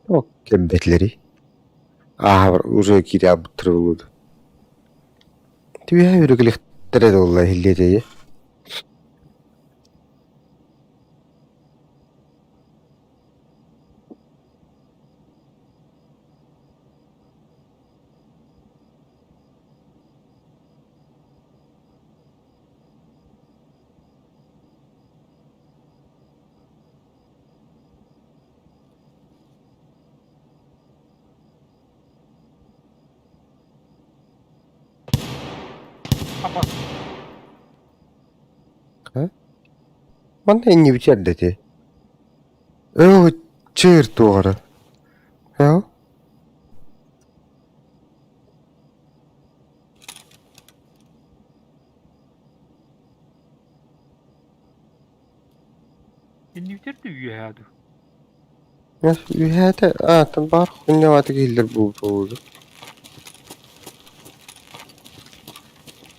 O kebetleri. уже кире абыттыр болуду. Тибе үргүлүктөр да олла хиллетеги. Папа. Манда эмне бичердети? Чыр тугары. Inni bitirdi üyadu. Ühete atan bar ne vata gelir bu oldu.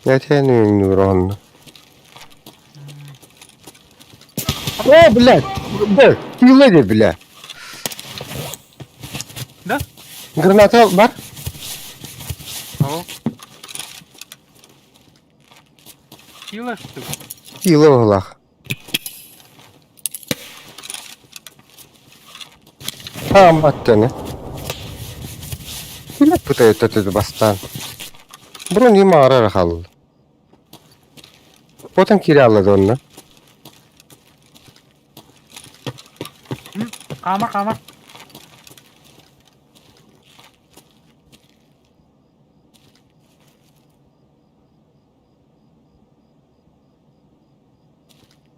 Yatağın önünü vuranlı. O bile. Dur. Yıla de bile. Da? Granata var. Tamam. Yılaştı. Yıla olak. Tamam battığını. Yıla pıtayı tatlı bastan. Burun yıma ararak aldı. Потом kiraladı onu. Kamar kamar.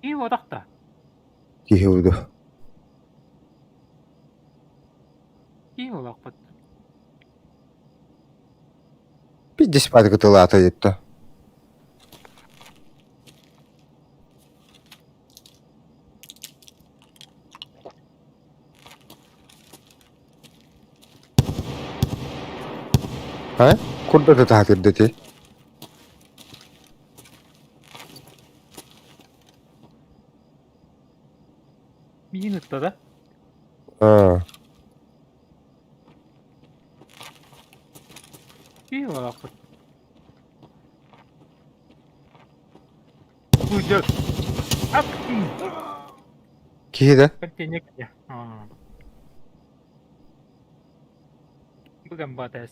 İyi odakta. Yiyordu. İyi odak bak. Bir dispatı kıtılı ata gitti. Ha? Kurda da takip dedi. Bir yanıtta da. Ha. İyi odak bak. Uydu. Hop. Kihide. Pertanyaan ya. Bukan batas.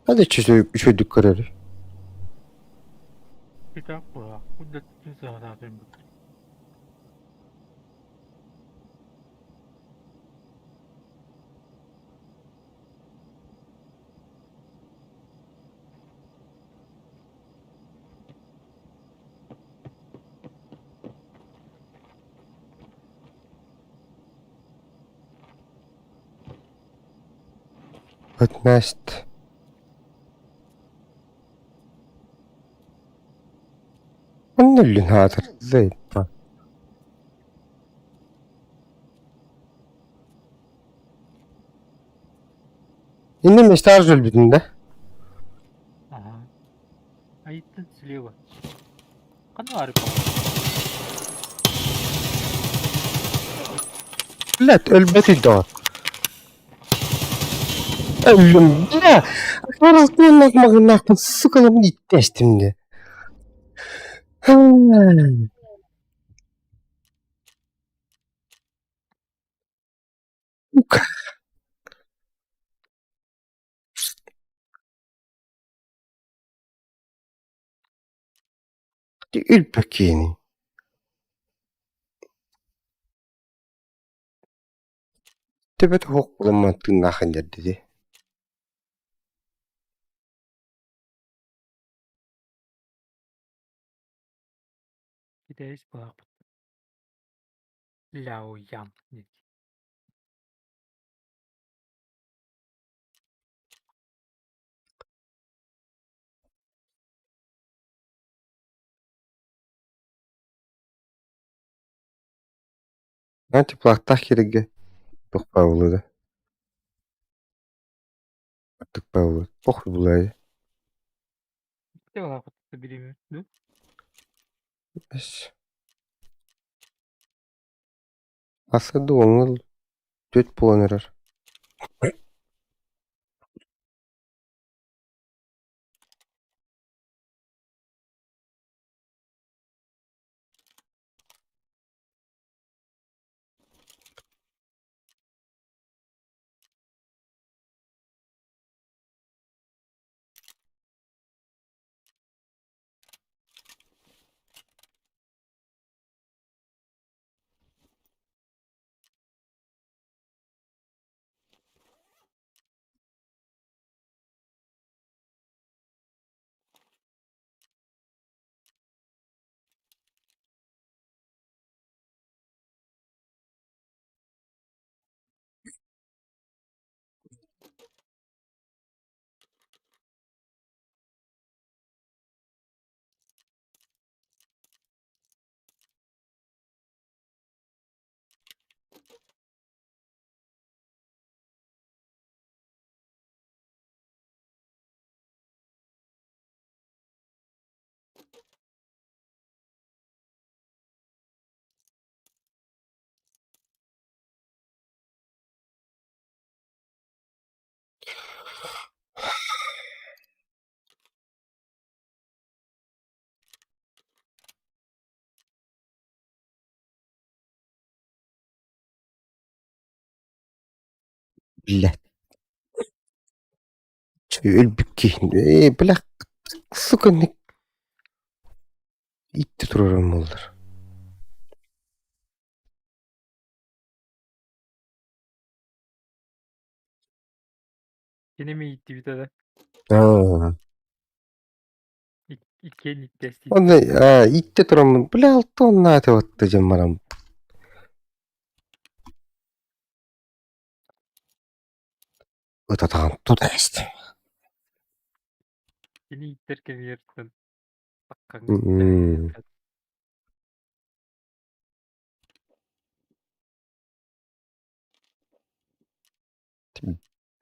Hadi çocuk kararı. Kita pula. Udah susah satu. Ötmest. Onun öllün hatır. Zeyt. Şimdi mesaj öldüğünde. Aha. Ayıttın слева. Kan var bu. Lat ölmedi de. Ölüm. Ya. Arasını nakmakın sıkılımı itteştim de. Ülpek yeni. Tebet hoklama tırnakın dedi. Kita is bak. Lao Yang. Антиплактах кереге. Тохпа болуды. Тықпа болуды. Похуй булайды. Те бала кутты билими. Ду. Эс. Асады оңыл 4 puan erer. Billah. Çöl bükkeyin. Billah. Sıkınlık. İtti dururum olur. Yine mi gitti bir tane? Aa. İki testi. Onda itti dururum. Billah altı onun atı battı cemaram. Ötatan tuta işte. Yine gitterken yerden. Bakkan. Hmm.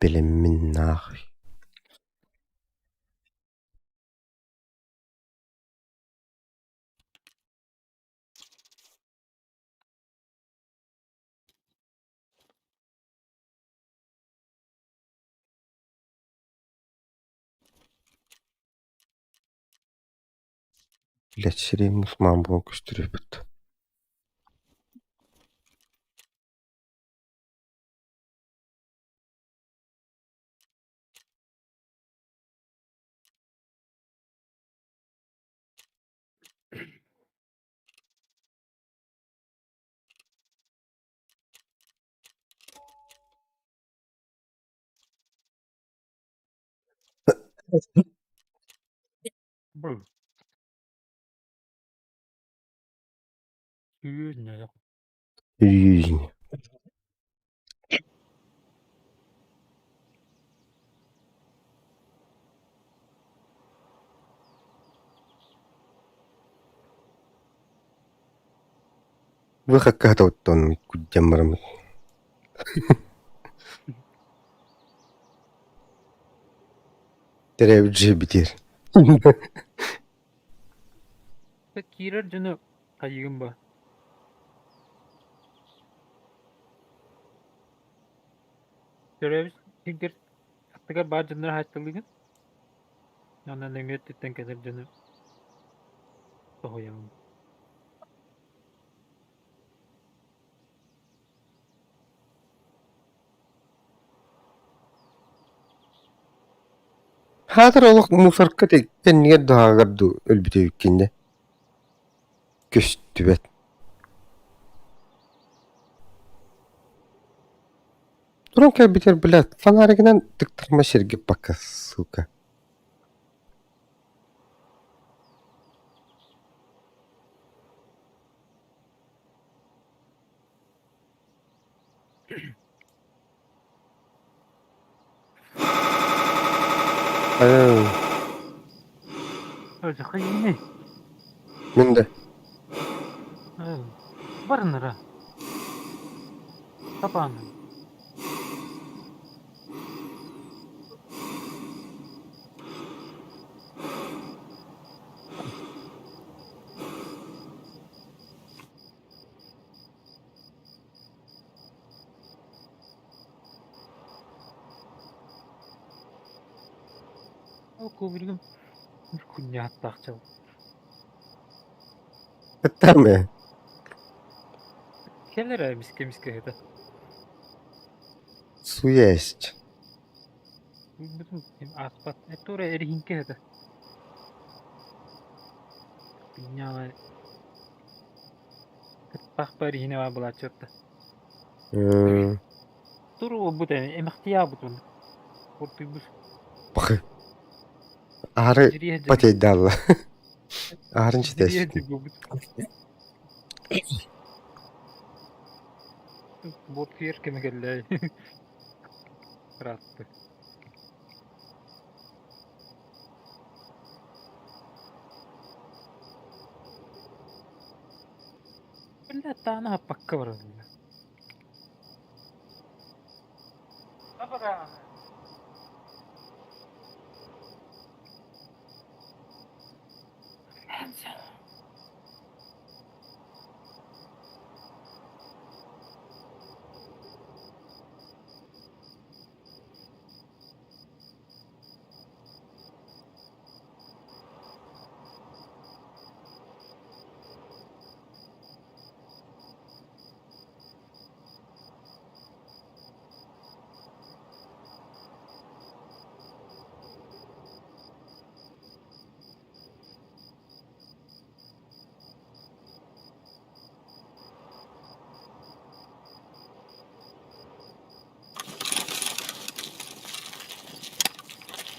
Bilimin nahi. Leçeri musman bu küstürüp. Bu. Yüz ne ya? Yüzünü. Bu hakikaten ottan cemaram. Terevci bitir. Pek girer canı kayığım ba. Göreviz tinker attıgar bazı canları hayattılığın. Yandan denget titten keser canı. Tohoyam. Hadır oluk musarka tekken niye daha gardu ölbüte yükkinde. Köstübet. Duran kere biter bilet. Fanarıgından tıktırma şergi baka suka. Ayy. Öyle kayını. Mende. Barınır ha. Kapandı. Oku bilgim. Kunya attakçı. Hatta mı? Keller miske hedi. Suya eşç. Bütün aspat. Oraya eri hinke hedi. Dünya bak bari yine var bulaşıktı. Dur o bu da emektiya bu tun. Kurtulmuş. Bak. Ağrı Diriye pateydi Allah. Ağrınç Diriye desin. bu. Bot yer kime geldi. Rahattı. Öyle tane pakka var öyle. Abara.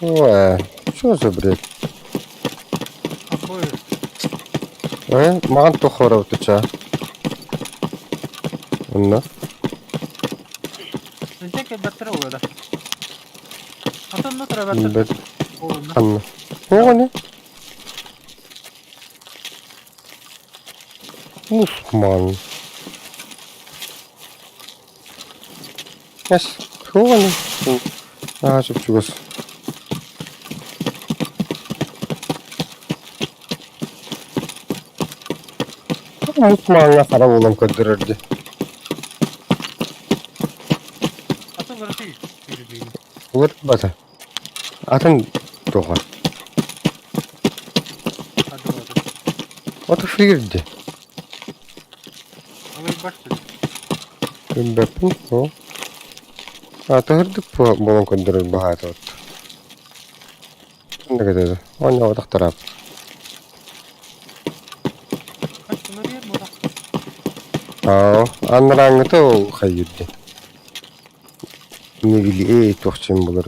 Ой, что за бред? Абой. Маған тохора утыча. Онна. Önce ki better oluyor da. Atın da sıra better. Бет Oğlum. қанна. О, не? Усман. Яс. О, не? Ашып чугас. Усманға қарап олам көндірерді. Atın burası iyi. Yürü değil. Олар бата. Атын тоға. Hadi bakalım. Аты фигірді. Olayı başladı. Бәппін. О. Аты ғырдық болам көндірер бағаты отты. Ne kadar? O ne odak taraf. Kaç bunları yer mi o da? Aa, anlaranga da o hayırdı. Ne bileyim, tohçum bulur.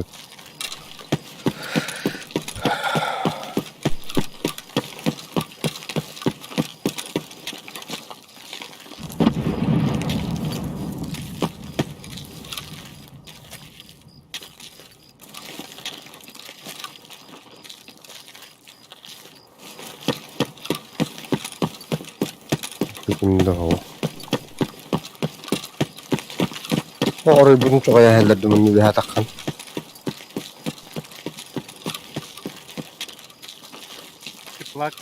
Şimdi o. Orayı bunun çok ayarladım bunu bir hatakan. Çıplak.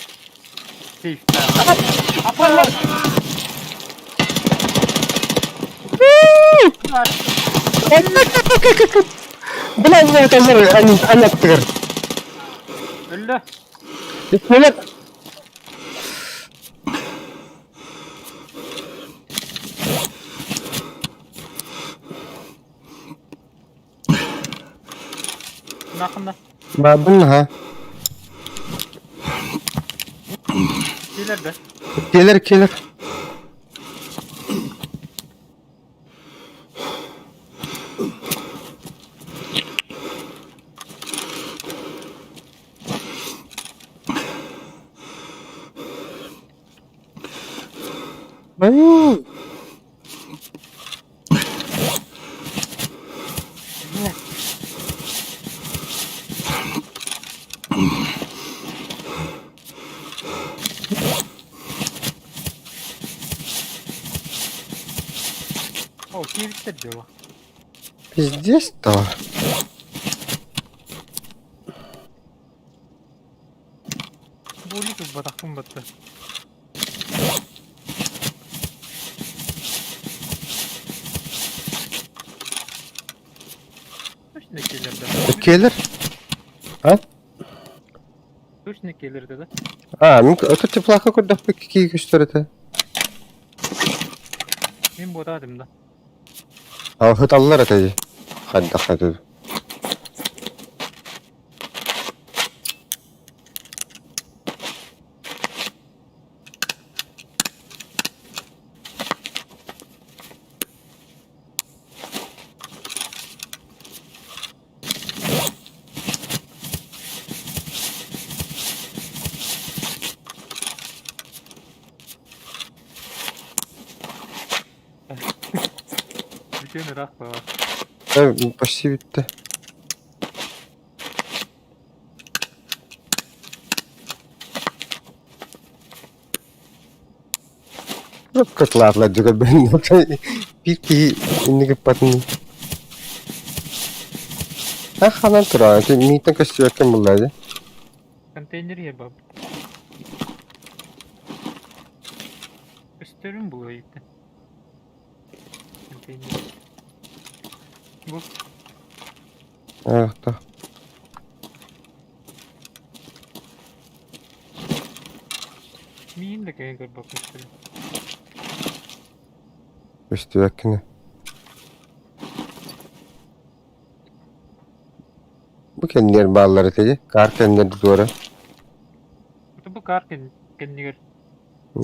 Safe'den. Apollo! Bilan ya kazar anlattır. Öldü. Bismillah. Nakında. Babın ha. İleride. Gelir. Ay. О, киевиттер диyor. Пиздец да. Bu uliku batakın battı. Точно келерді. Gelir. Ha? Точно келерді да. А, это теплаха куда какие gösterdi. Мен бодадым да. А хаталлар атайды. Хадда. Bütün Irak var. Почти bitti. Çok kıtlarla diyor ben. Bir ki indi kapatın. Ha hanan tura. Miten kaçtı yakın bulaydı. Контейнер ye bab. Üstlerim bu ayıptı. Контейнер. Bu. Evet da. Min de kaya gör bak üstlerim. Kaçtı yakını. Bu kendileri bağları dedi. Kar kendileri doğru. Bu kar kendini gör.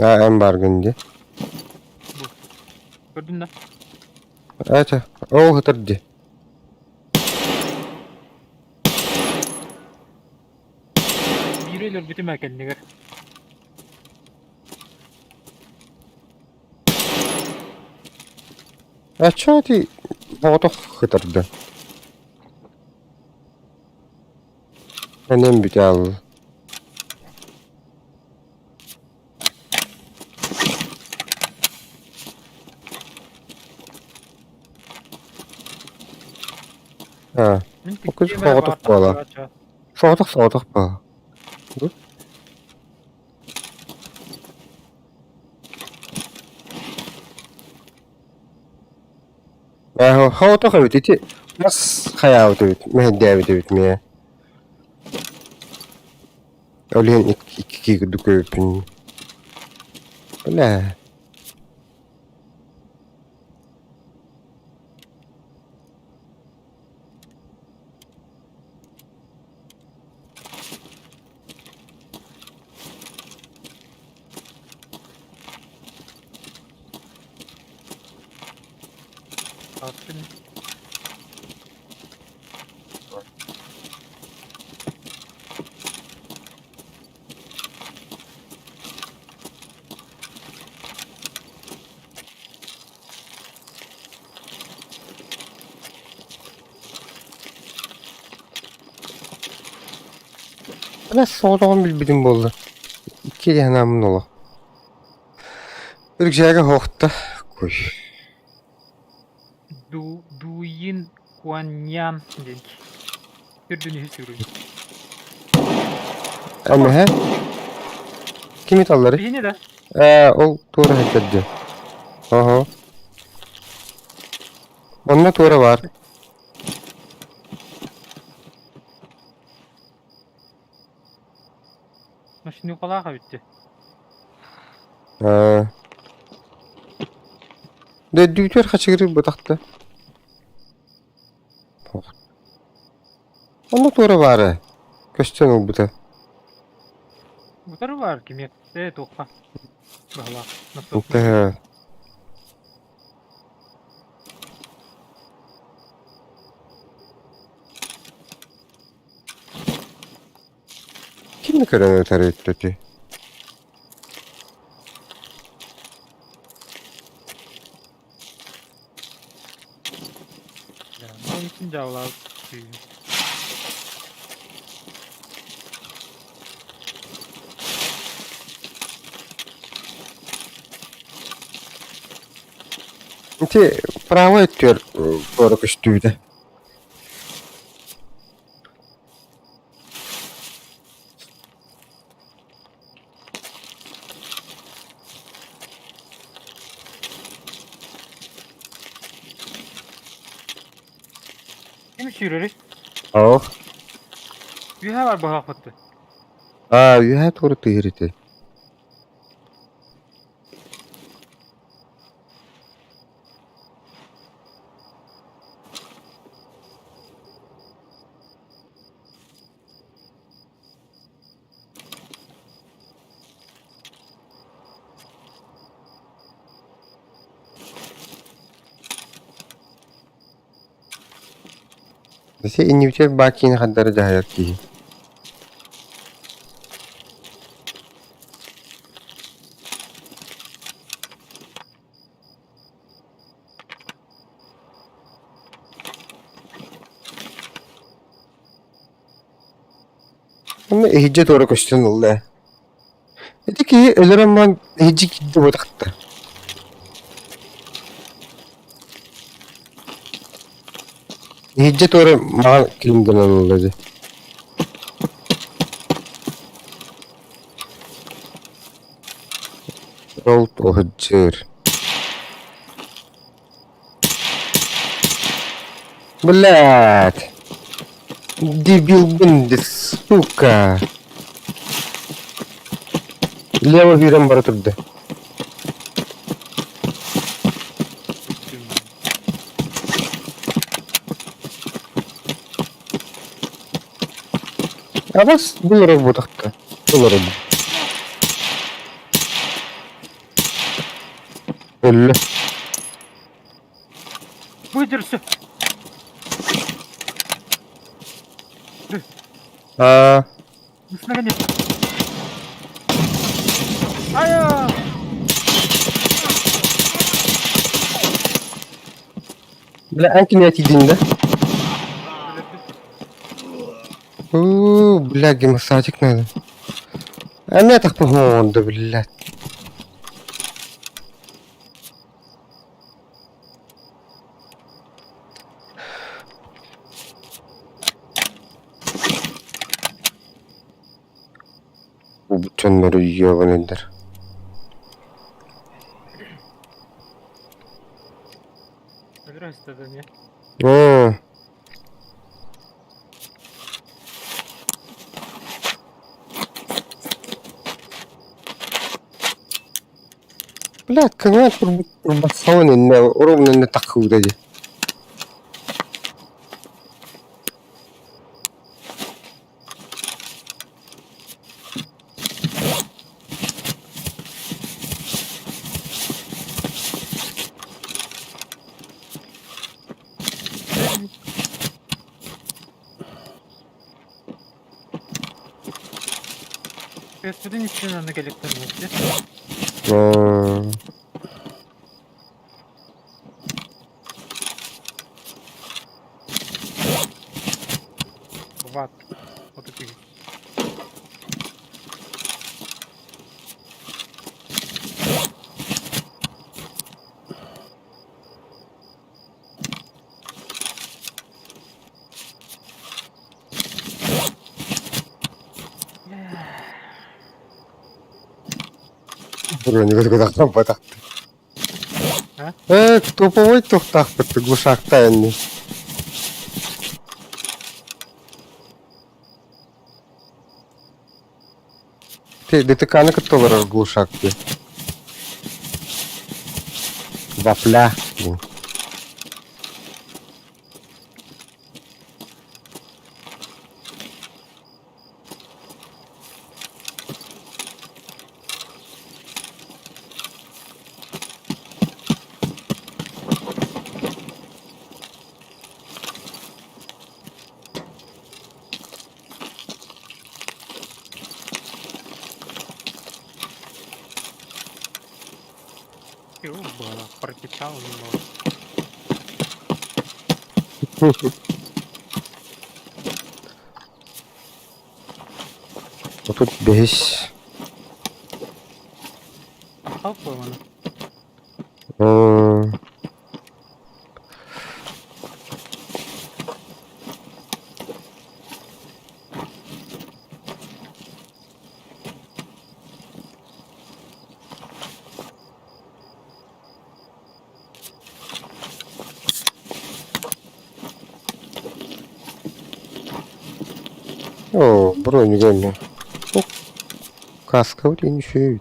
Ha en bargındı. Gördün de. Evet. O hatırdı. Yürüyorlar bütün kendini gör. А чё ты вот hatırdı? Benim bir al. Ha, O kız fotoğraf bağla. fotoğraf bu. Dur. Fotoğraf evet. Nasıl hayal evet. Mehdi evet mi? Öyle iki düküpün. Öyle. Attın. Nasıl soğuduğum bilbilim oldu. İki yanamın ola. Bir şeyge hoqta koy. Duyin Kuanyan dedik. Gördüğünü sürüyor. Ama he? Kimi talları? Yine de. O doğru heddedi. Aha. Onunla doğru var. Şimdi kolay bitti. De düğür kaçırır bu tahtı. Onunla doğru var. Köşten ol bu da. Bu tarafı var kim ya? Evet oka. Valla. Nasıl? De. Kim kadar öter etti? Onun için cevablar. Те право өттөр көрөк үстүүдө. Kim sürürüz? Ох. Ühe var bu hakıttı. Юха туру тыйрыты. Десе иннибитер бакины хаддары жаһаяр киһи. Ama ehicce doğru koştun Allah. Dedi ki ölürüm ben ehicce gitti bu takta. Ehicce doğru mal kilimden anıldı. Rolt o hıccır. Блядь. Дебил бендис, сука. Лево вирем бара турду. А вас был работа-то. Был работа. Öyle. Buyursun. Aa, Üstüne gel. Aya. bile anki niyet yediğinde. Бляги, массажик надо. А мне так помогу, блядь. Bu butonları yiyor nedir? Здрасте, да не. Oo. Блядь, канал турбационный, не ровно не так вроде. Господи, ничего на коллекторности. Ват. Вот это. Броник куда работа. А? Топовый тухтах под глушак тайный. Ты ДТК который глушак ты. Вафля. Чего было? Прочитал немного. Вот тут бесь. Ахал поймано. О, броню görmüyor. O kaska vurayım şey.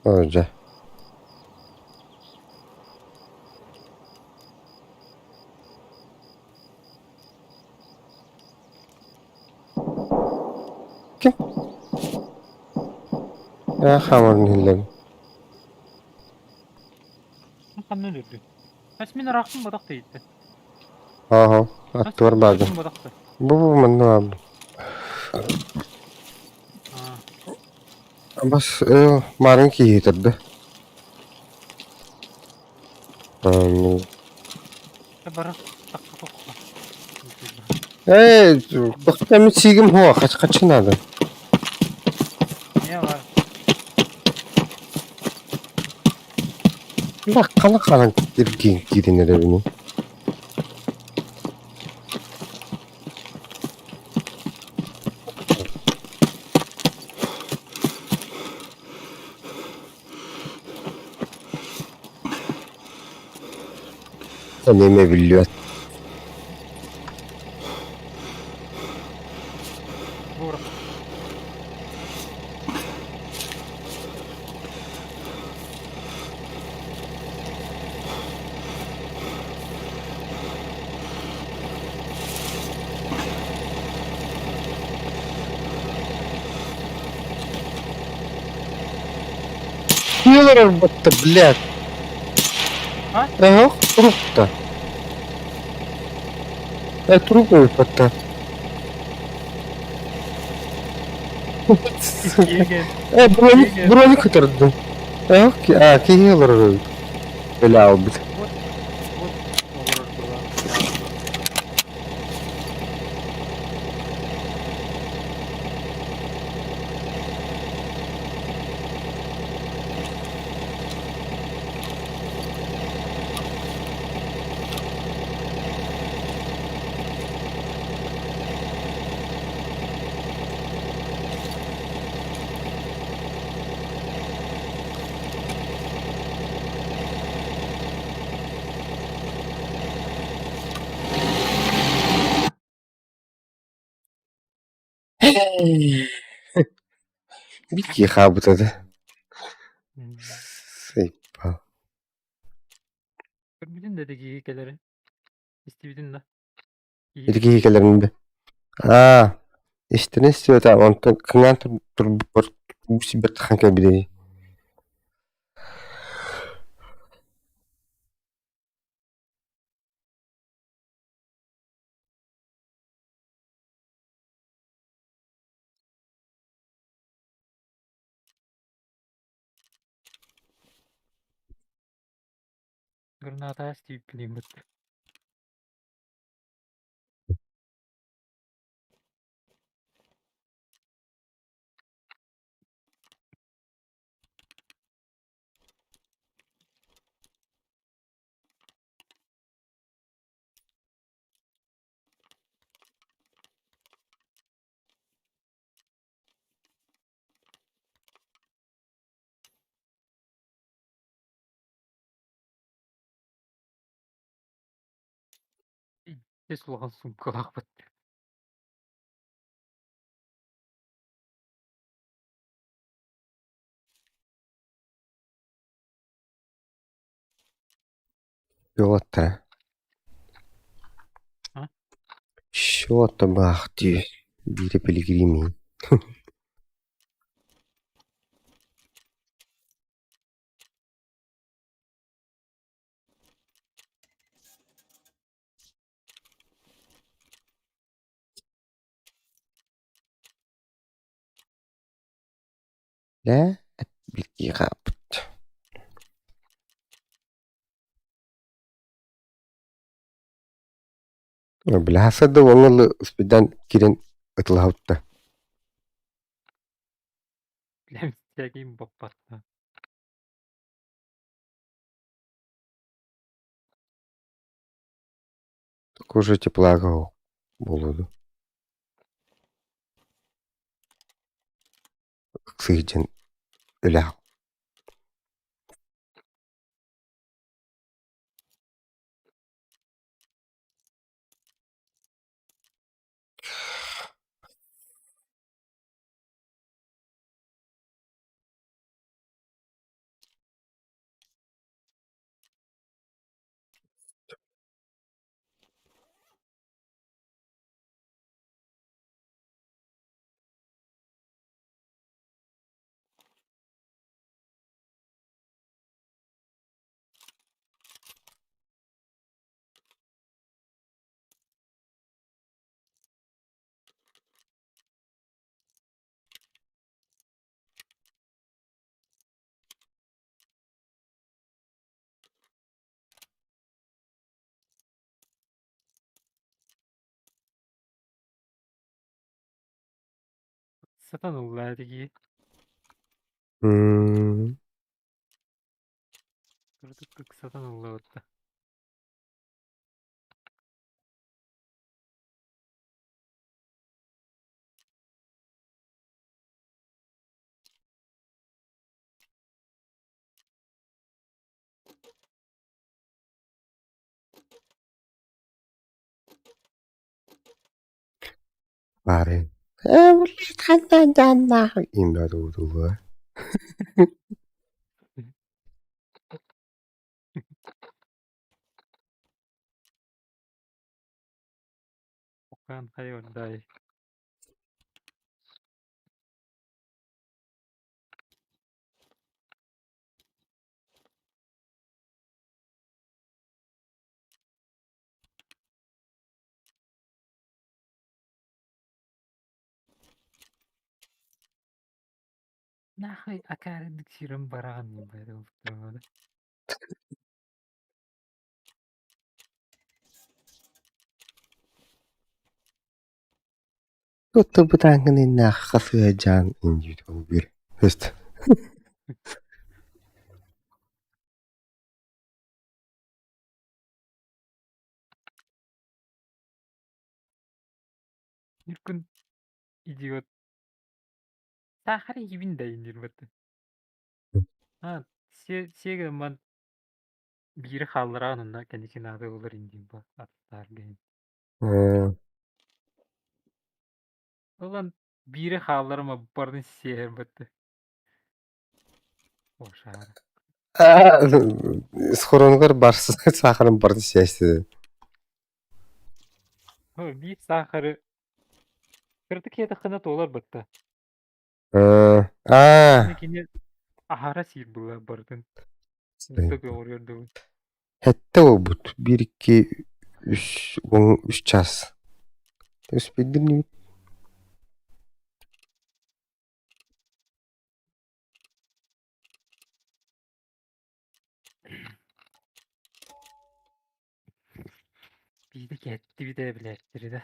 Hoca. Kim? Ya hamurun hillerim. Kandan öldü. Esmin rahatsın badak değildi. Aha. Attı var bazen. Esmin badaktı. Bu ben ne abi? Ha. Bas marın ki yitirdi. Ya bara takka tokka. Bak ben çiğim hoa kaçın adı. Niye var? Bak kana gidin evini. Sen neyme biliyor. Vur. Yiyorlar arabada блядь. Ha? Ага, труп-то. Труп arabada. Yegen. Bronyu kıtırdım. Ki yiyorlar arabada. Böyle aldı. Вот. Вот. Olur burada. Bir habıtadı. Seypa. Görmedin de geyikeleri. İstibidin de. Bir hikayelerini bir. İşte ne istiyor tamam. Ondan kınan bu sibir tıkanka bir de. Granata istibid bileyim bak. Ses ulan sumkalak bak. Yok hatta. Ha? Şu hatta bak diyor. Biri pilgrimi. La bilgi kapıt. Bilhassa da onunla üstüden giren ıtlahavutta. Bilem isteyeyim bak batta. Уже теплага болуду. sığıcan öyle. Satan ulladigi. Hmm. Kırdık satan ulladı. Bari. Vallahi kandan canna. İmdat oldu bu. Okan hayvan dayı. Nahay akaranlık şirin barahan mı böyle muhtemelen. Tuttu bu tankın nakasıcan incir o bir. Höst. Bir gün idiot. Sahara yibin de indir batı. Ha, şey man biri haldıran onda kendisine adı olur indim bak atlar gen. Ulan biri hallarıma barın şehir batı. O şahara. Skoronlar barsız saharın bardı siyasi. O bir saharı kırdık ya da kanat olur batı. Aa. Yine ahara sihir bular barın. Uzda bir orıyordu. Hette o but. 1, 2, 3, 3 ças. Terus bildiğin Bir de gitti bir de biletleri de.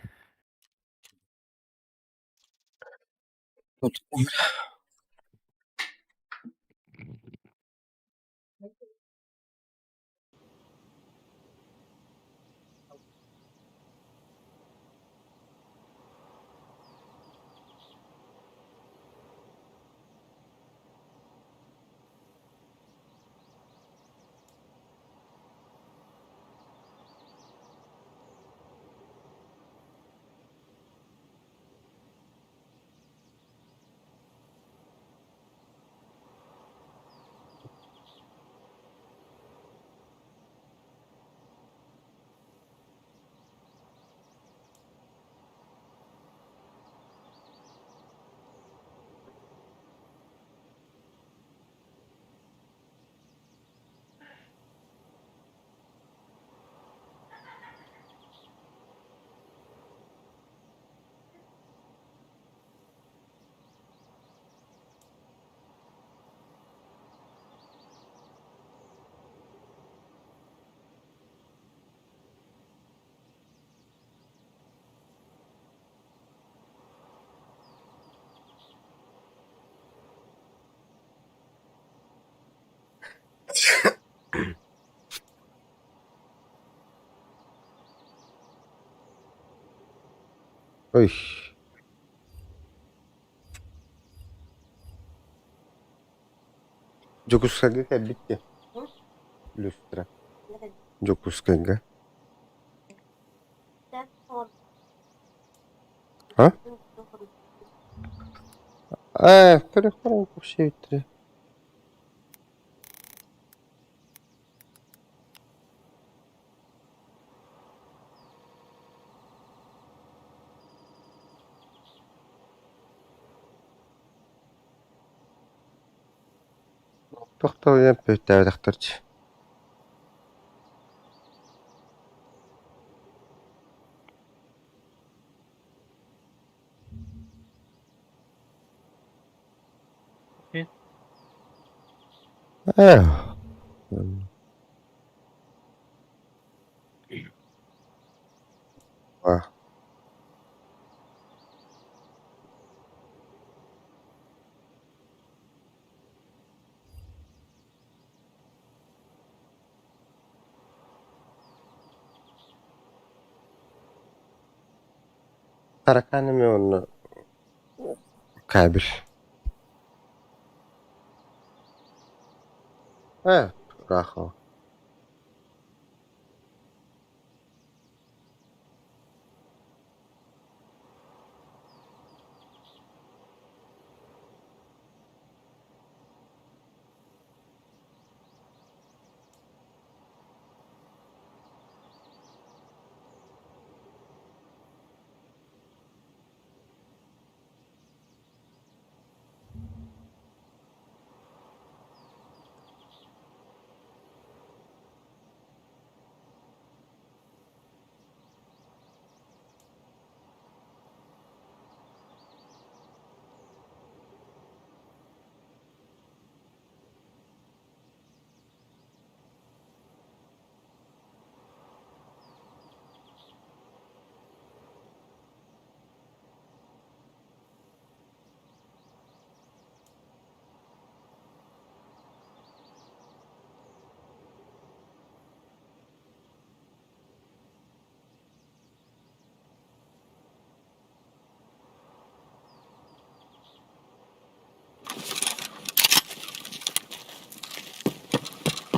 Oy. Jokuska'ga bitti. Hı? Lustra. Nerede? Jokuska'ga. Sen sor. Ha? Sor. Telefon bir şey bitti. To'xta, yapıyor doktorchi. Okey. Eh. Ah. Tarakanımı onu kaybır. Ha, rahat.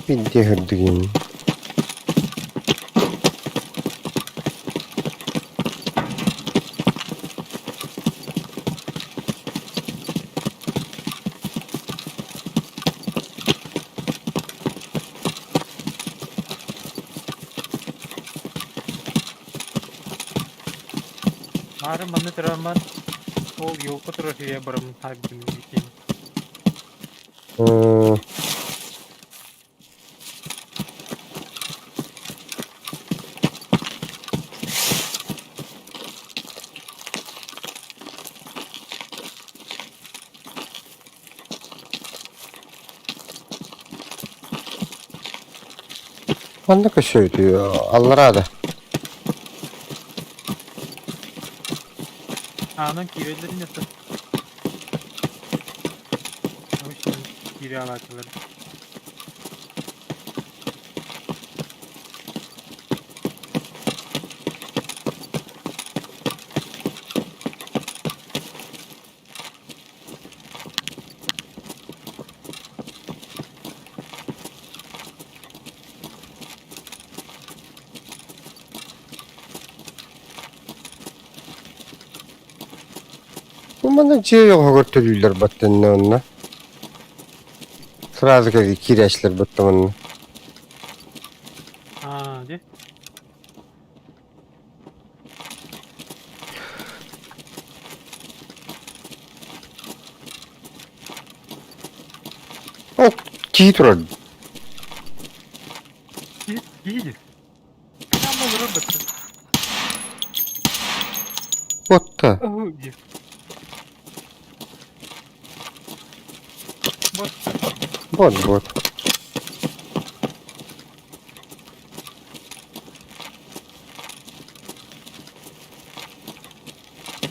Bitti hırdıgın. Мары маны тыраман ол ёлка турашыя барым табитим дикин. Hmm. Bana kaşıyor diyor. Allah razı. Анын кирелерин яса. Обычно кире алатылар. Bu bana yok götürüyorlar battanını onunla. Sırada geldi kireçler battanını. А, де? O ki durur. Иди. Там ол робот. Botta. О, де. Вот. Bot.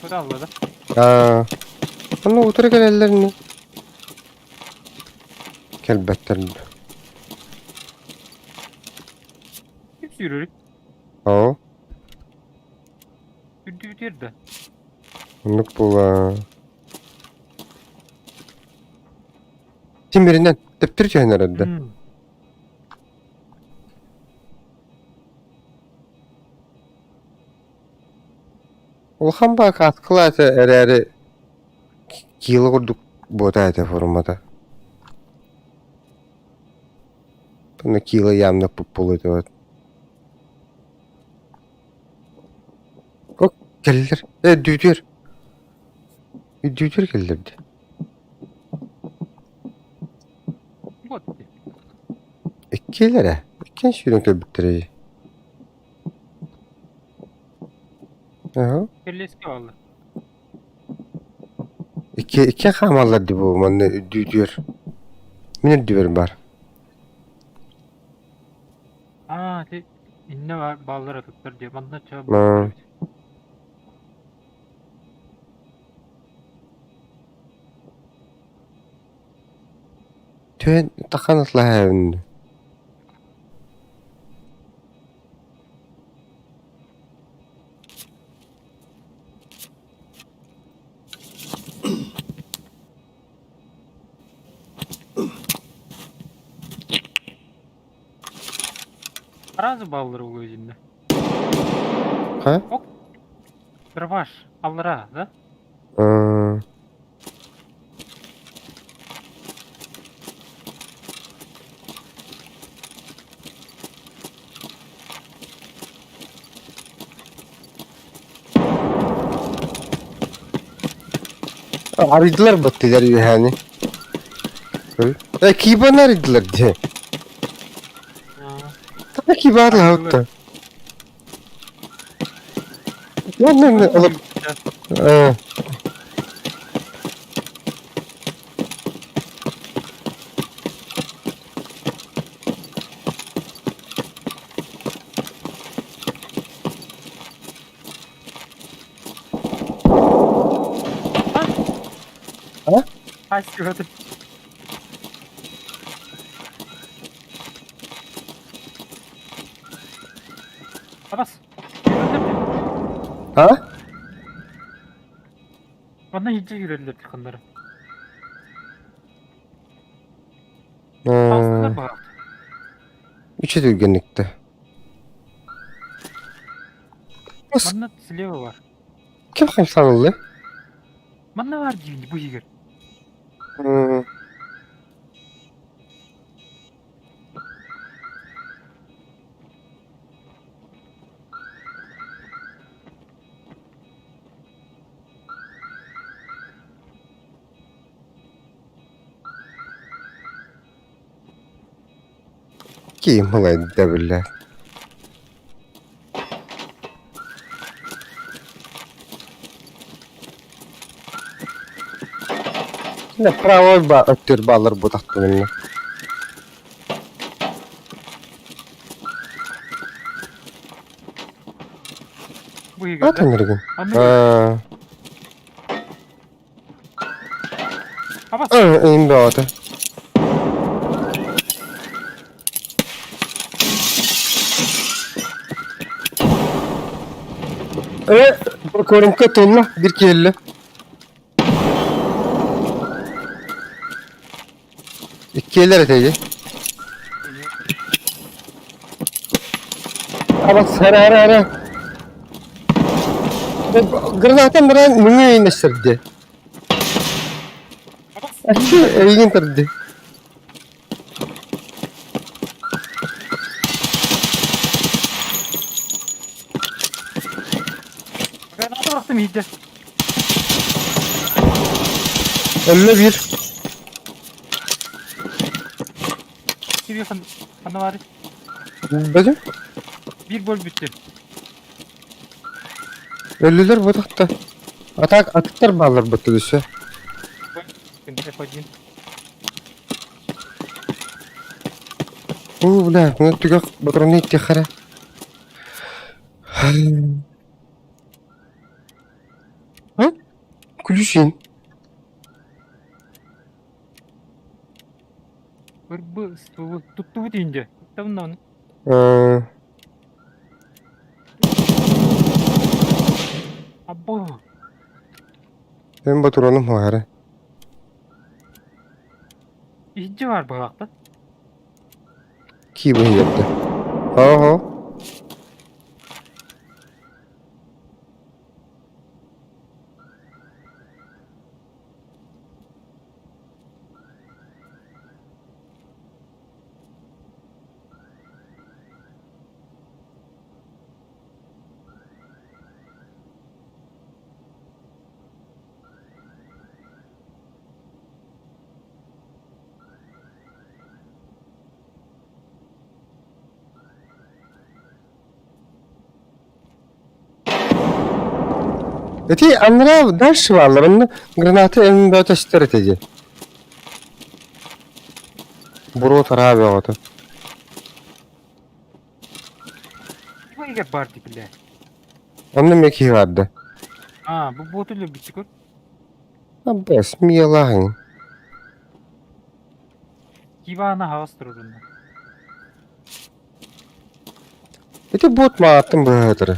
Куда алды? Aa. Onu otur gel ellerini. Gel battanını. Kim sürür? O. Ürdü bitirdi. Onluk bu. Tim birinden. Teptir çayın herhalde. Hmm. Ulhan bak atkılatı ereri kilo kurduk bu da formada. Bunu kilo yamda pupulu da var. Kok gelir. Düdür. Düdür gelirdi. Bot. İkkilere. İkken şirin köbüttüreyi. Aha. Kelleski vallahi. İki kamallar di bu. Manne düdür. Mine düdür var. Aa, inne var ballar atıklar diye. Bana çabuk. Ha. Tühen takanatla evinde. Arazı balları bu gözünde. Ha? Kırbaş. Ballara da. Aa. Araydılar battılar yani. Kibar araydılar diye. Tabii kibar hatta. Ne alıp. Kaç gördüm. Abbas. Ha? Bana hiç yürüdüler tıkanları. Ha. Aslında bak. Üçü de günlükte. Bana silahı var. Kim kamsanıldı? Bana var gibi bu higir. Hmm. Kim olaydı da böyle? Ne pravo ba ötür bağlar bu taktığını. Bu higir. Zaten nereden? Anladın. Ha. Abbas. İn be adı. Bakalım katılma bir kelle. İki eller öteci. Ama sarı. Granatın bana nünü inleştirdi. Açı evin tardı. Ben bıraktım iyice. 51. Bir yakın. Bana var. Bacım. Bir gol bitti. 50'ler bu takta. Atıklar bağlar bu tüdüsü. Ben yapacağım. Bula, bunu tügak bakronu ittihara. Ha? Kulüşün. Bu tuttu bu deyince. Tamam lan. Abo. Ben patronum var. İkinci var bu hakta. Ki bu yerde. Aha. Eti Andra ders varlarını granatı elini böyle taşıtır eteci. Buru tarağı bir avata. Bu ege bardı bile. Onun meki vardı. Ha bu botuyla bir çıkır. Abbas miyalahın. Kibana havas dururunda. Eti bot ma attım bu hıdırı.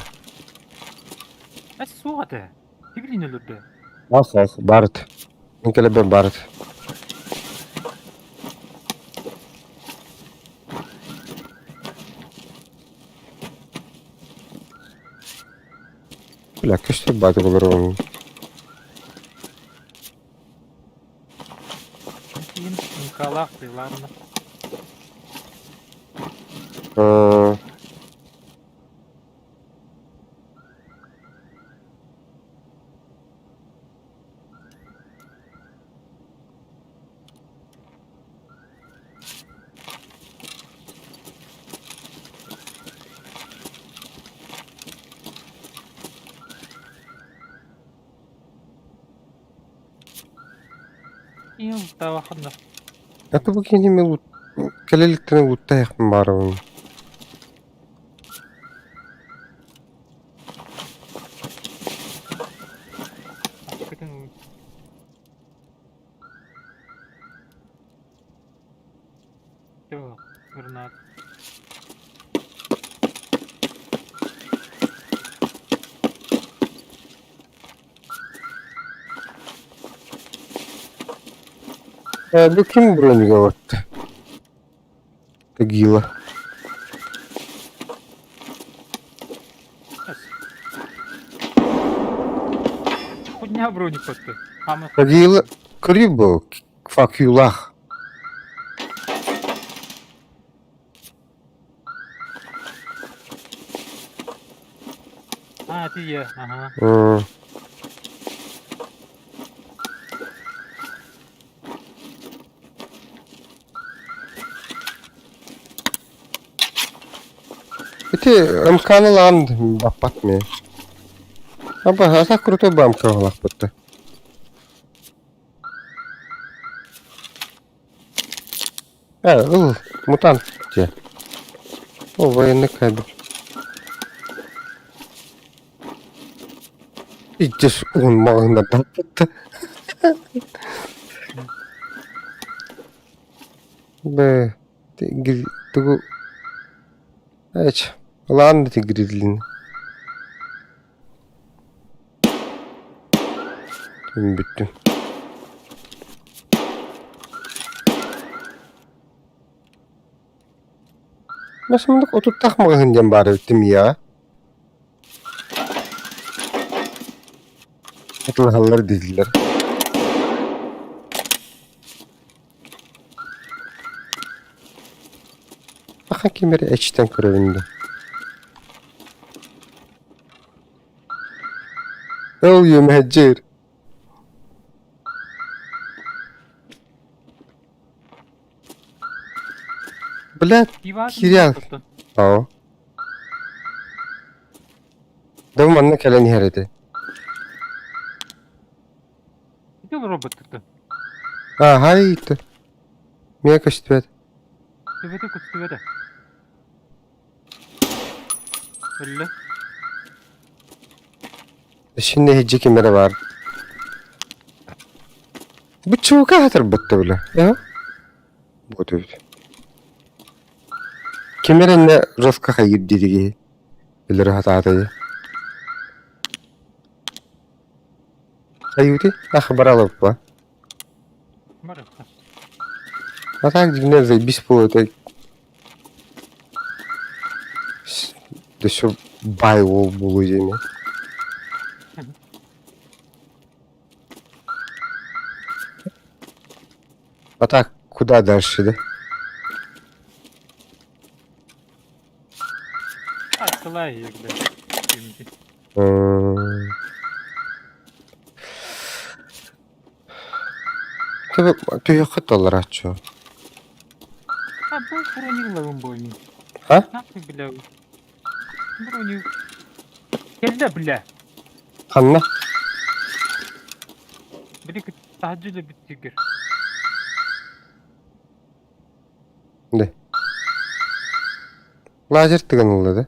Su hadi. Tibilin ölürdü. As Bart. İnkele ben Bart. Bula köşte batı bulur onun. Keyin inkalak diyorlarında. İyi da bakında. Eti bu kendime kelelikten utta yakın bari onun. Hakikaten o. Yok. Granat. Bu kim bronyu kapattı? Tagila. Хуйня броник просто. Ama Tagila. Крибо. Факюлах. ha diye. Aha. Eti imkanı lan batmıyor. Ama hasa kurutu bam kavlak battı. Ha, mutant diye. O военный кабель. İcces olmağına da battı. Be, tigri, tugu. Evet, lan da tigrilin. Tüm bitti. Nasıl mındık otur takmağın diyen bari bittim ya. Akıllı halları dediler. Bakın kimleri eçten kırıldı. Ne oluyor Mehcer? Блядь, Kiva Kiryal. اه ده ما انك على نهايته Gidiyor robot tuttu. هاي ميا كشتبت Tüvede kut tüvede. Öyle. şimdi hecci kimere var bu çuka hatırbattı bile ya bu da kimere ne rızkı hayır dedi اللي راحت عطيه أيوتي أخبر الله بقى Var. А так дивно заебись это. Да все байвол было земи. А так, куда дальше, да? Атсылай егде. Şimdi. Тебе түйөкөт алар ачуу. Ha bu Брониловым бойни. Ha? Нахуй, бля. Бронил. Келді, бля. Канна? Бір-екі тахаджуды біттігер. Да. Лазер тыган улды да?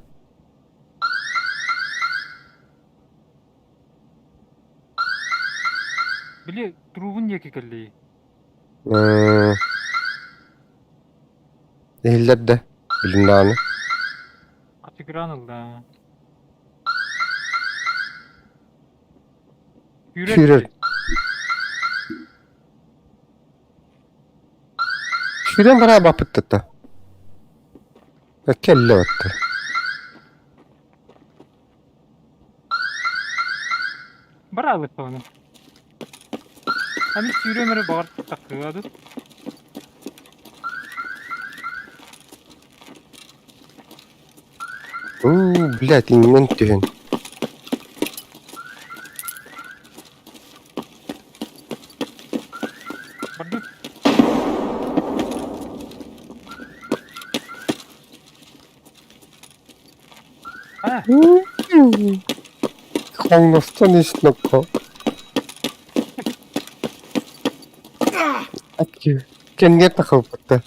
Біле, тұрғын неке келді. Ehiller de. Bilin dağını. Атыгран алды. Führer. Şuradan bana bakıp da. Kelle battı. Бір алып оны. Ами сүйремері бағырып таққығады. Блядь, инмен тühen. Барды. А, Kongress'tan ist noch ko. Akü. Kendine takılıp battı.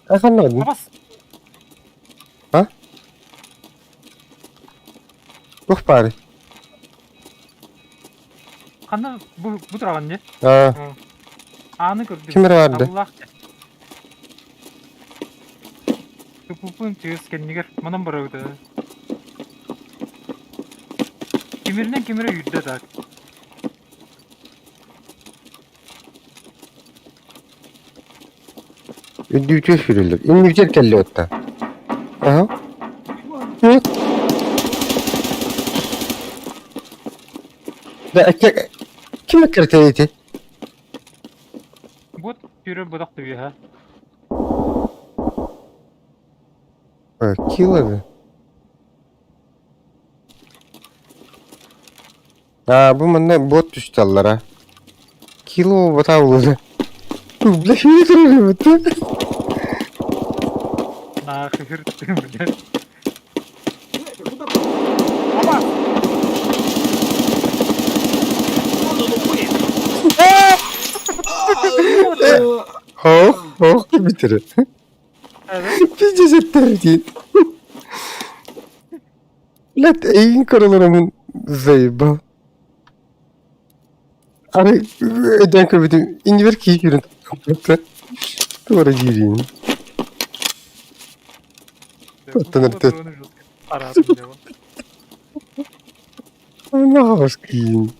Akan lan. қабас. Yok bari. Қаны бұл тұраған не? Aa, Аны көрдім. Кімдер барды? Абыллах. Күпіпін тегіз кеннегер. Мұнан бір өйді. Кемерінен кемері үйді да. üdüğü sürülür. İngilizce kelle otta. Aha. Evet. Da kim kırtaydı? Вот түйрі бұдақ түбе, ha? Killedi. Ha bu bana bot düştü allara. Kilo bot avladı. Bla şöyle duruyor botu. На хыр түбе, бля. Слышь, куда ты? Ама! Oh bitirir. Evet. Biz cesetler değil. Lat eğin karalarımın zayıba. Abi öden kırbitim. İnci ver ki yürün. Doğru gireyim. Tanırdı. Aradım cevap. Ne haskıyım.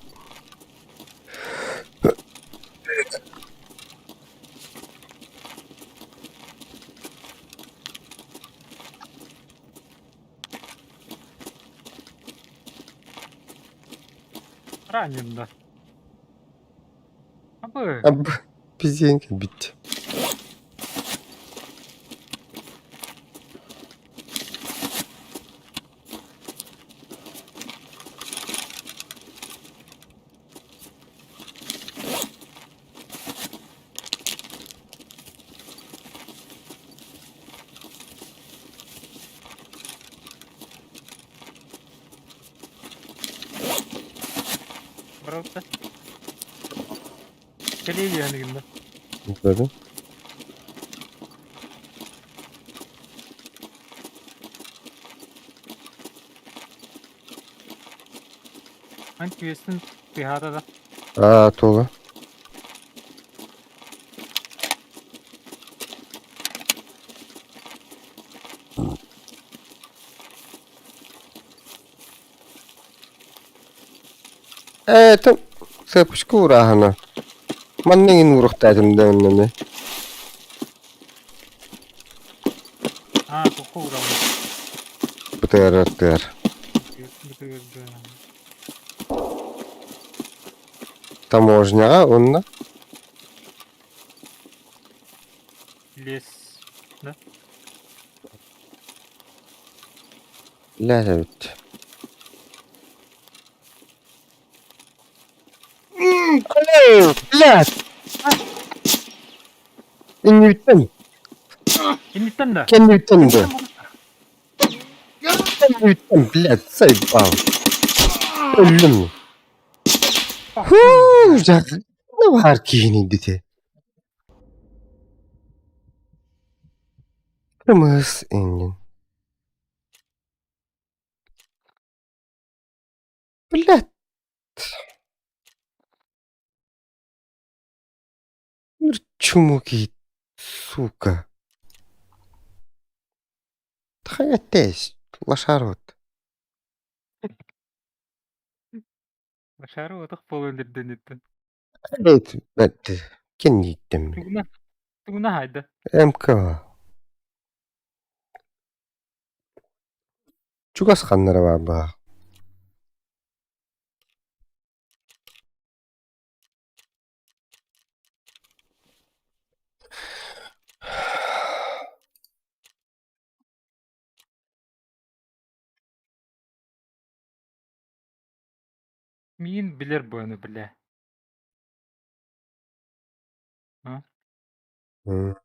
Ранен да. Абы. Abi biz yenge bitti. Бравда. Келеyle yani günde. Böyle. Hangi üyesin pihada da. Aa Tola. Tam запуску урагана. Manneğin uğraktaydım da önüne. Ha, koku uğramış. Bıtır. Taможняга onunla. Лес. Да? La evet. Alo, блядь. İnni bittim. Hindistan'da. da. Kendi bittim de. Hindistan bunu- Kendi bittim, блядь. Sayıp al. Öldüm. Bak, Huu, ne var ki yine dedi. Kırmızı engin. Блядь. Bir çumuki. Сука. Hayatteş. Лошарот. Başarı odak bol öldürdün etti. Evet, ben kendi gittim. Tuguna haydi. МК. Çok az kanları var bak. Min bilir bunu bile. Ha? Hı.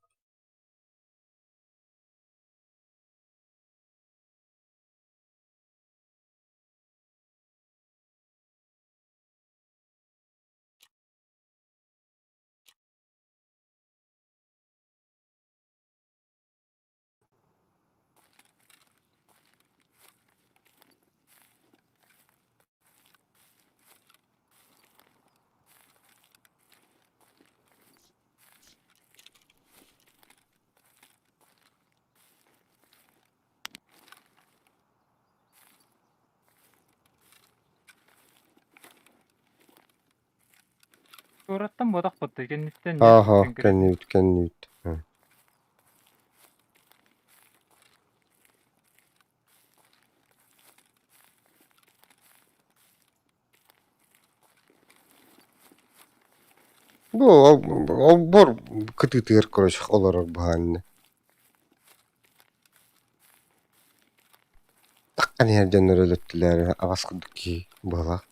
Surattan bodak batı. Kendisinden Aha, yersin kendi bit. Hı. Bu o bor kıtıtır koş olarak bahane. Takkan yerden öğrettiler. Avaskıdık ki bala.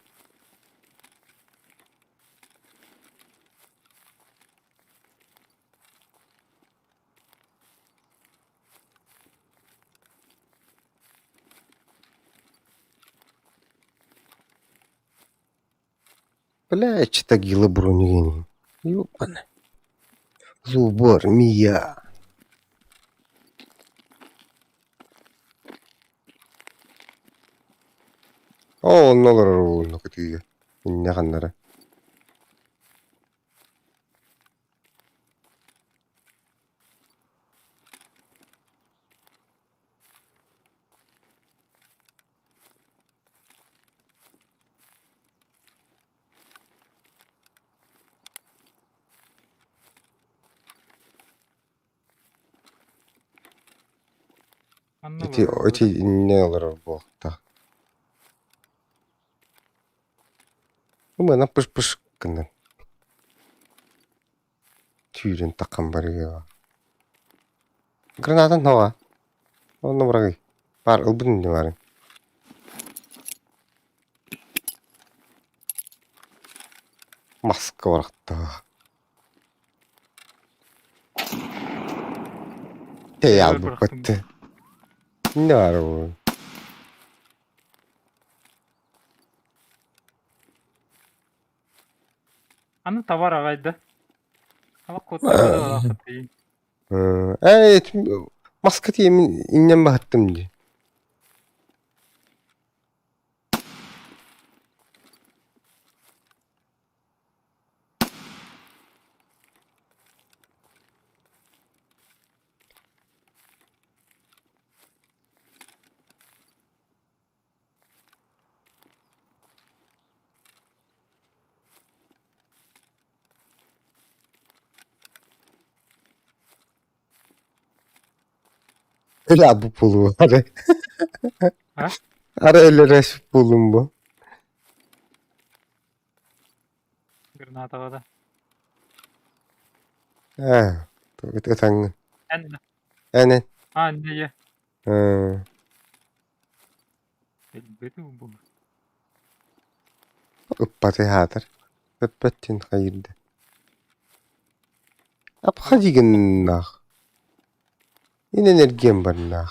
Бля, что гилы бронированные. Ёпана. Зубор, Мия. О, ne olur oğlum kıtıyı. Ne kanları. Anladım. Öte ne olur bu vakta. Bu bana pış pış kından. Tüyren takkan bari ya. Granatan hava. Onu bırak. Var ılbın ne var? Maska var hatta. Teyal bu bıraktım. battı. Ne var bu? Anı tavar ağaydı. Ama kotta bada bodak batı. Evet. Maska yemin innen battım diye. Öyle bu pulu. Ara. Ha? Ara öyle resmi pulum bu. Granat havada. Ha. Ötengin. En de. Aynen. Ha neye? Ha. Elbette bu. Uppatı hadır. Öppetin hayırdı. Ap Tamam. hacigin nah. Yine enerjim var nah.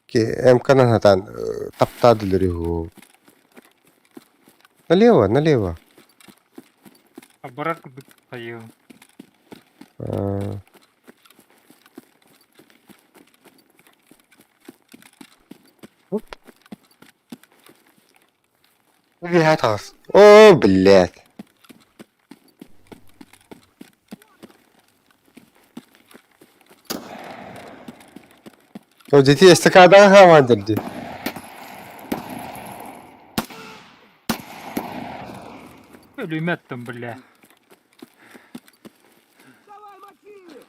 Ki emkanan hatan taptadıları hu. Nalewa, nalewa. Barar kuduk sayı. Ha. Bir hatas. Oh billah. O ciddi istikadan havadırdı. Ölüm ettim bile. Давай, мочи!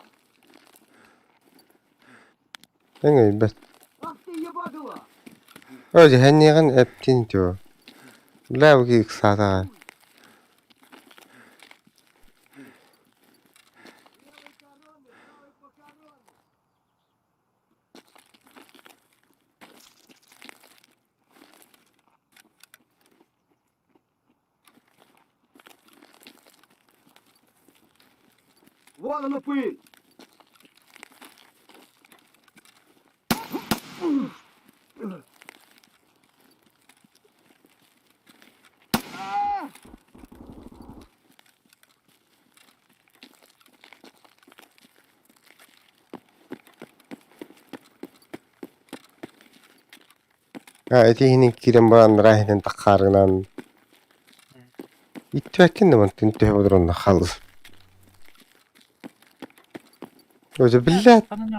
Ben öyle bet. Ах ты ебадula! O cehennemin ettin diyor. La bu ki kısada. Вон она пыль! Ha etihinin kiren baran rahinin takarınan. İttihakin de man tintih budurun da khalız. O ce billah. Sana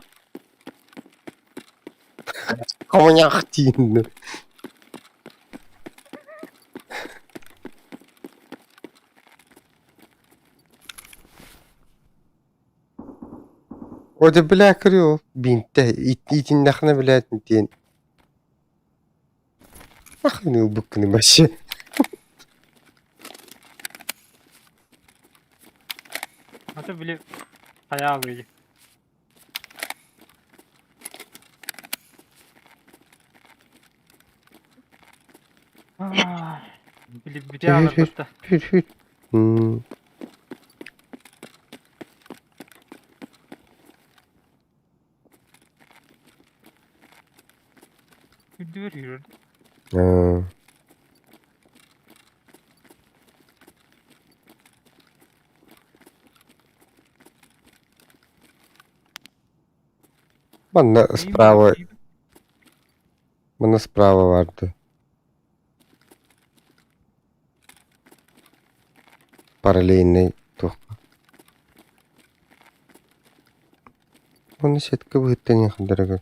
Amanyak diyin. O ce billah kırıyor. Binte. İtin nakına billah tintin. Akhini bukni başı. nasıl bile hayal alıyor. Ah, bir de alırdık da. Hür. Hmm. Güldür yürüdü. Ha. Bana sprava, bana sprava vardı. Paralelini tuh. Bunu setka bu hitten yakındıra.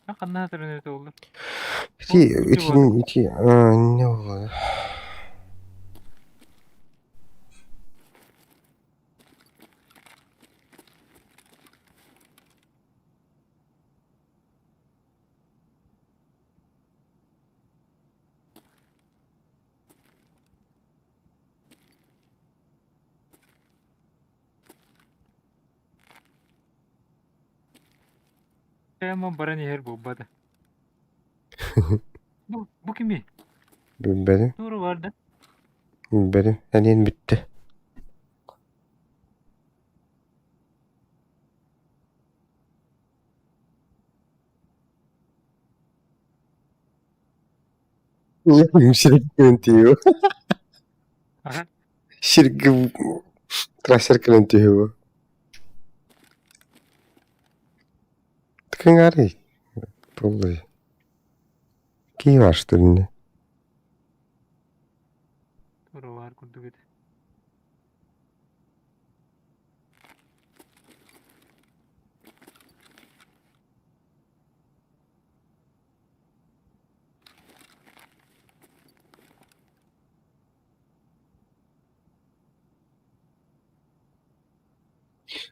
Ne kadar hatırınız oldu. İki, ne oldu? Ama baran yer bu bada. Bu kimi? Benim, Doğru vardı. benim. Hani bitti. Şirk yönetiyor. Aha. Şirk tıraşır yönetiyor. Tıkın arayı. Vallahi. Ki var işte ne? Doğru var kurdu gidi.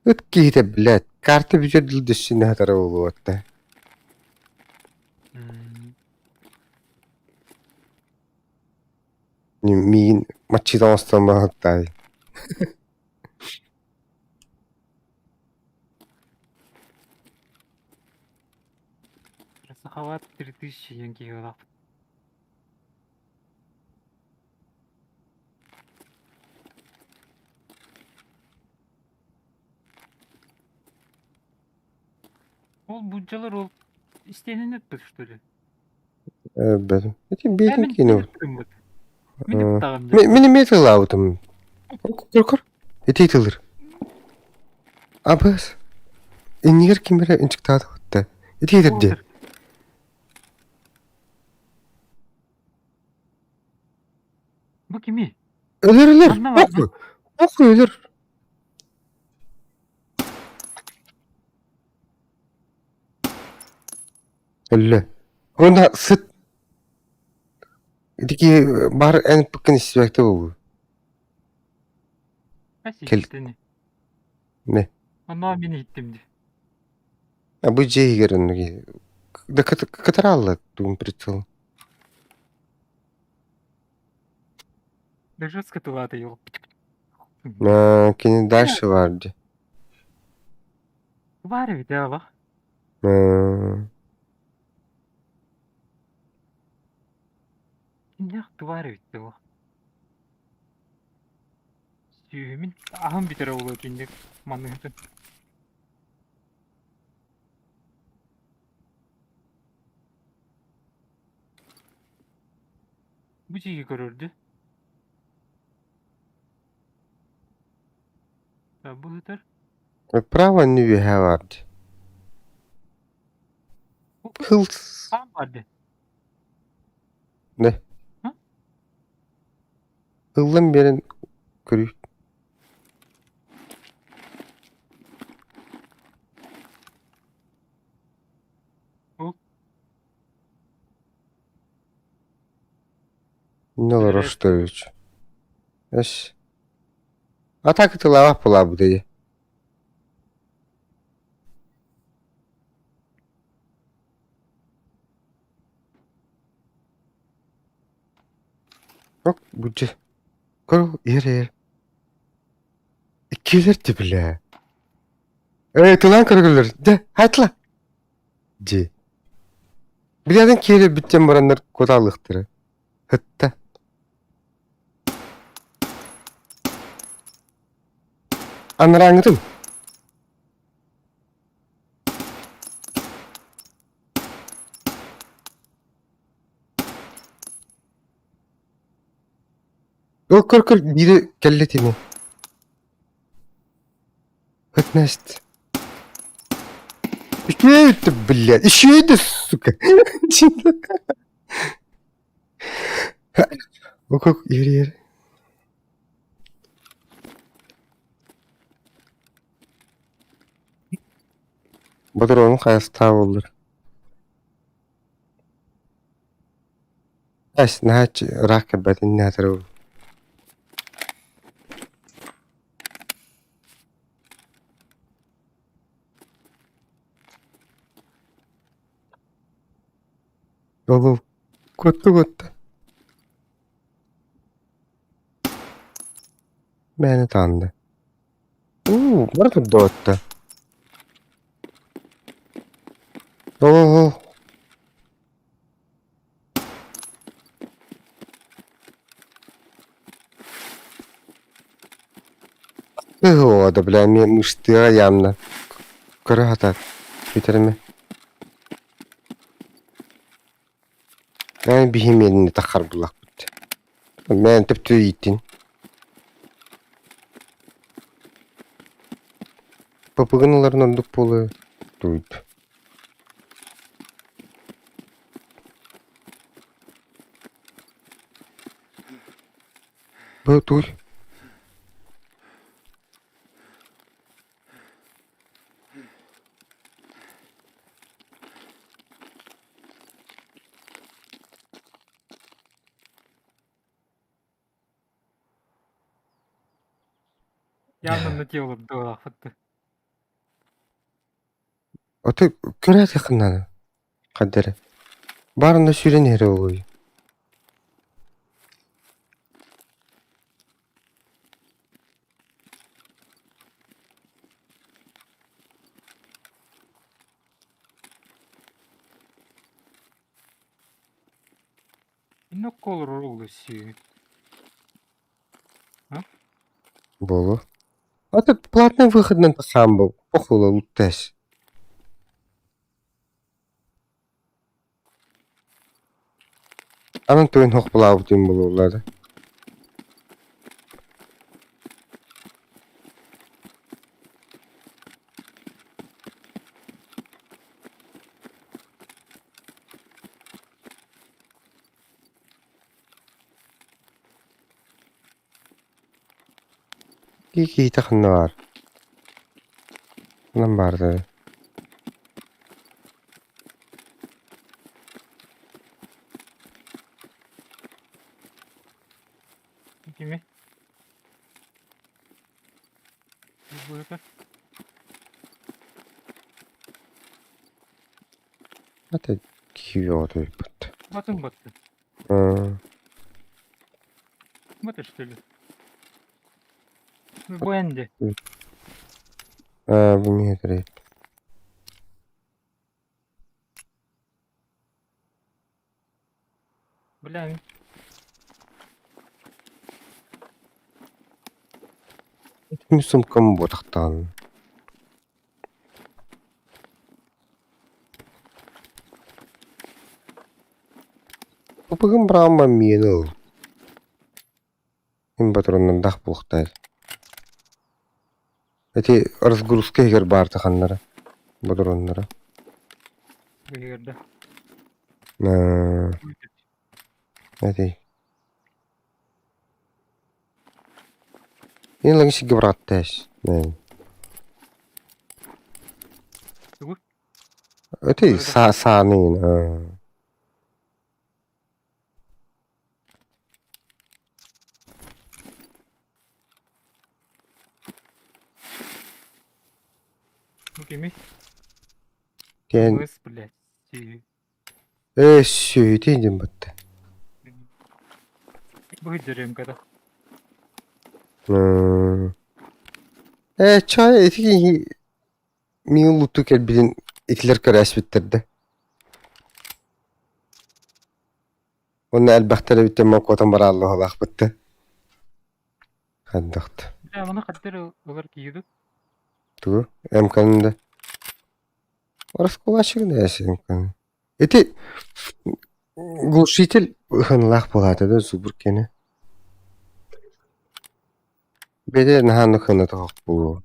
Ötkeyde bilet. Kartı büce dil düşsün hatara olu hatta. Migin maçıdan astama hatta. Захават 3000 янки олап. Ол buncalar ol. İsteyenin etmedi что ли? Benim. Benim kino. Мені тагын Meni metal avutım. Kor. Eteytilir. Abas. İnyer kimere inçik tadı hatta. Eteytir de. Bu kimi? Ölür. Anlamadım. Oku ölür. Öyle. Onda sıt. Diki bar en pıkkın istiyordu bu. Nasıl Kel- isteni? Ne? Ama beni gittim de. Ha bu Jayger'ın ki. Da katara aldı dum прицел. Даже скатыватый йол. Kini ders vardı. Var bir daha bak. Ne var bir daha bak. Süğümün ahım bir tarafı olur şimdi. Manlıklı. Bu şeyi görürdü. Ya bu kadar. Право nüvehe vardı. Hıl. Tam vardı. Ne? Hı? Hıldan beri görüyor. Ne olur Evet. hoşturuyor. Eş. Atak tıla pula bu diye. Yok bu ce. Kuru yer. 200 bile. Evet ulan kırgırlar. De hayt lan. Ce. Biladan kere bütçem baranlar kodalıktır. Hatta. Anladın? Yok kır biri kelletini. Hatnast. Что это, блядь? Еще это, сука. O как yer. Bu da onun kayası tav olur. As naç rakabetin nedir o? Oğlum kötü. Beni tanıdı. Burada doğdu. Oo. O da bilen müşteri yanına. Kırı hatar. Bitirme. Ben bihim elini takar bulak bitti. Ben tüptü yitin. Papaganaların orada polu duydu. Bu duy. Yanında ki olur. Doğru. Fıttı. Otu köret yakından. Kadere. Barında süren eri oluyor. Ne kolor oluyor? Болу. Otu платный выходдан тахам бұл. Похула луттас. Анын тойын хоқ бұлау дейін бұл олады. Kiki takınna var. Lan bardı. Kimi? Bu böyle. Hatta kivi oldu yapıttı. Batın battı. Batı işte. Bu endi. Bu nedir? Bilmem. Tüm sumkamı botaktan. Bu bugün bırakma miyeni ol. Hem patrondan dağ bulukta. Eti разгрузка егер бар таханнара. Бодроннара. Bu yerde. Eti. Ен лаги шиги братташ. Bu. Eti sanin. Bu kimi? Ken Mыс, блядь. söyleyeyim battı. Bu giderim kadar. Çay eti miyul lutuk elbidin itiler karış bitirdi. Onu elbette bitti makotan bara Allah'a bak bitti. Kandaktı. Ya bana kadar olur ki yedi. Tu imkanında. Orası kolaşık ne imkanı. Eti глушитель hınlaq болады да зубуркені. Беде наханы хыны тоқ бұл.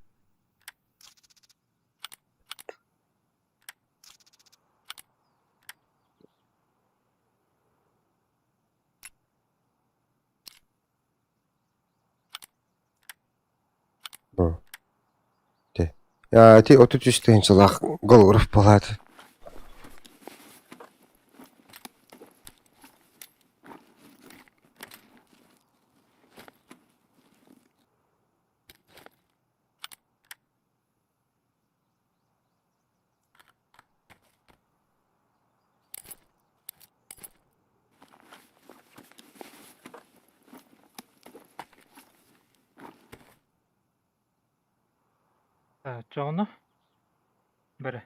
Ya ti 33 жылақ гол ұрып болады. Çoğunu. Biri.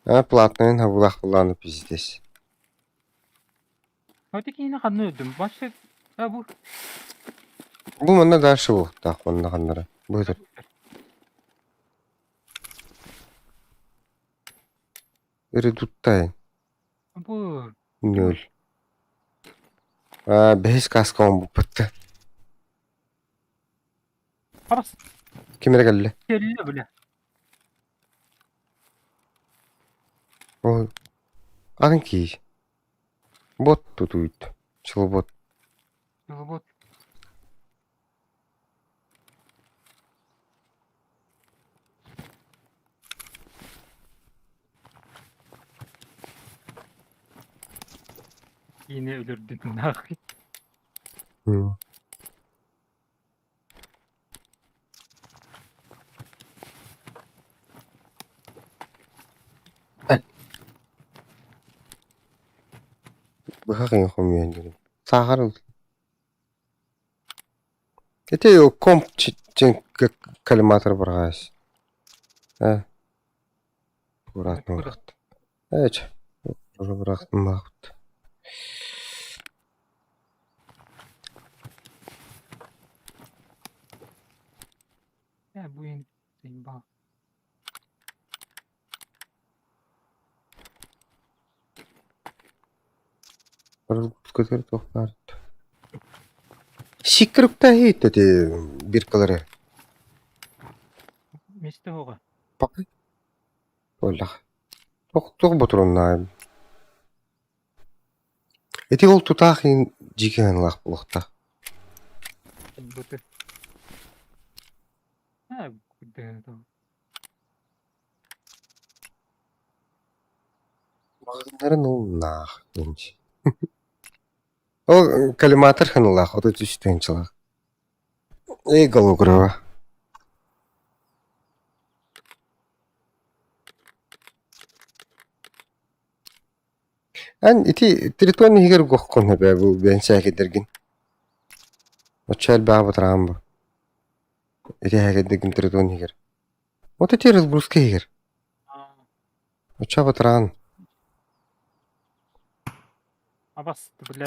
Платныйын хабулақ бұланы пиздес. Öteki yine kanını öldüm. Başka... Ha bu. Bu мында дальше бұл. Так, онда қандары. Бұйдыр. Редуттайын. Bu. Нөл. 5 каска он бұл бітті. Aras. Кемері кәлі? Kelle bile. Ой. Ағын кей. Бот тут үйт. Чыл бот. Bu. Yine ölürdün. Hı. Bakayım komuyan dedim. Sağır. Ete yok komp kalimatır bırakayız. Ha, bıraktım Kuda. bıraktım. Evet. Bıraktım bıraktım. Ya bu yeni şeyim bak. Kötü toplar. Şıkkırıp da hit dedi bir kılırı. Meste hoga. Bak. Ola. Çok boturun. Eti ol tutaqin jigen laq bulukta. Butu. Ha kuda. Mağdınların ol naq. Genç. O kalimatır hınılaq. O da düştüğün çılaq. Ey galugrava. An iti triton higer gokkon be bu ben şakedirgin. O çel ba batram bu. Iti hakedirgin triton higer. O da tiril bruske higer. Aa, O ça batran. abastı bile.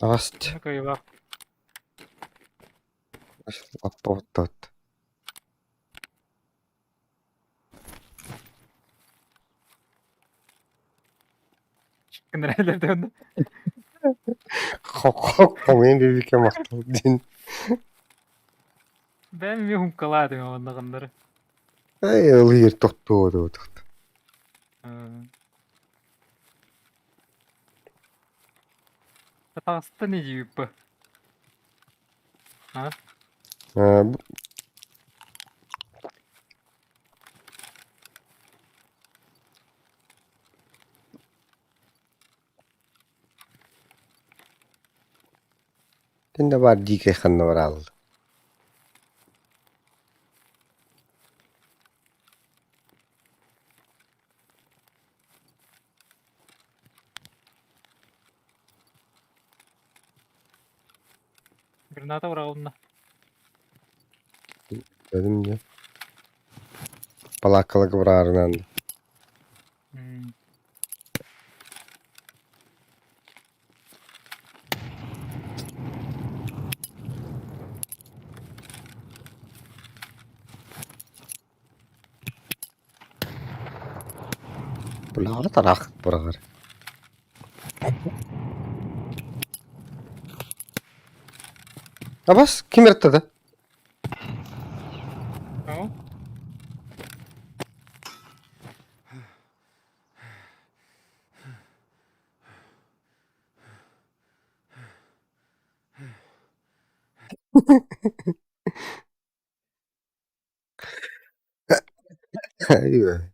Ast. Ne koyu bak. Appotat. Çıkkın nereler döndü. Komen bir bike maktal din. Ben bir humkaladım onda kanları. Ay ılıyır tottu o da. Tatasta ne gibi bu? Ha? Den de var dike xanna var al. Granata vurağında. Dedim ya. Balakalık var arınan. Hmm. Bular tarak burar. Abas kim yırttı? Tamam. Aywa.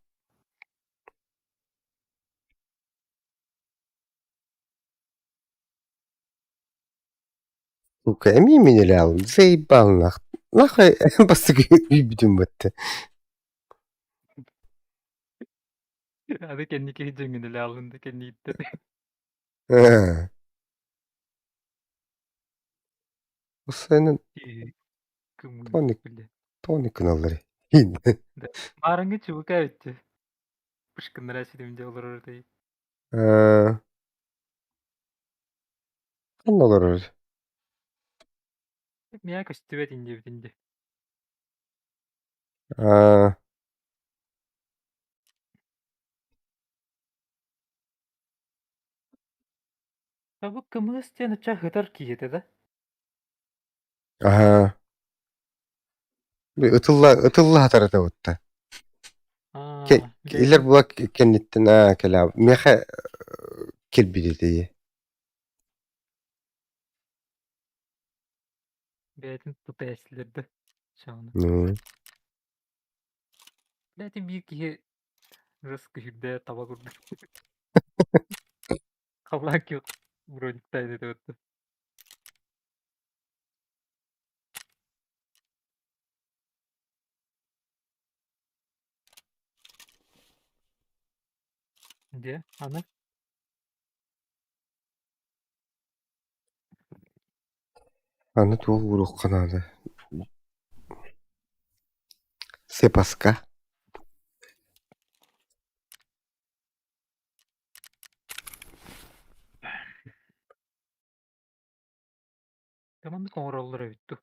Uka emi min ile alın. Zey balnak. Nakay basık bir bütün battı. Hadi kendi kehicengini le alında kendi gitti. O senin Kımın tonik bile. kınaları. Marangı çubuk etti. Pışkınlara çilimce olur orada. Kan olur öyle. Miya kaçtı ve dince bitince. Tabu kımı isteyen uçak hıtar ki yedi de. Aha. Bir ıtılla hatarı da otta. Aa, İler beytin, bulak kennittin ha kela. Meha kelbidi diye. beytin tutu eslerdi. Şahane. Hmm. Beytin bir ki Rızkı hüdde taba kurdu. Kalak yok. Bronktaydı da öttü. Diye ana. Аны туох урух канаада. Сепаска. Tamam kongrolları bitti.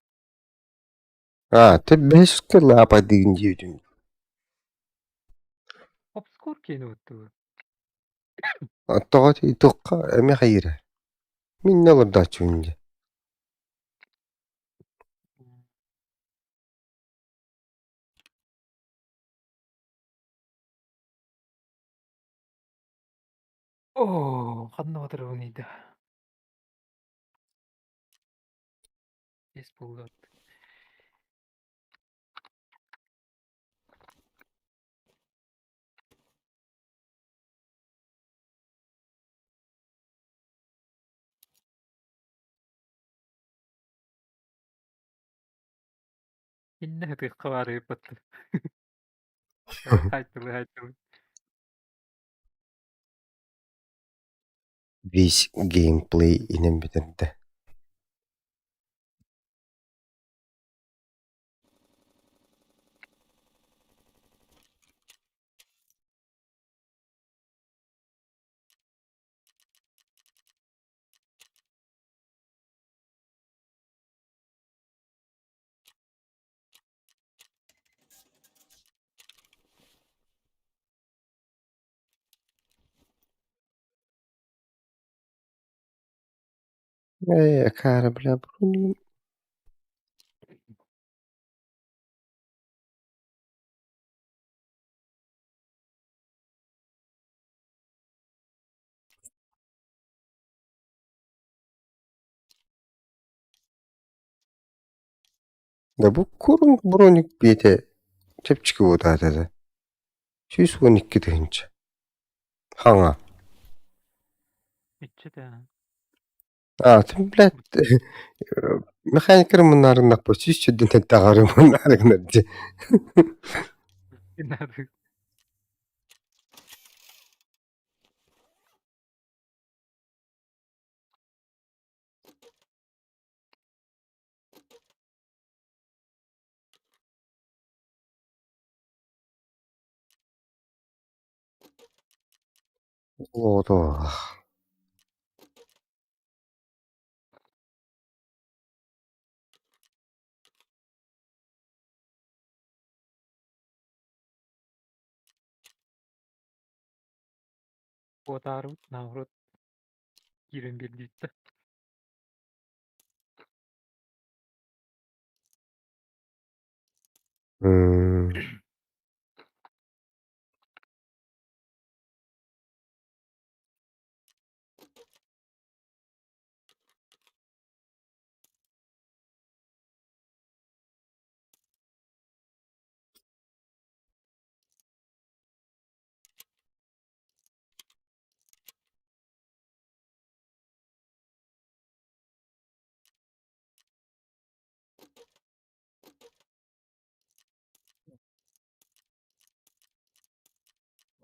Ты бэшка лапа дигин жибдим. Hop skor keni öttü. Аттоҕот итуққа эми хайыра. Минне олордаачу инде. Oo, kanna batırı bu neydi? Yes buldu. İnne hadi kıvarı yapıttı. Haytalı. Весь геймплей инен битерде. Кара бля бурун. Да бу курун броник бете. Чепчики удадады. 112 дегенче. Хаңа. İçi de. Тим блядь. Механикер мынарынак по 100 тагары мынарынак. İnnadı. Ото. Botarut, navrut. 21 gitti.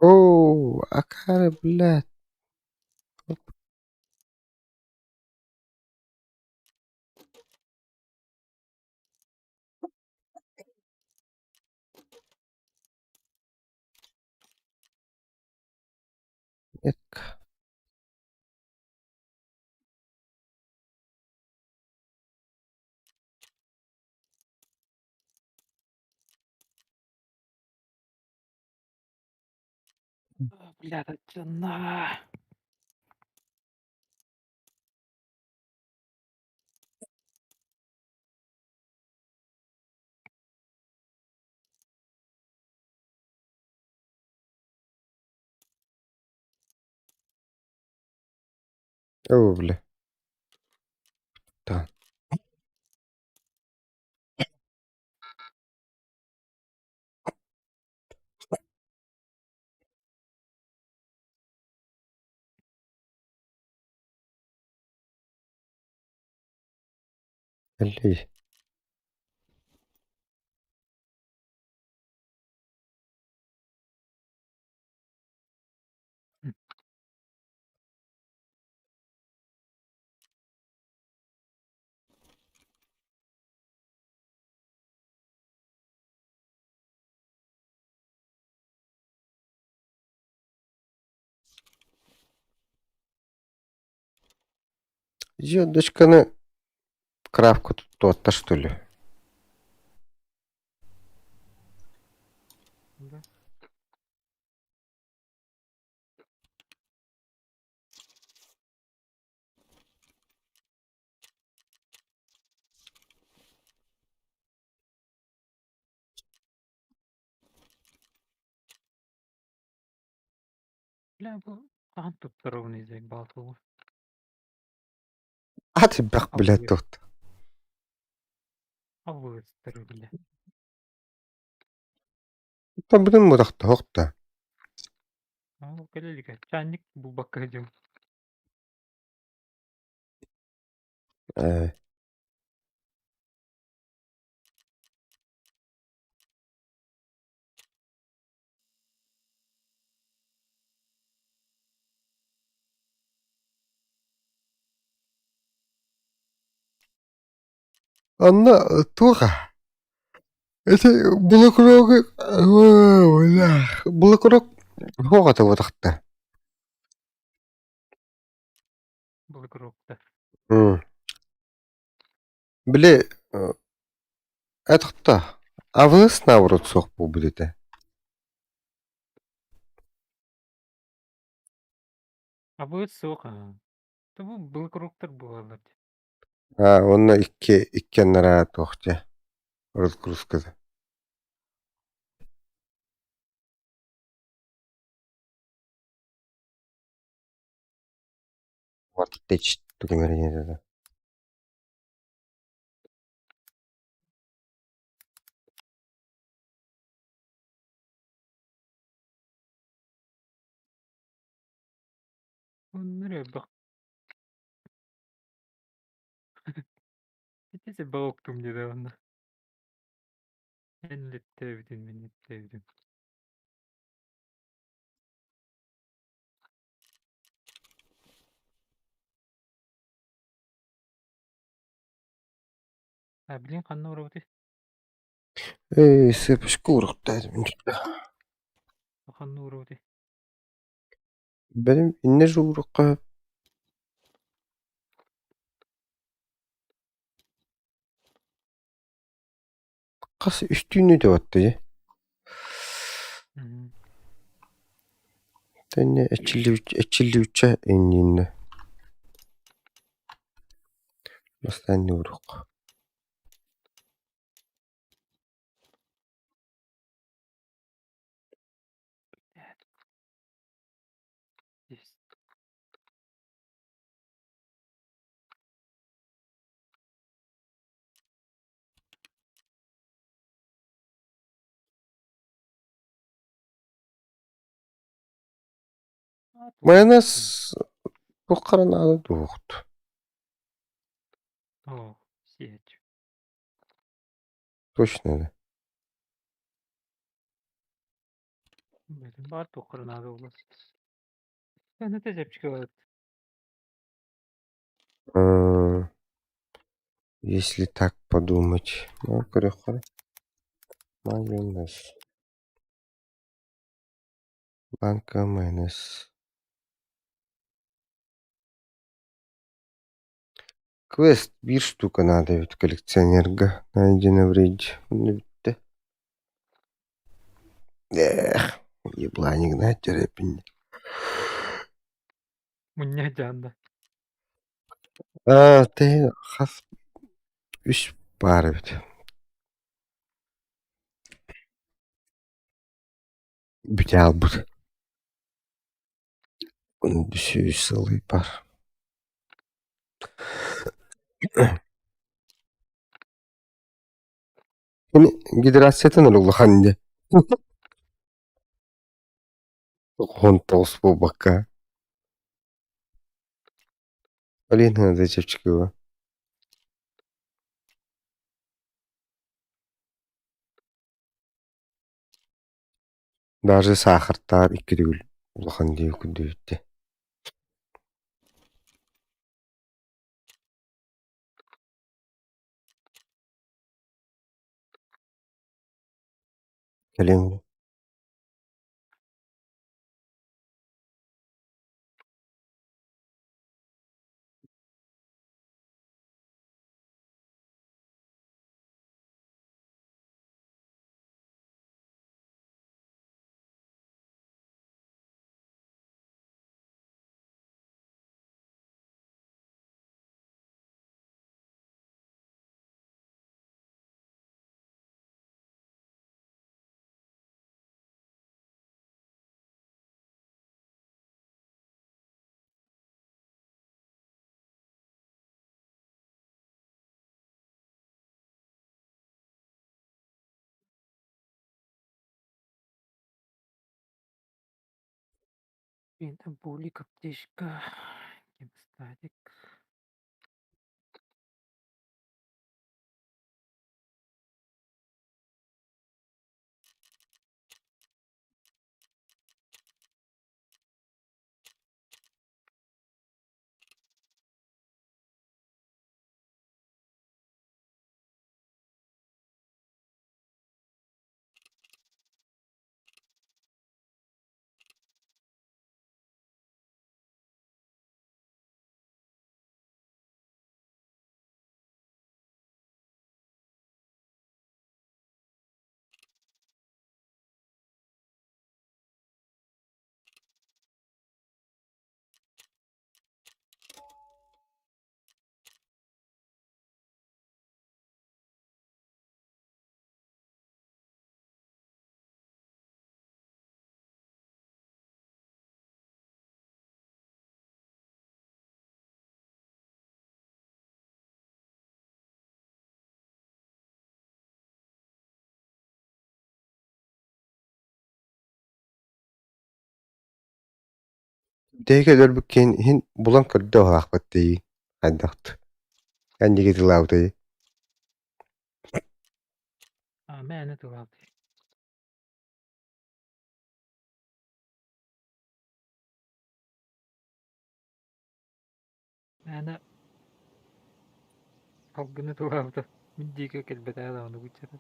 О, акара блядь. Блядь, отчина. О, бля. Да. Әллей. Дочканы крафтка туттуатта, что ли? Да. Бля, бу кан туттуруун изек балтылы. Hadi bak bile Абы tut. абыстыры биле. Та будем mu dakta hokta. Ал келелике. Чанник бу бакка жем. Ee, Anna tuha. Это Блэкрок. Блэкрок. Хогата bu dakta. Бул курукта. Bile etkta. Avınız navrut sok bu bilete. Абы сока. Табу бул куруктар булалар. Ha, onunla iki nara tohça. Разгрузка. Вот течь тукемерение dedi. Nereye bak. Gitse baktum dedi onda. Enlettevdim, enlettevdim. Ha bilin kanna uğradı. Сыпыш курыкта. Kanna uğradı. Benim inne журукка кас üstünü de attı ya. Tenne etçilli üçe enninne. Nasıl ne uruk? Yes. Mayonez bu karanağı doğuktu. О, сеть. Точно да. Benim var tokarına da olur. Ben de tecep çıkıyor. Если так подумать. Ну, короче, майонез. Банка майонез. Квест bir штука надо ведь коллекционерга. Найдено в рейде. Ну, bitti. Ебланик, знаете, рэпинг. Munya canda. Ты хас üç бар ведь. Bir al bu. Bunun düşüyor salı var. Hani gider assetin olu hande. Hontos bu baka. Alin hızlı çıkıyor. Даже сахартар икки дүгүл улахан дии күндүбүтте. Келем. Пентаболик аптечка. Гемостатик. Дэйгэ дөрбүккен хин булан көрдө хаакпаттый. Хайдахт. Кандиги тылаутай. Mäne tuvaldi. Mäne halgını tuvaldi. Mindiki kelbete adamını bıçadı.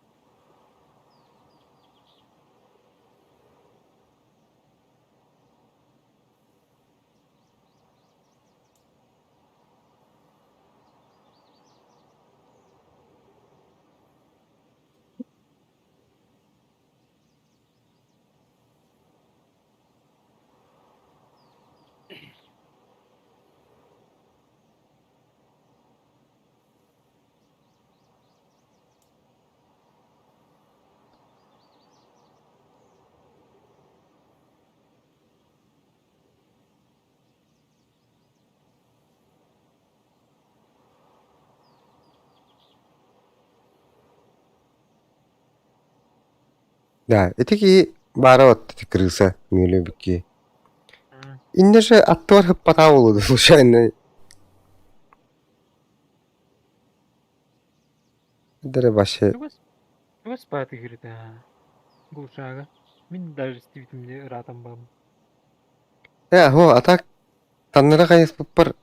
Да, этики бара вот крыса милюбики. Hı. Инне же аттар хыппата болду случайно. Дere başı. Çok spatı girdi ha. Gulşaga. Min даже стивитимде ратам бам. Ya ho atak tanlara kayıs pıppır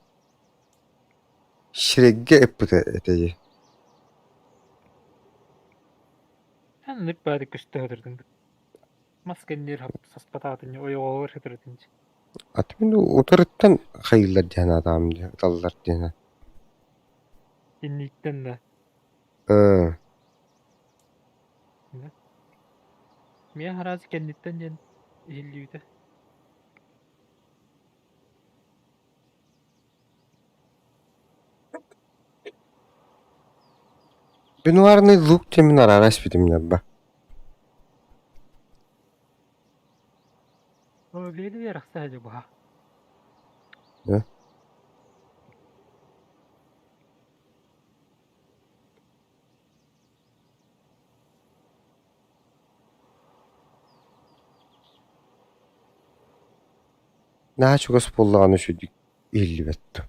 şiregge epüte eteyi. Sen ne bari kışta hatırladın. Maskenler hap saspata atınca o yoğur hatırladın. Atmin otoritten hayırlar diyen adam diye. Dallar diyen. Dinlikten de. Hı. Miye harazi kenditten jen ehilliydi. Бинуарный лук темен арараш бидимler ба. O leyli bir aksa hacı bu ha. Hı. Daha çok spollağını şu illi bettim.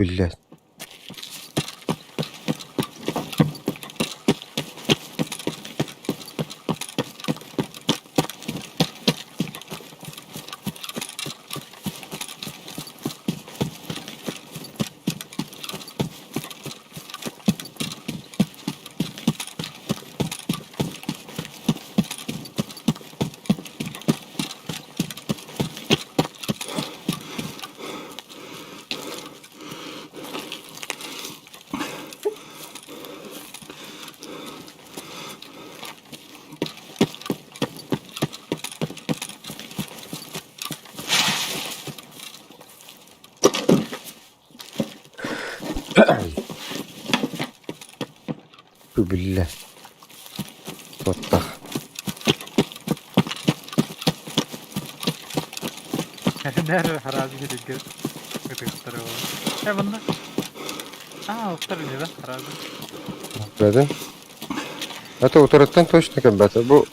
Billet. Bu billet. Tuttak. Nerede harazi gidiyor. Gıdıkları var. Ya bunda. Aa, otlar iniyor lan harazi. Bedin. Hatta o taraftan точно как бы. Bu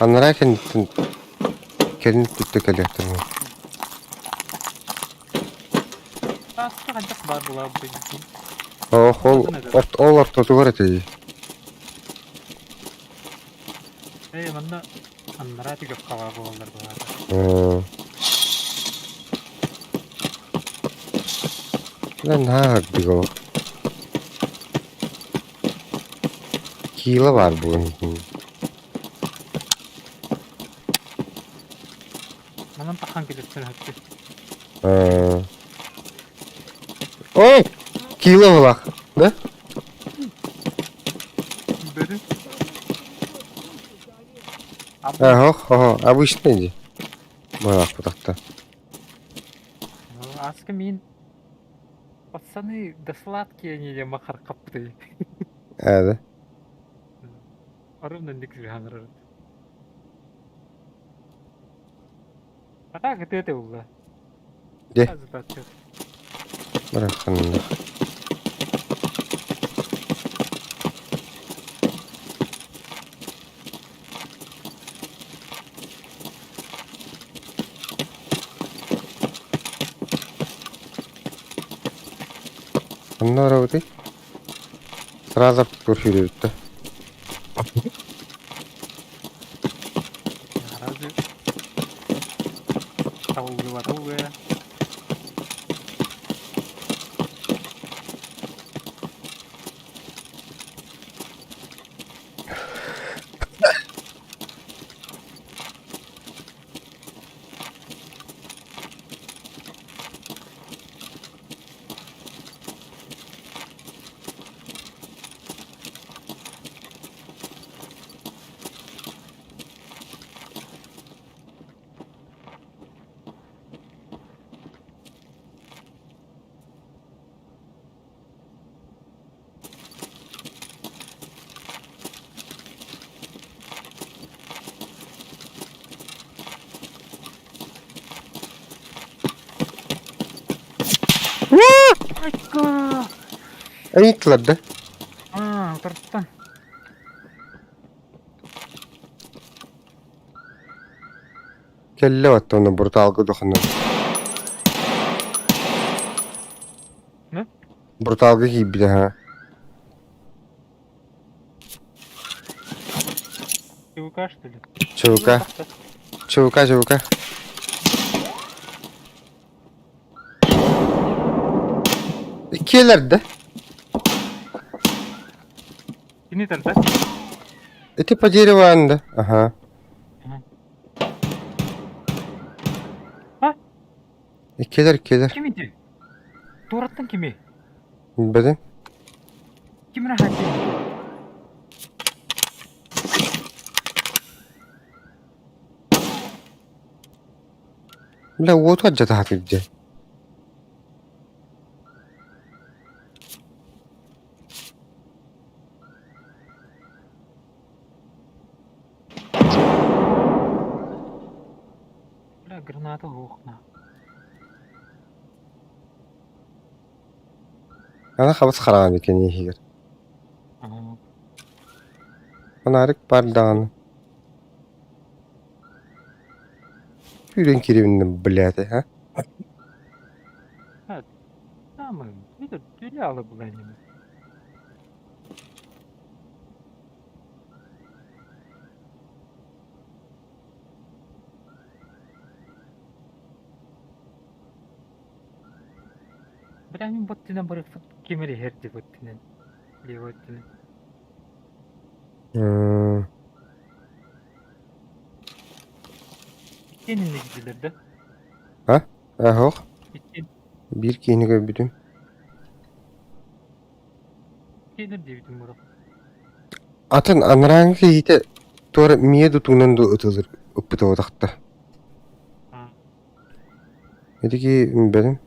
anlara kendin tuttuk elektrik. Aslında kancak var bu lan bu için. Ол ортасы бар эти. Bunda anlara tügöp kava bu olurdu var. Lan ha digo. Kilo var bunun. Bunun takan gidipsin hepsi. Oy! Kilo bulak. Ne? Dedi. Abi А вы что не? Bulak budakta. askı min. Пацаны, да сладкие они, я махар капты. Evet. Ровно не жанр. А так это было. De. Azıcık. Bırakın. Onlar orada. Sırada görüşürüz de. Razı. Tavuğu var tavuğu. Ayka. Ayıkladı. Aa, taraftan. Kelle battı onu burada algı dokunuyor. Ne? Burada algı gibi de ha. Çubuğa что ли? Çavuka. Çavuka çavuka. İkiler de. Ini tarafta. Eti по дереву anda. Ага. Ha? İkiler. Kim idi? Doğrattan kimi? Bedin. Kim rahat değil? لا وتوجه تحت الجي. Bля, граната лохна. أنا خبص خرابي كان يهير. Ага. أنا عارف باردان. Yürüyün kiri من بلاته ها. Tamam. Bir de deli alı bulayım. Benim bottine bırakıp kemeri herdi bottine. Li bottine. Hmm. Senin ne gidilirdi? Ha? Hoq. Gittin. Bir kini göbüdüm. Gelir diye bütün burada. Atın anrangı hite tora miye tutunan da ıtılır. Uppıta odakta. Ha. Ediki benim.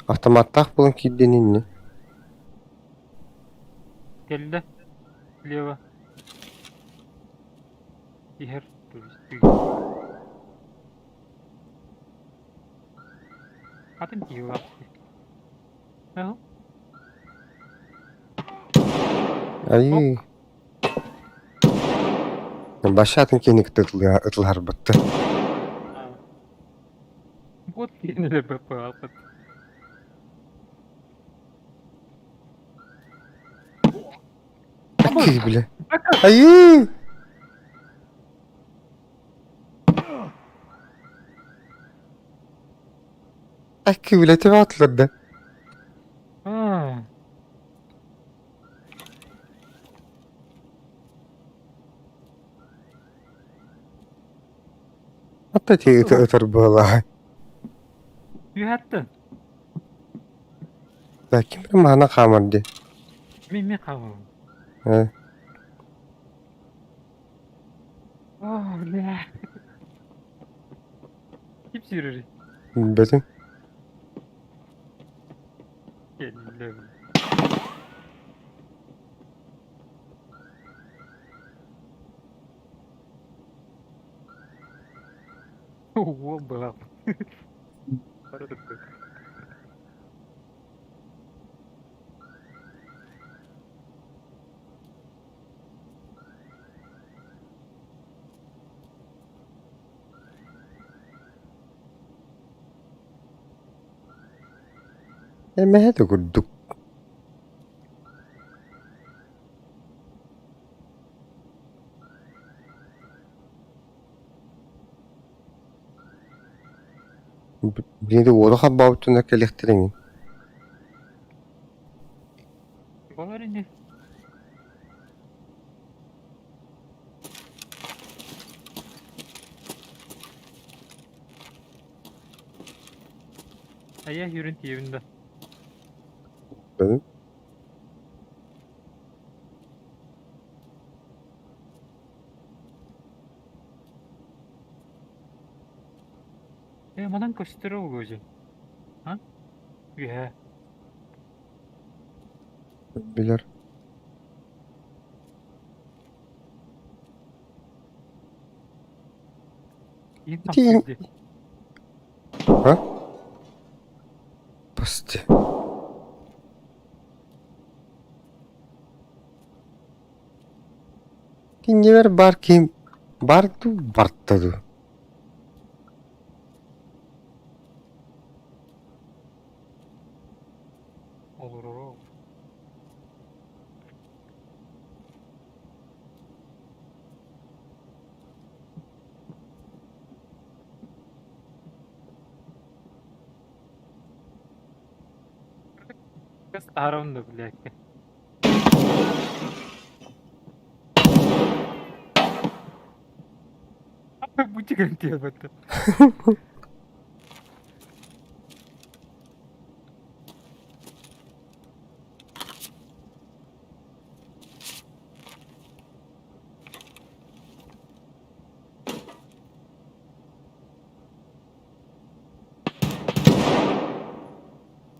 Автоматтақ болын кидденинни. Geldi. Leva. Diğer turist. Kadın diyor. Ha? Ay. Başa atın keni ıtılар battı. Bot yenilir be alpat. Akı bile. Ayy. Akı bile tebe atladı. Ha. Hatta te ıtır bağla. Yuhattın. Lakin bir mana kamardı. Mimi kavun. Ha. Oh ne? Kim sürür? Benim. Geldi. Oh, bak. Para tuttu. Emehe de kurduk. Bir de oda habba utuna kelektirenin. Var ne? Ayah yürüntü yerinde. Benim. Madan koştura uluyor. Ha? Ya. Bilir. İyi Diyeyim. taksirdi. Ha? Bastı. Dinlever bar kim? Bardu barttadı. Olur olur. Kız tarafını da bilek. Bu çıkıntı yaptı.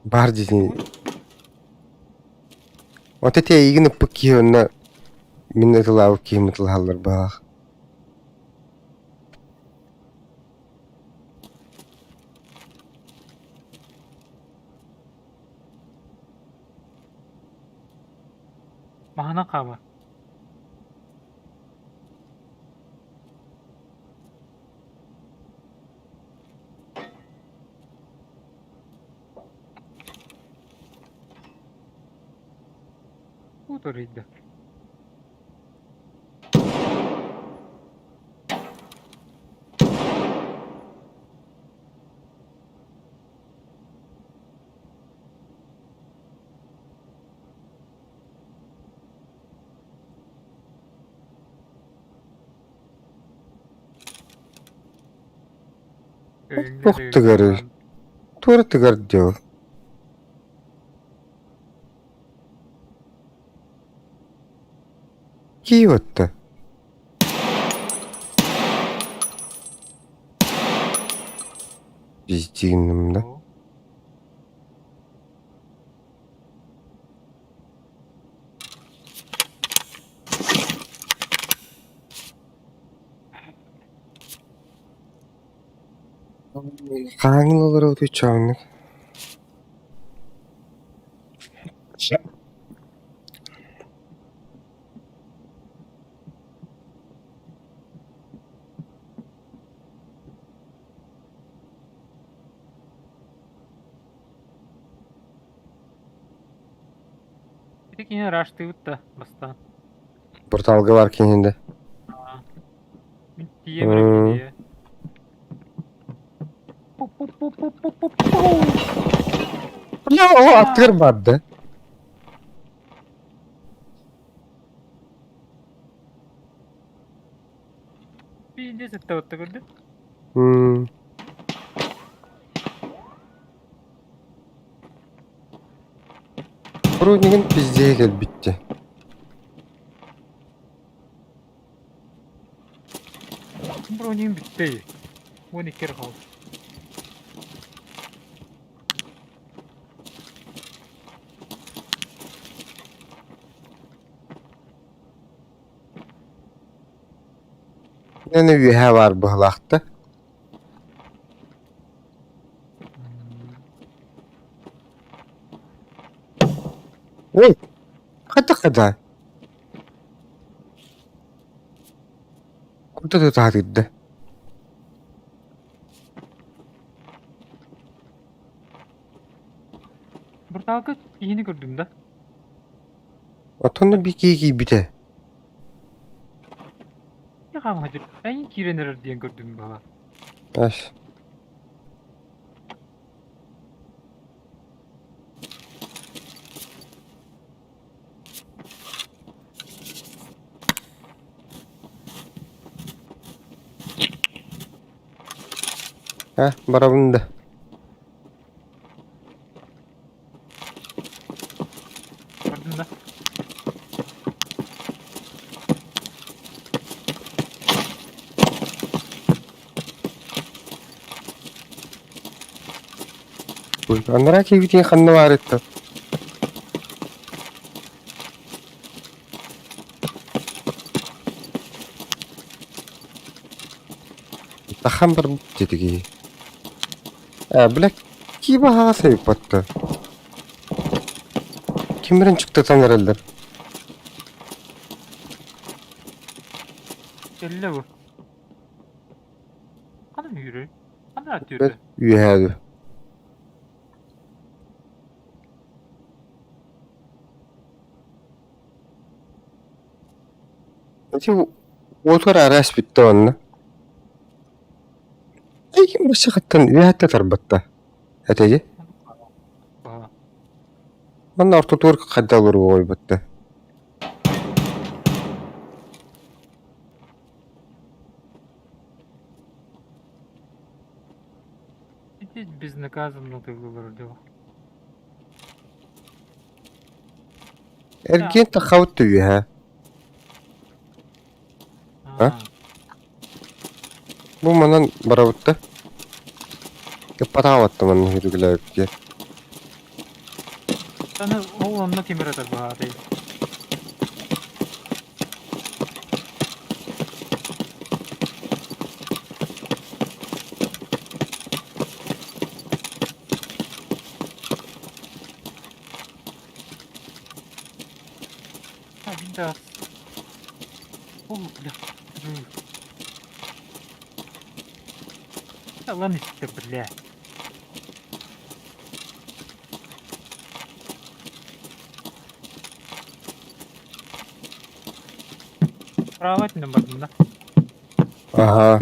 Bar dizini. Ota te igin ıppık ki onna min ıtılav ki mıtılhallar bağ. Mahana kama. Хуторыйды. Ох, тыгары. Тура тыгар дел. Киевотта. Пиздинным, да? Қаңылылар өте чаңны. Tekine raştıyıp da basta. Порталга бар кененде. Тиемір gidiyor. Пуп пуп пуп пуп пуп пуп пуп. Ya o attır vardı. Bir de sette otta gördün. Hmm. Бронигин пиздeye gel bitti. Бронин bitti. 12 kere kaldı. Ne üye var bu halakta? Ой, kada. Kуда ты так иди? Burada yeni gördüm de. Atonu bir giy bir de. Ya kam hacı. En kirenir diye gördüm baba. Baş. Ha, barabında. Gördün de. Anlara ki bir kanı var etti. Tahan bir dedi ki. Bilek ki baha sevip battı. Kimlerin çıktı tanır eldir. Elle bu. Kanım yürü. Kanı atıyordu. Ben üyeydi. Peki otur aras bitti onunla. Ay başı kattan üyeydi tarbatta. Hatice. Baba. Bana orta tur kadda olur bu oy bitti. Biz наказаны тыгылыр diyor. Ergen takavut üye ha. Ha? Bu manan baravutta. Kapatavattı manın hürgüler ki. Sana oğlanla kimir atar bu değil. Ha bir daha. Bля. Yalan işte bля. Праватным бардым да. Aha.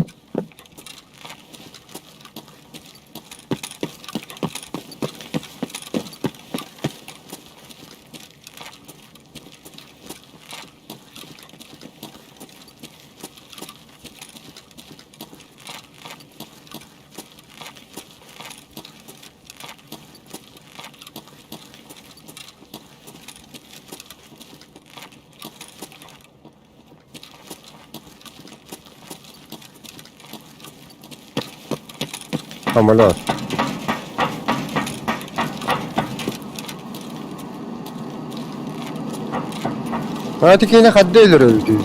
Самолет. Hadi kine kadda ileri öldü.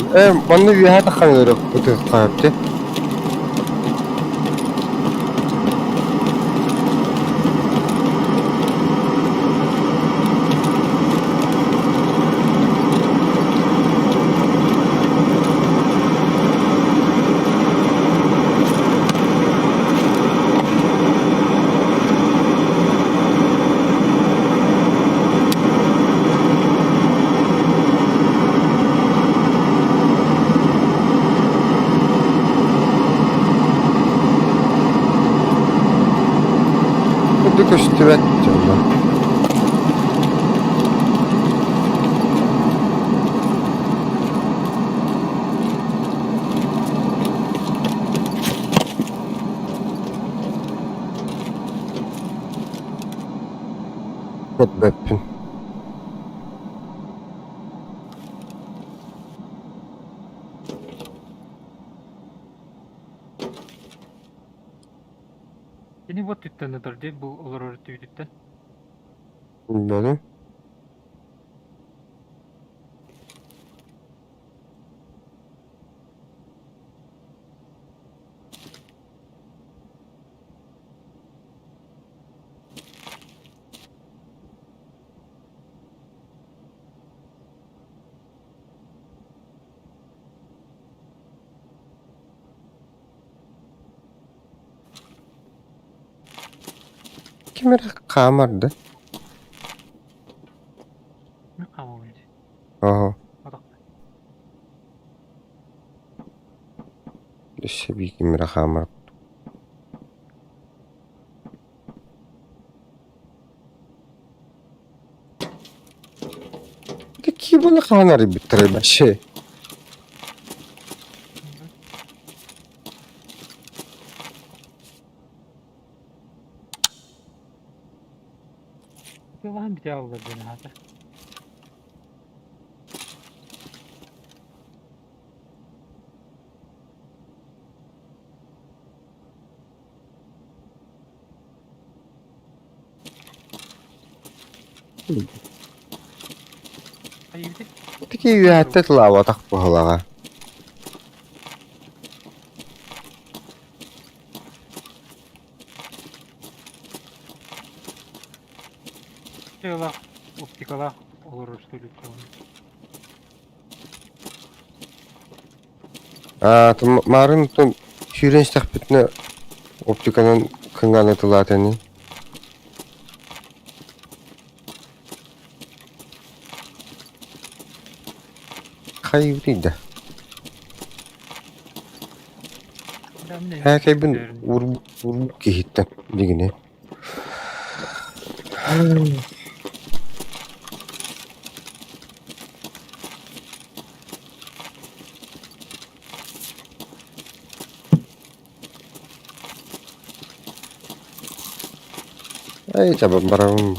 Bana bir hata kanları ötü kaptı. Bu koştu ve canım. Hep öpün. Seni bot tüttendedir diye bu olur öğretti tütten. Böyle. Kimera kamardı. Ne kama oyuncu. Aha. Odak. İşte bir kimera kamar. Ki bunu kanarı bitirir şey. Yalan bir daha olur beni hadi. Hadi gidelim. Tiki bir hatta lava tak bu halaga. Şeyla, optikala olur üstüyle. Marın tun şirin takbitne optikanın kınganı tılateni. Kayıvrıydı. Her bin vur gihitten digine. Ay coba barang.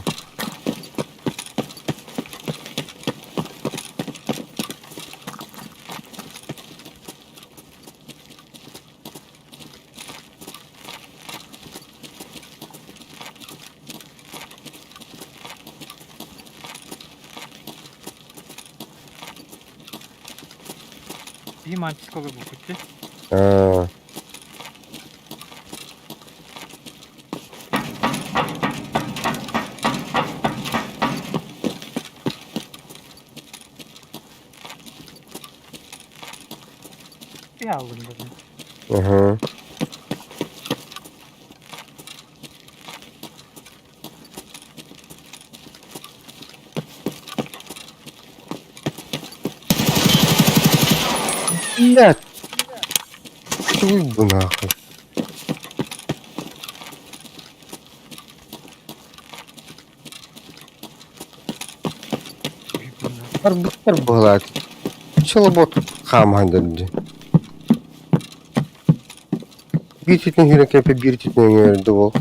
Bir mantık olur bu kutu. Ha. Bir aldım dedim. Aha. Нет. Чуй bu nahı. Arbitler bulat. Çılbot kamhandırdı. Bir tütün yürek yapı bir tütün yürüdü o.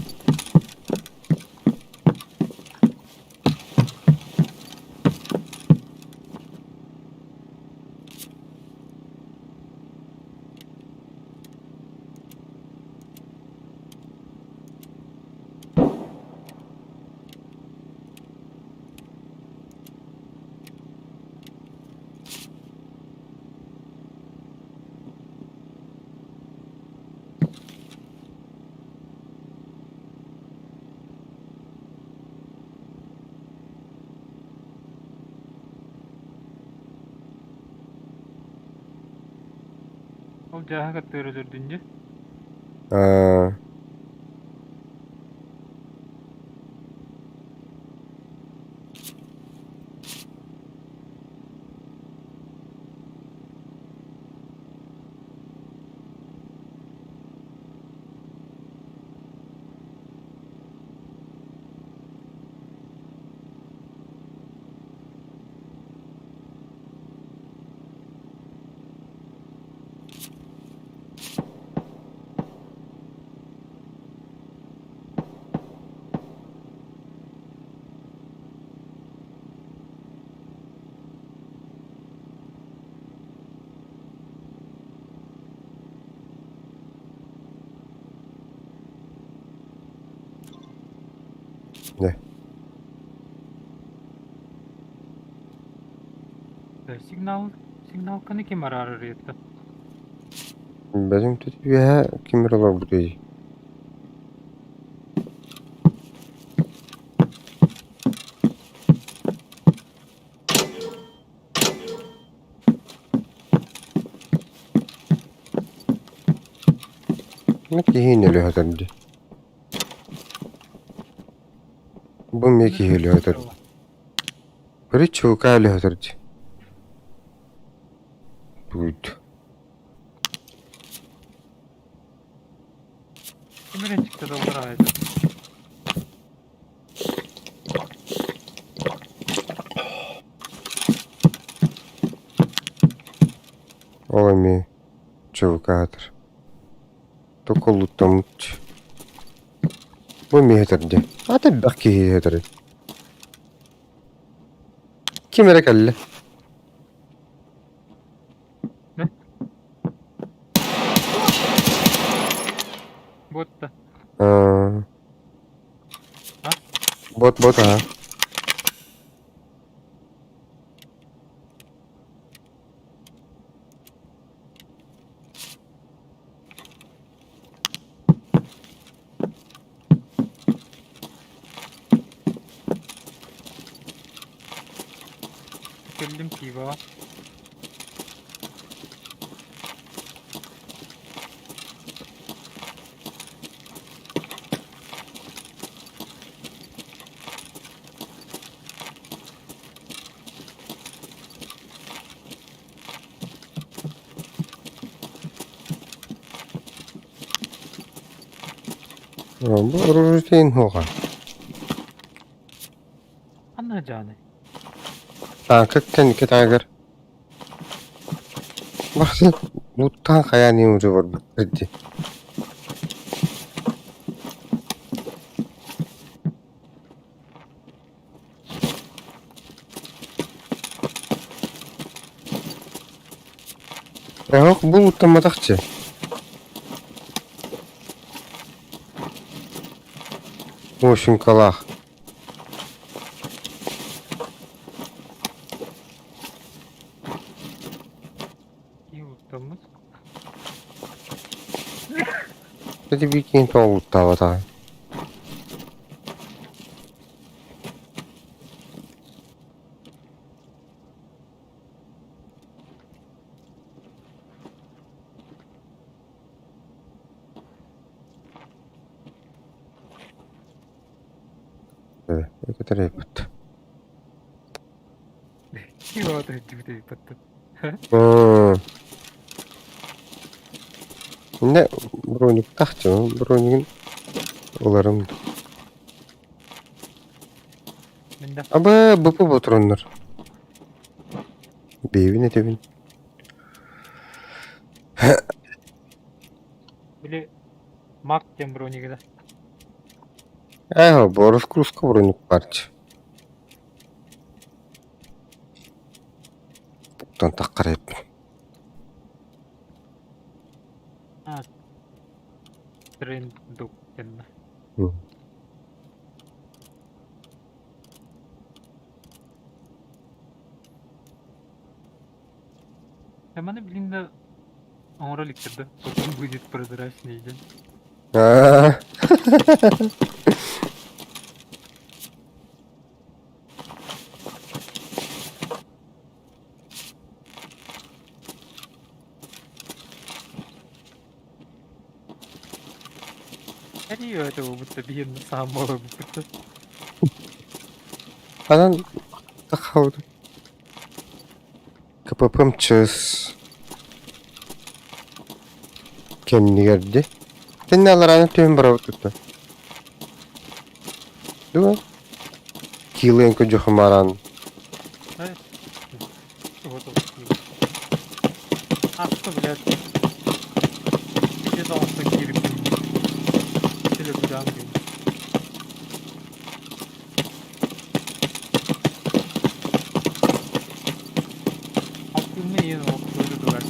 Ол жааga төрөлөрдүнжү. Aa, ne? Signal kını kim arar yetta? Benim tütü ya kim var burada? Ne ki öyle hadardı? Bu mu ki öyle hadardı? Biri çok öyle hadardı. Buydu. Kimere çıktı dolar aydı. Ой, ми чувакатор. Токолуттамут. Bu mu hadardı? Hadi bak ki hadardı. Kim era kalle? Botta. Aa. Ha? Bot ha. Geldim ki baba. Bu rutin hoga. Anna canı. Kakkan kitagar. Bakın luttan kayani ucu var bu. Hadi. Yok bu luttanmadakçı. Oşun kalak. İyi ustamız. Hadi bir keyin toğut tavada. Evet, ne kadar yapıttı. İyi oldu. Cübde battı. Hmm. Ne bronik tahtçı bronikin olarım. Мен de Aba bu botronlar. Bevi ne devin? bile Mak diyen bronigide. Boris Kruska bronik parça. Buktan takkar hep. Ha, tren dok diyen. Hı. Hemen bilin de Anora liktirdi. Bakın будет прозрачный diye. Ha. Her iyi öyle bu da bir yerine sağma olur bu da. Anan takavdu. Kapapım çöz. Kendini geldi. Sen ne alır anı tüm bravo tuttu. Değil mi? Kiyılın köcü hımaran. Evet. Вот вот. Attı bile. Bir de olsa girip. Şöyle bir daha gibi. Aklımda iyi oldu. Böyle duvar.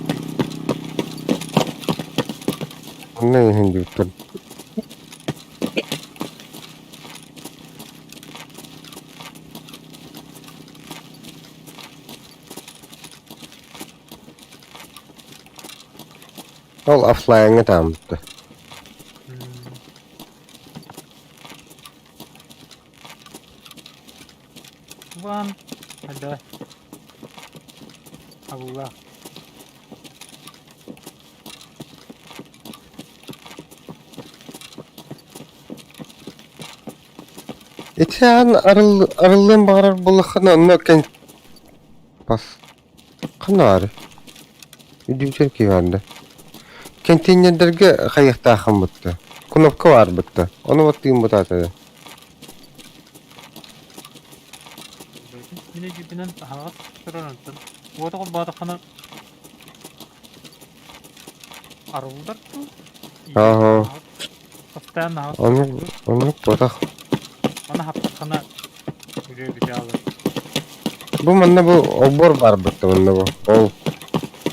Ne hindi tuttu. Ol aflayana tamamdı. Ван. Ada. Allah. Etiyan arıldığın bağırar bulakına onunla ken bas. Kanarı. Üdücür ki vardı. Kentinlerge kayıkta akım bitti. Kunopka var bitti. Onu battığım bu tatada. Yine gibinden daha sıranırdım. Bu da o badakana arıldır mı? Aha. Постоянно ağız Onu batak. Bana haptakana yürüyor bir alır. Bu manna bu obor var bitti manna bu.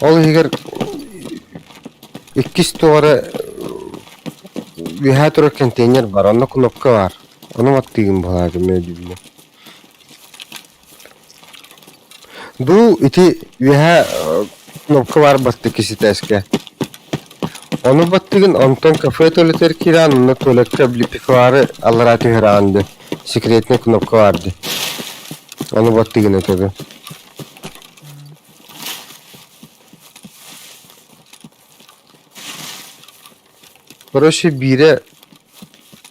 Ol higer ikkis doğru vihatro konteyner var. Onda kunopka var. Onu battığım bu tatada mevcudunda. Du iti viha knopka var battı kisi teske. Onu battığın ondan kafaya toleter kiran onu toletka blipik varı allarati herandı. Sekretine knopka vardı. Onu battığın ötede. Proşe bire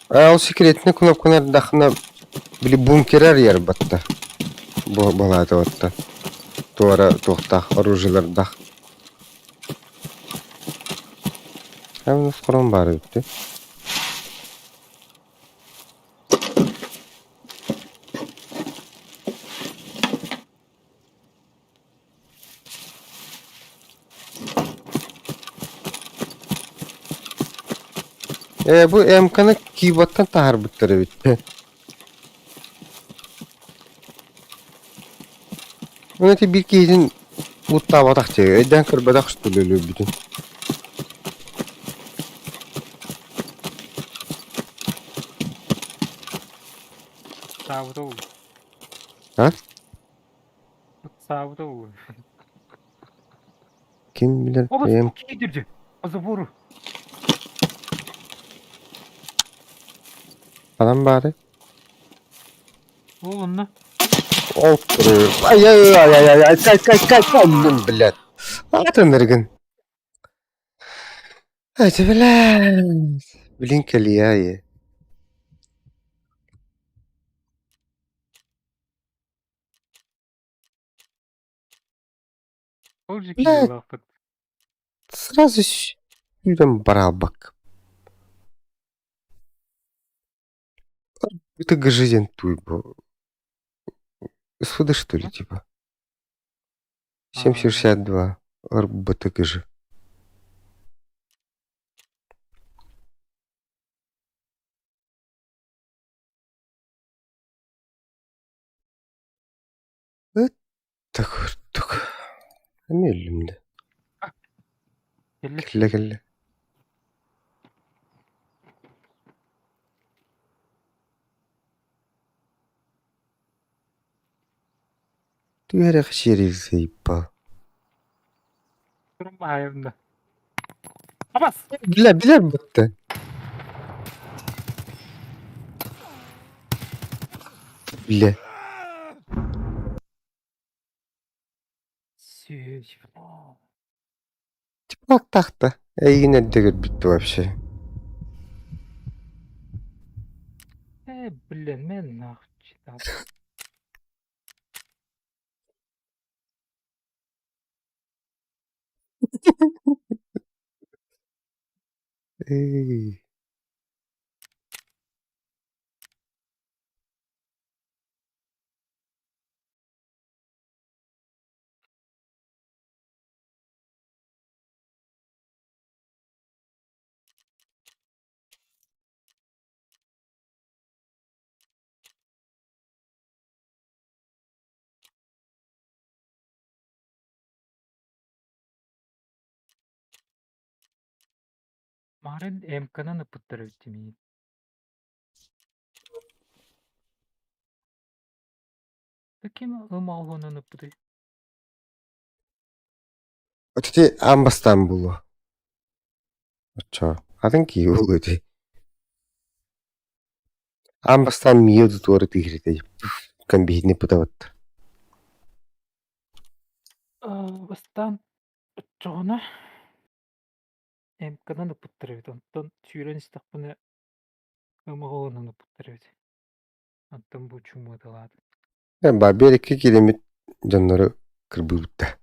o sekretine knopkalar daxına bili bunkerer yer battı. Bu balada battı. Doğru toxtaq orужиялар daq. Hem nasıl kuran bari bitti. Bu emkanı keyboard'tan tahar bitti bitti. Bunu bir keyizin mutlu batak çekiyor. Eden kırbadak üstülülü bütün. Sağda olur. Ha? Sağda olur. Kim bilir O em da iyidirci. O da vurur. falan bari. Oğlum ne? Oturur. Ay kay bilet. Atın ergin. Hadi bilet. Bilin keliye. Olacak Bilet. iyi lafı. Сразу Yüzden bara bak. Это гажизен туй, бо. СВД, что ли, типа? 762. РБТГЖ. Это хуртук. Эмелимде. Келли. Келе. Түгәрәк шериф сейпа. Durma hayırında. Abbas! Biler battı. Bile. Süç. Bak tahta. Yine de bitti вообще. Блин, мен нахуй читал. Ey. Марын МК'ны пыттырып тимейин. Таким ымалгонун пыты. Öteki ambastan bulu. Aço. Adın ki ulu öte. Ambastan miyodu doğru tigirde. Kan bihini pıtavat. Бастан жоона МК'ны пыттырып. Онтон сүйрен стакпыны ымалгонун пыттырып. Онтон бу чумудалады. Ben bir iki kilometre canları kırbıvıttı.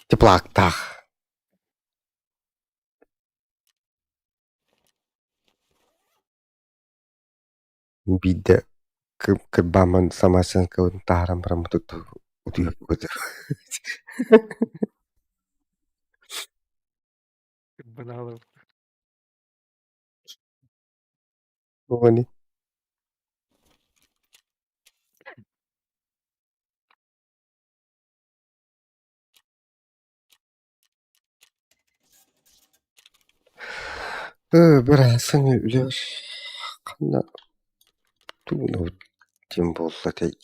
Teplakta. Bir de kırbaman samasan kavun taharam ramatutu. Udiyor budur. Быналы. Bu ne? Бірәсін үлер. Қана туынау дем болса тәй.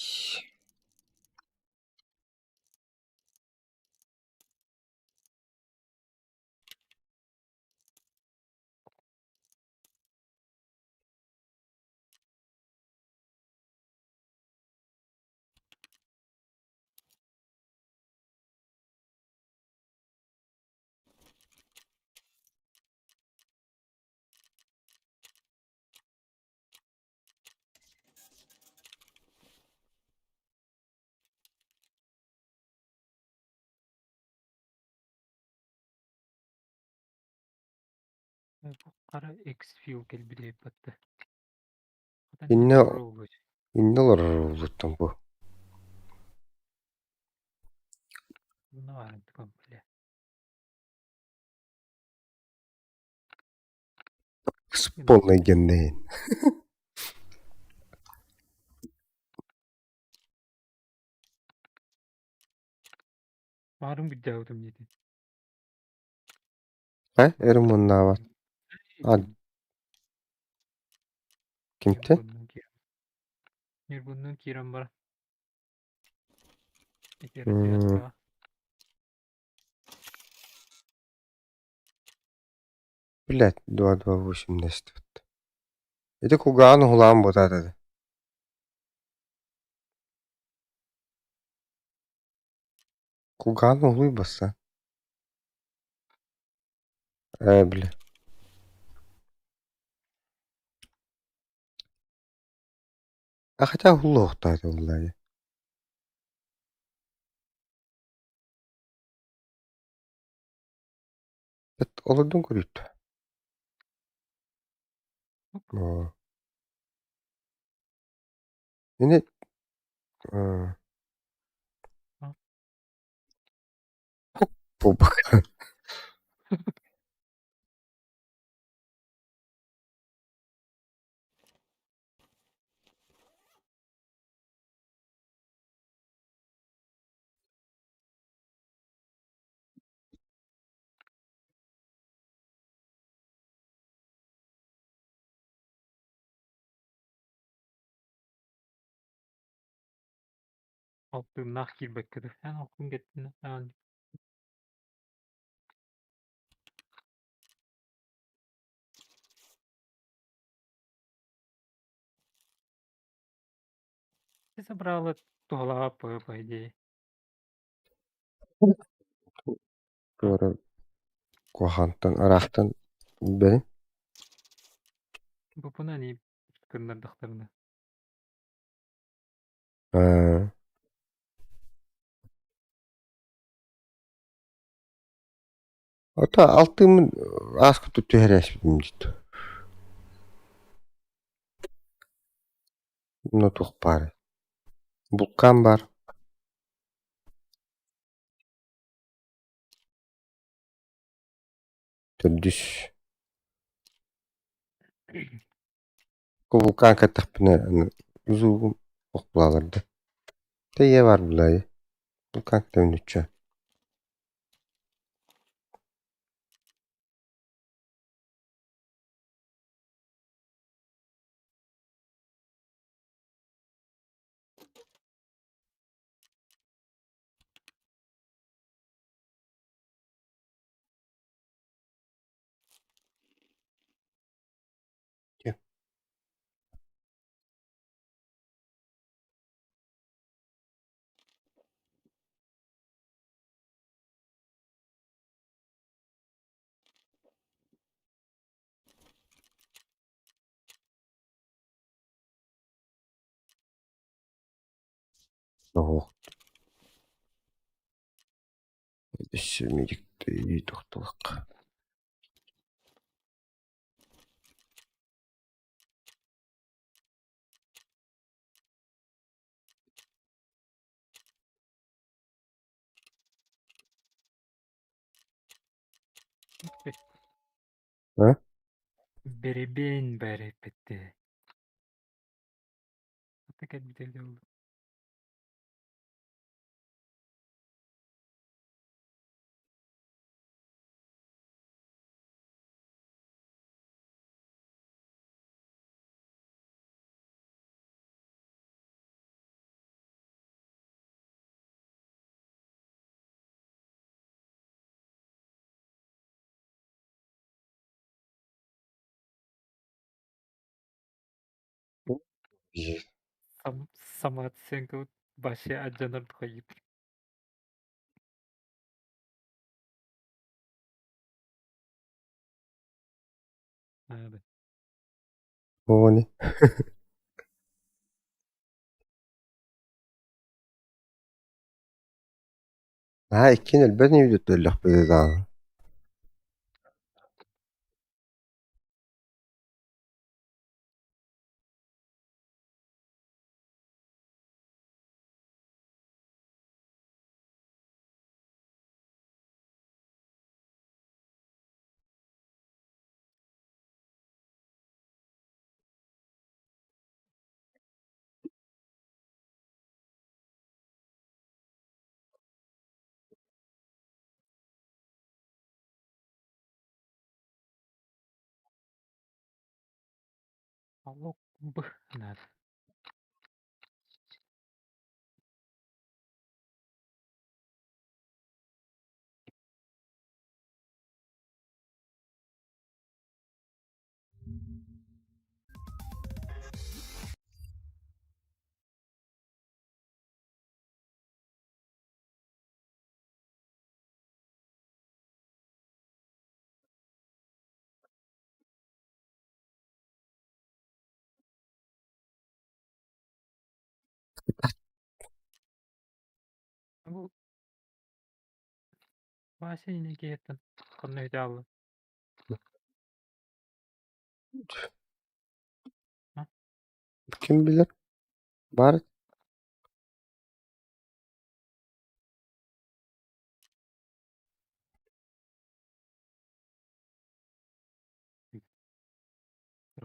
Бу кара X-Fuel келбилеп батты. İnne olur oluttum bu. Bunu var komple. Спонна геннейн. Marun bir davdım yedi. Ha? Erim onunla var. Hadi. Kimti? Bunun kiram var. Hmm. Блядь, 228 нестет. Это кугану хулам бота dedi. Кугану хуй баса. Бля. А хотя хулох тады валлаhi. Olardan görüyt. Yine aa, bu bak. Altı nak girmek kadar. Ben okum gittin. Yani bize buralı dolap по идее. Doğru. Kohantan, Arahtan benim. Buna ne kırnırdıklarını. Ha. Ota altımın askı tuttu her eşbidim ciddi. Notuk bari. Bulkan var. Düz. Bu bulkan katak bine uzun okulalardı. Teye var bulayı. Bulkan katak bütçe. Oh. Sürmeyecek de iyi doktorluk. Ha? Bereben berepette. Hatta bir de oldu. İyi. Samat Senko başı acınır koyup. Hadi. O ne? Ha ikinin ben iyi tutuluk bir daha. Allah bu. Hadi. Bu Başa yine giyetin. Konu idealı. Kim bilir? Var.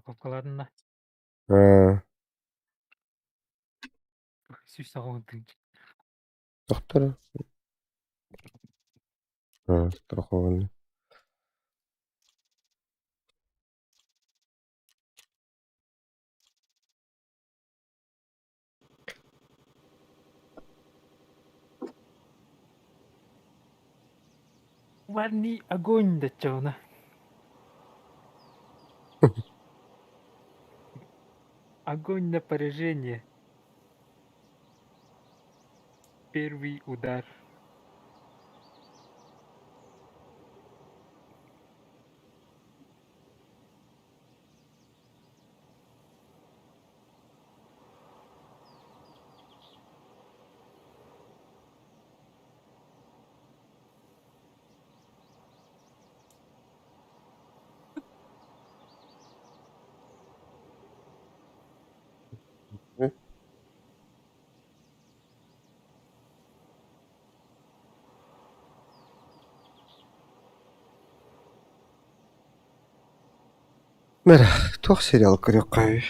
Kopkaların da. Ha, Süs sağlıntın. doktor. Ha, страхование. Варни огонь да чона. Огонь напряжение. Первый удар. Мэр, тух сериал көрөк кай.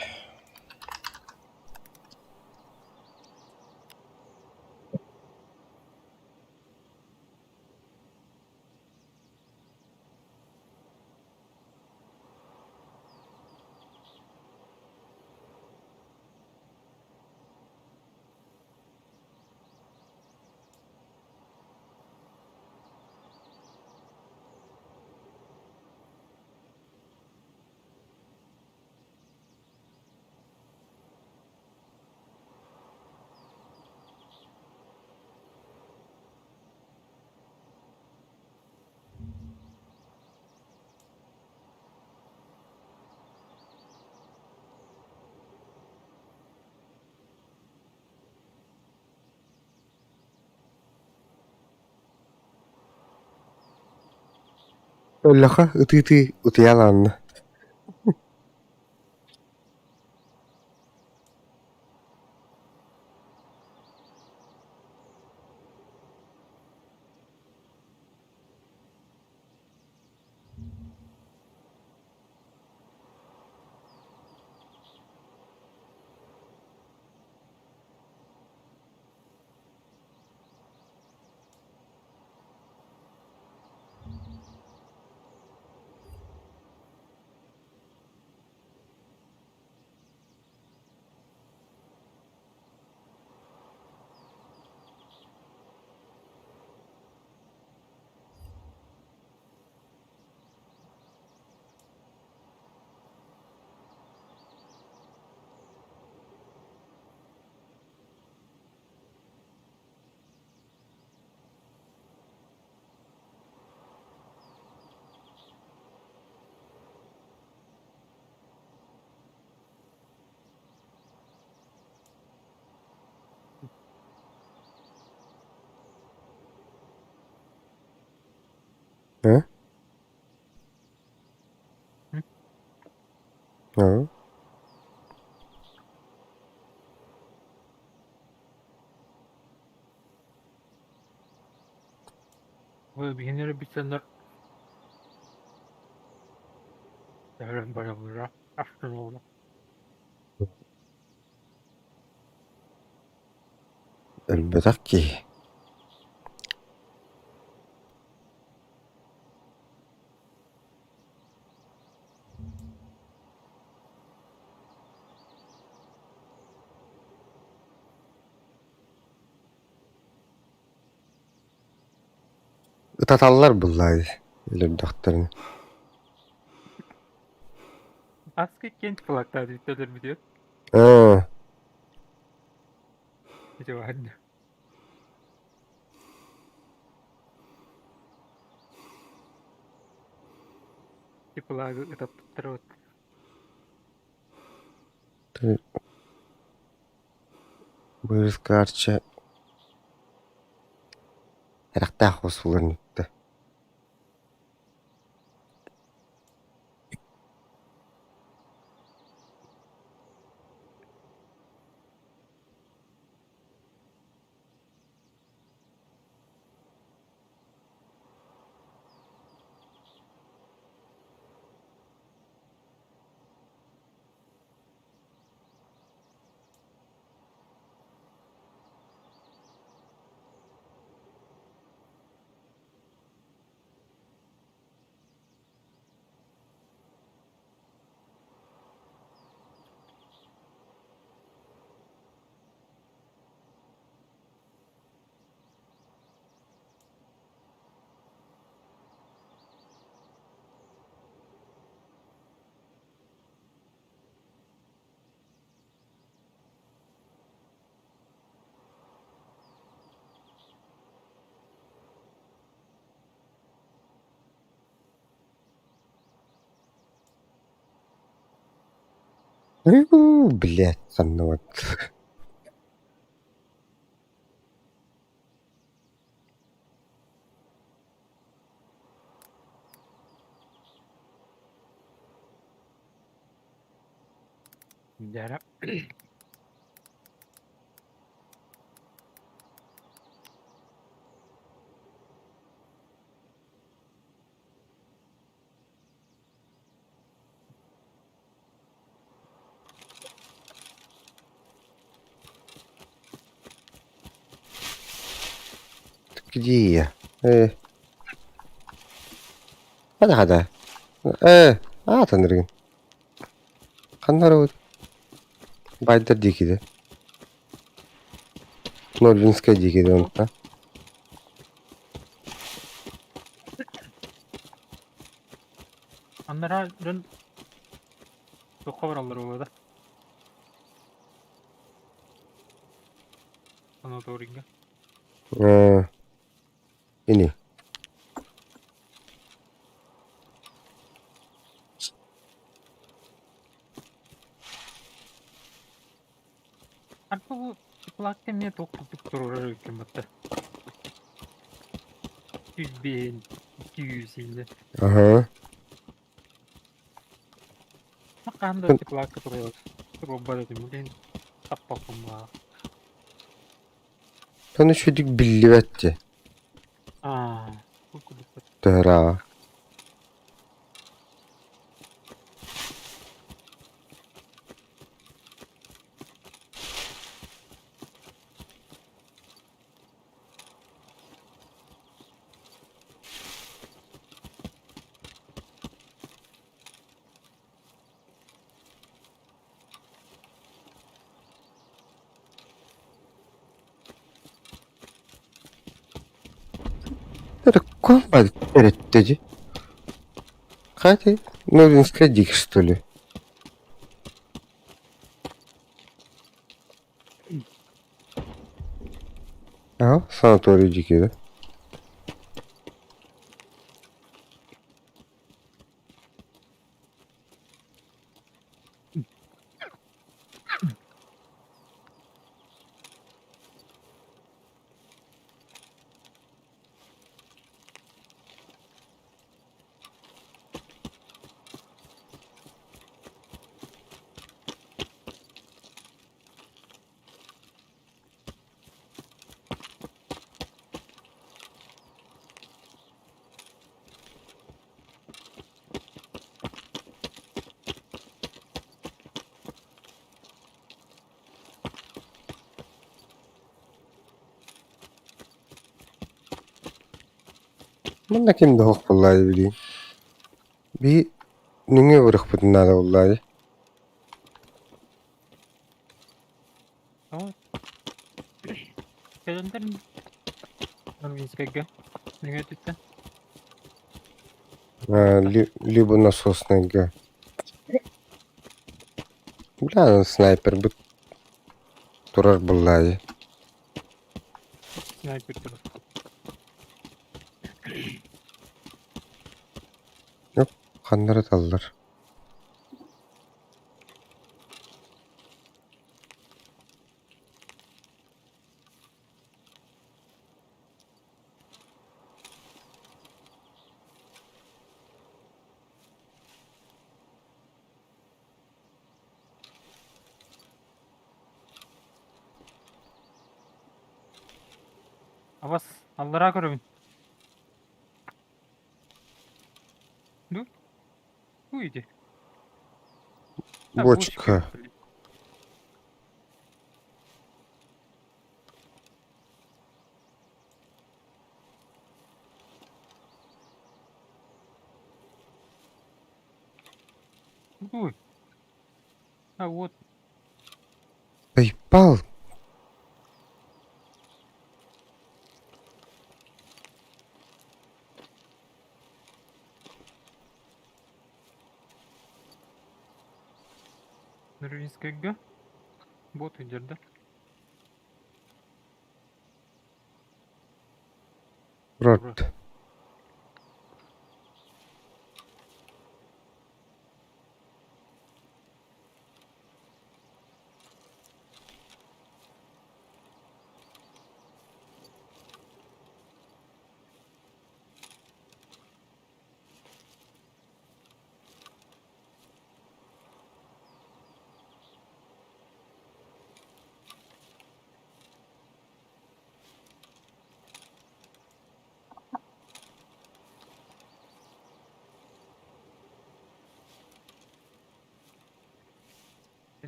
Өллөкө ытыты утуяланны. Hı? Hı? Ha. Böyle bihinleri bitsenler. Devren bayılır. Aşkın oğlu. Elbette ki. Itatallar bulladı. Öyle doktorunu. Askı genç kulaklar bitteler mi diyor. Ha. İşte var. Kulağı ıtıp tutturur. Бырыскарча. Ярахтай хос булар нутта. Блядь, каннават. Дәрі. Где я? Hadi. Tanrım. Kanlar Bayдар дикиде. Норвинская дикиде онта. Аннарын тоққа баралар олады. Санаторийге. Ini. Arpa bu plakta мне тоққа тұрыр екен бітті. 100 bin, 200 енді. Aha. Қандай плакта тұрыр. Тұрып бар едім. Мен таппақым ба. Tanı çocuk billi vetti. Бұл күліп. Dara. Это комбат перед dedi. Хотя, Норвинская дик, что ли? Ага, санаторий дикий, да? Bunda kimde hok vallahi bileyim. Bir nüne vuruk bunlar vallahi. Кәлендер Норвежскайга. Неге түтті? Либо насосная. Бля, снайпер bu durar vallahi. Снайпер тұрыр. Kanları dallar. Авас, аллара көрімін. Ду? Bu idi. Ha, Бочка. Ой. А вот. Поебал. Норвежскайга. Бот идет, да? Rot.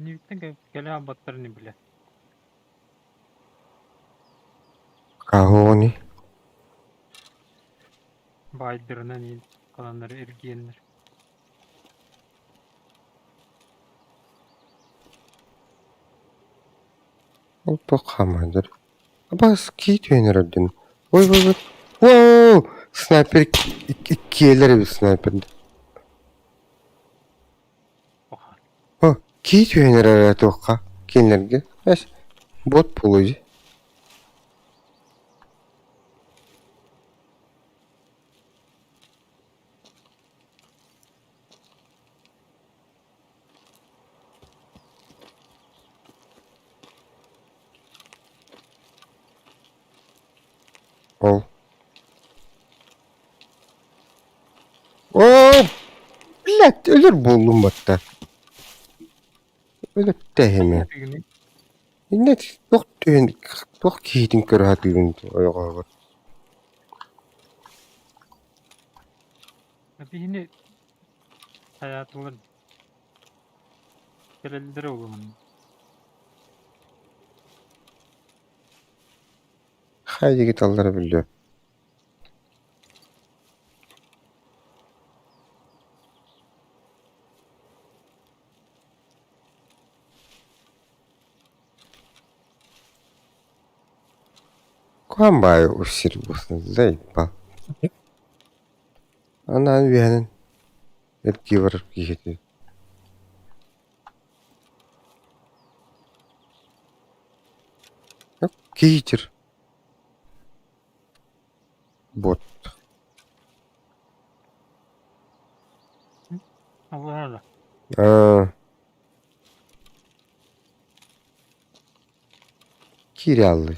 Beni bitten gele abatlarını bile. Kahoni. Baydırına değil. Kalanları ergiyenler. O bakamadır. Bas kit öneredin. Vay vay vay. Wow! Sniper iki yerlere bir sniper. Oha. Ha, kit önerer toka. Kenlerge. Baş bot pulucu. Ol. Oo! Millet ölür buldum batta. Ölür de hemen. Günü. Net yok dön. Yok kitin kör hatırın. Oyağa var. Bir yine hayatı olur. Gelelilere olur onun. Haydi git Allah'ı biliyor. Kuan bayi usir bosan zayıpa. Anan vihanen. Etki var kiheti. Yok kihicir. Bot. Allah Allah. Aa. Kirallı.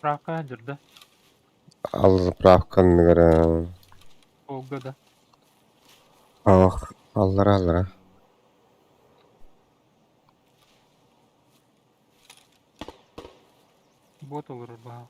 Raka da. Allah bırakkanını gara. Olga da. Ah. Allah. Bot olur bana.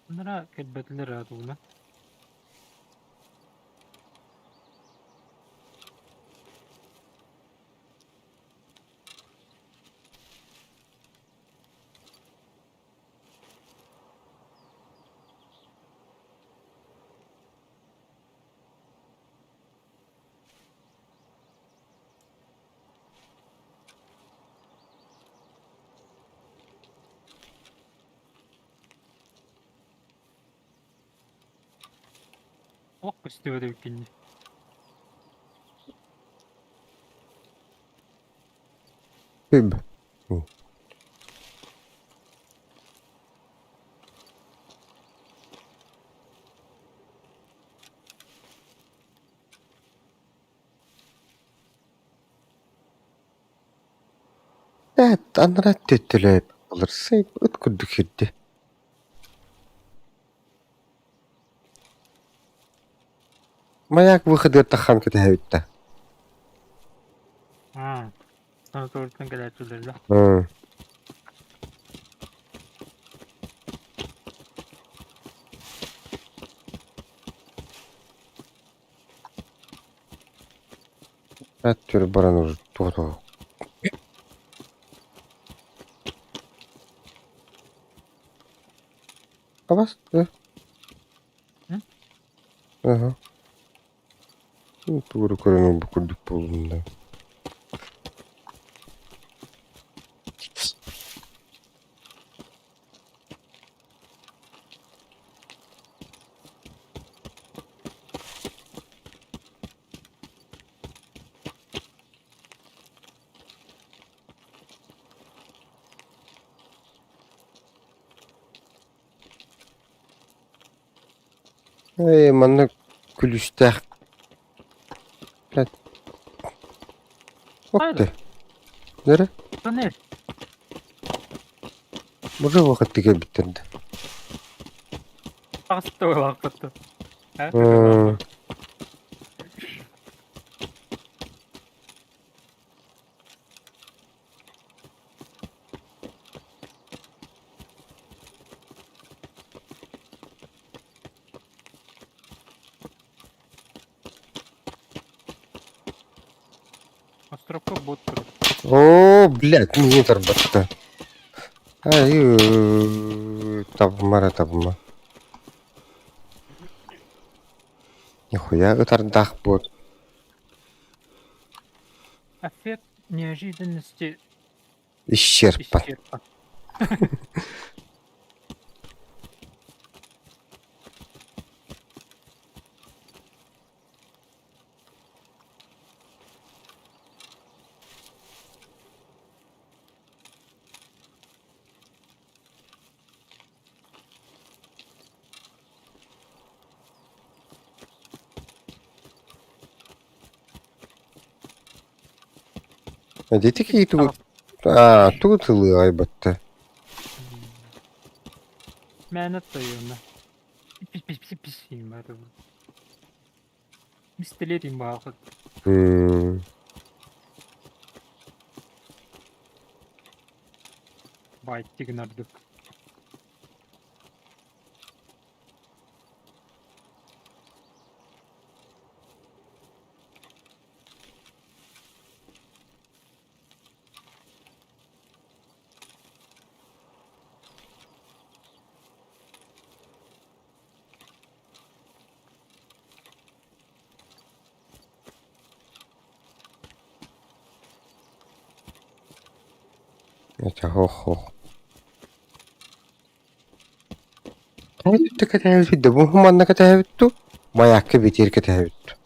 Bunlara kelbetler rahat olma. Ok istiyor da ikinci. Hüb. Evet, anlat tettiler. Alırsa ötkürdük eddi. Mayak bu kadar tahan kita habitta. Ha. Sana doğrudan gelecekler. Hı. Attır baranur. Doğru. Abas. Hı. Hı? Aha. Doğru karını bu kurduk bulduğunda. Manna külüstah. Okey. Nere? Bu ne? Burada vakit dige bitirdi. Ağzıda olan kıttı. Ha? Hmm. Островка бот тұрды. О, блядь, не торбатта. Ай, табмара табма. Нихуя ытардах бот. Эффект неожиданности Исчерпан. исчерпан. Дети какие тут? А, тут ылы айбатта. Мәні тойуына. Пис-пис-пис-пис дейм бәрі. Мистелер дейм бағыт. Байт деген ардық. Это хох-хох. Кайдытты катаевитті, бұл хуманна катаевитту, маякка бетер катаевитту.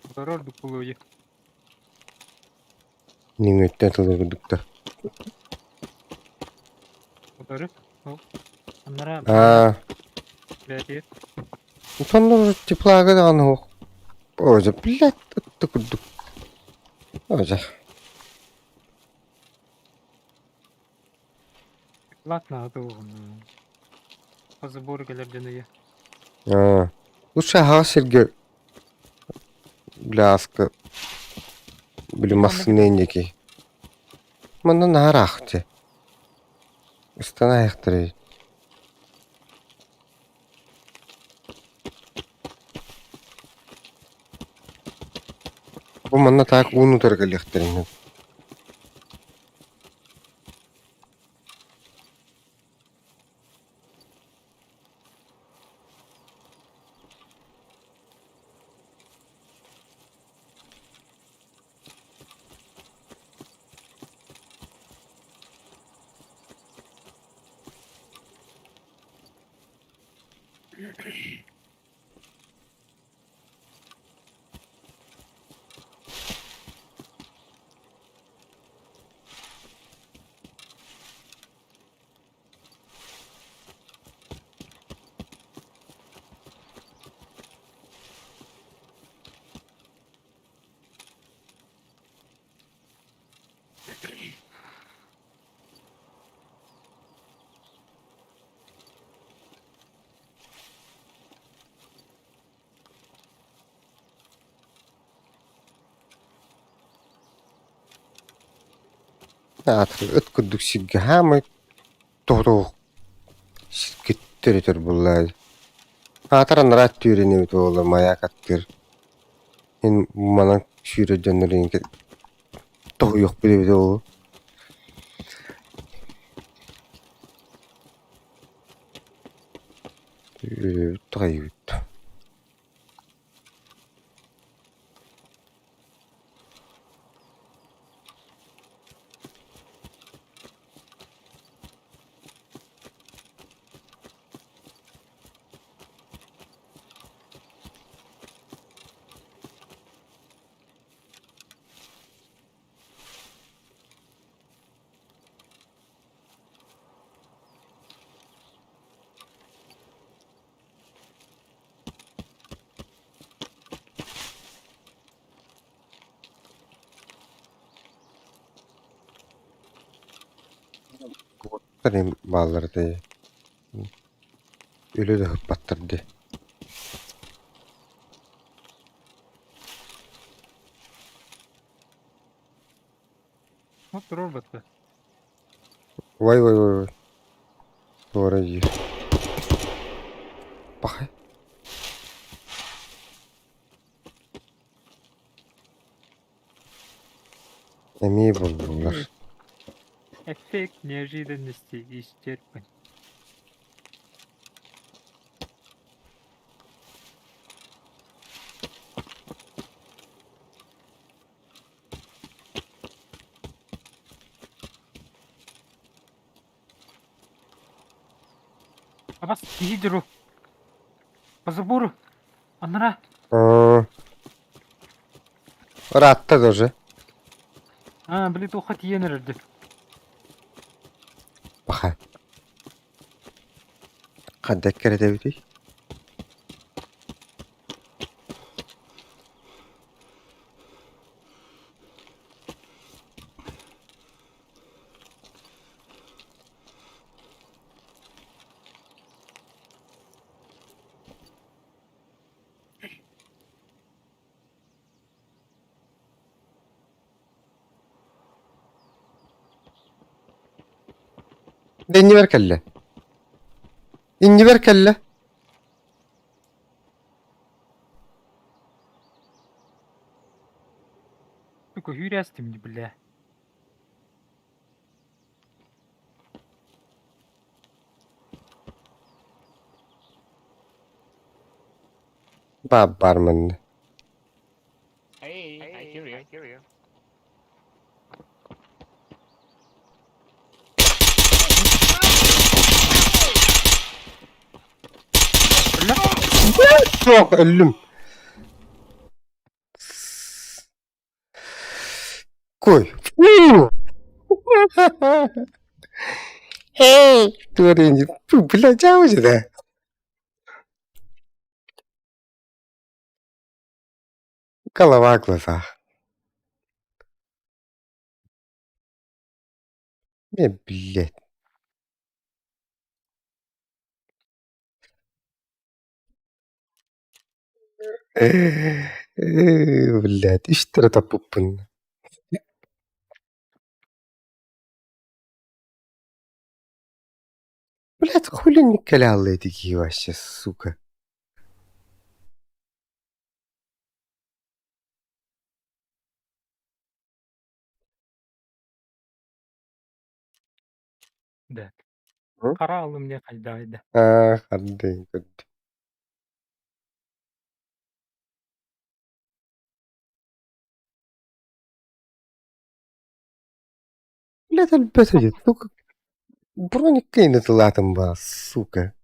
Бұдар ардық бұл өйі. Нің өттен тылы күдікті. Бұдары. Аннара А, бәді. сонда уже теплага да аны хох. Оза, блядь, ытты күдік. Оза. Ладно, ады оғын. Қазы боргелерден өйі. А, лучше ага серге бляска били массыненеки. Мана нарахте. Ыстана яқтыры. Бұл мана так уну торгалехтерин. Атыр ыт күдік сигге хамы тоғдоқ сиркеттер бұллай. Атыран рат түйрені өті олар маяк аттыр. Мен мана сүйре жөнірінге тоғы yok bile o. Tayut. Benim bağları da öyle de hıppattırdı. Hop durur battı. Vay vay vay vay. Doğru diyor. Bak. Emeği buldular. Efekt nereden isterken. Абас иди ру. Позабору. Анара. Rahatta тоже. Блин, ухат енерді. Bak. Kadak kere de bir. Dengi ver kelle. İnci ver kelle. Только юрястым не, бля. Barman. Hey, I hear you. Çok öldüm. Koy. Hey. Doğru inci. Bu bilacağım işte. Kalabakla sağ. Ne billet. Блядь, اشترى طبوبن. Блядь, хули не каляла такие вообще, сука. Да. Hı? Қаралы мне қайдайды. Hadi. Блядь, البتة сука. Броник кине طلعتم بقى, сука.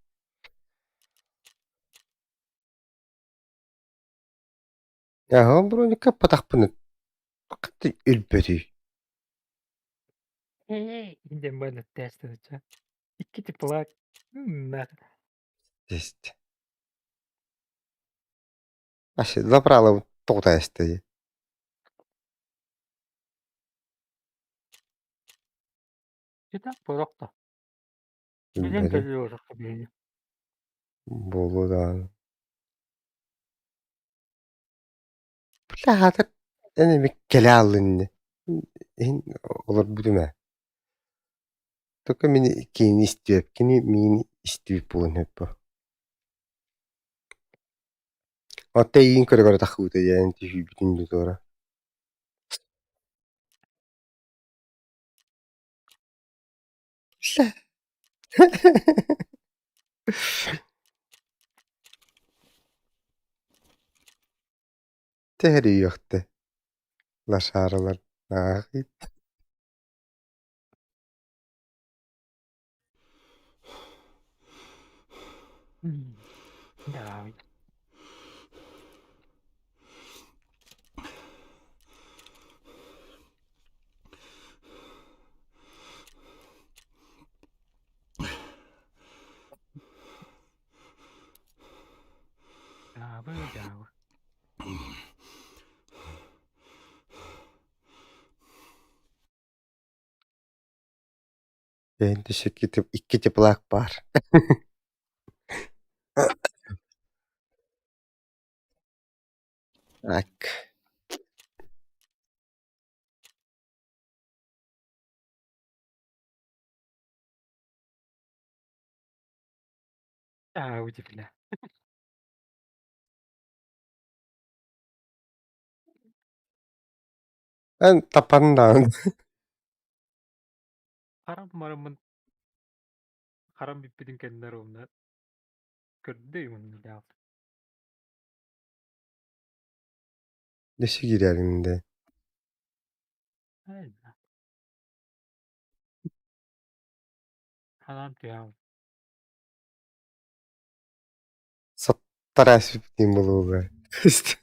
Aha, броника патахпын. Қатты үлбөтүй. Инден бәлі тәсті өтші. Икки типлак. Есть. Вообще, забрала тоғда істі. Жеті бұрақта. Неден Үлбөтүй. кәлі ожаққа бейні. Болу да. Блядь, әне бек келе алынны. Олар бүдіме. Только мені кейін істеп, кені мені істеп болын өп бұл. Отта иін көрі тақуыды, яғын түйі бүтінді дора. Tehri yoxdu. Laşarılar. Ahi. Да, да. Ben teşekkür ederim. İki çıplak var. Bak. Auzu billah. Ben tapandan. Haram maramın haram bipidin kendileri onlar. Gördü mü ya? Neşe girerinde. Öyle. Haram ya. Sattar asip diyeyim bunu be. İşte.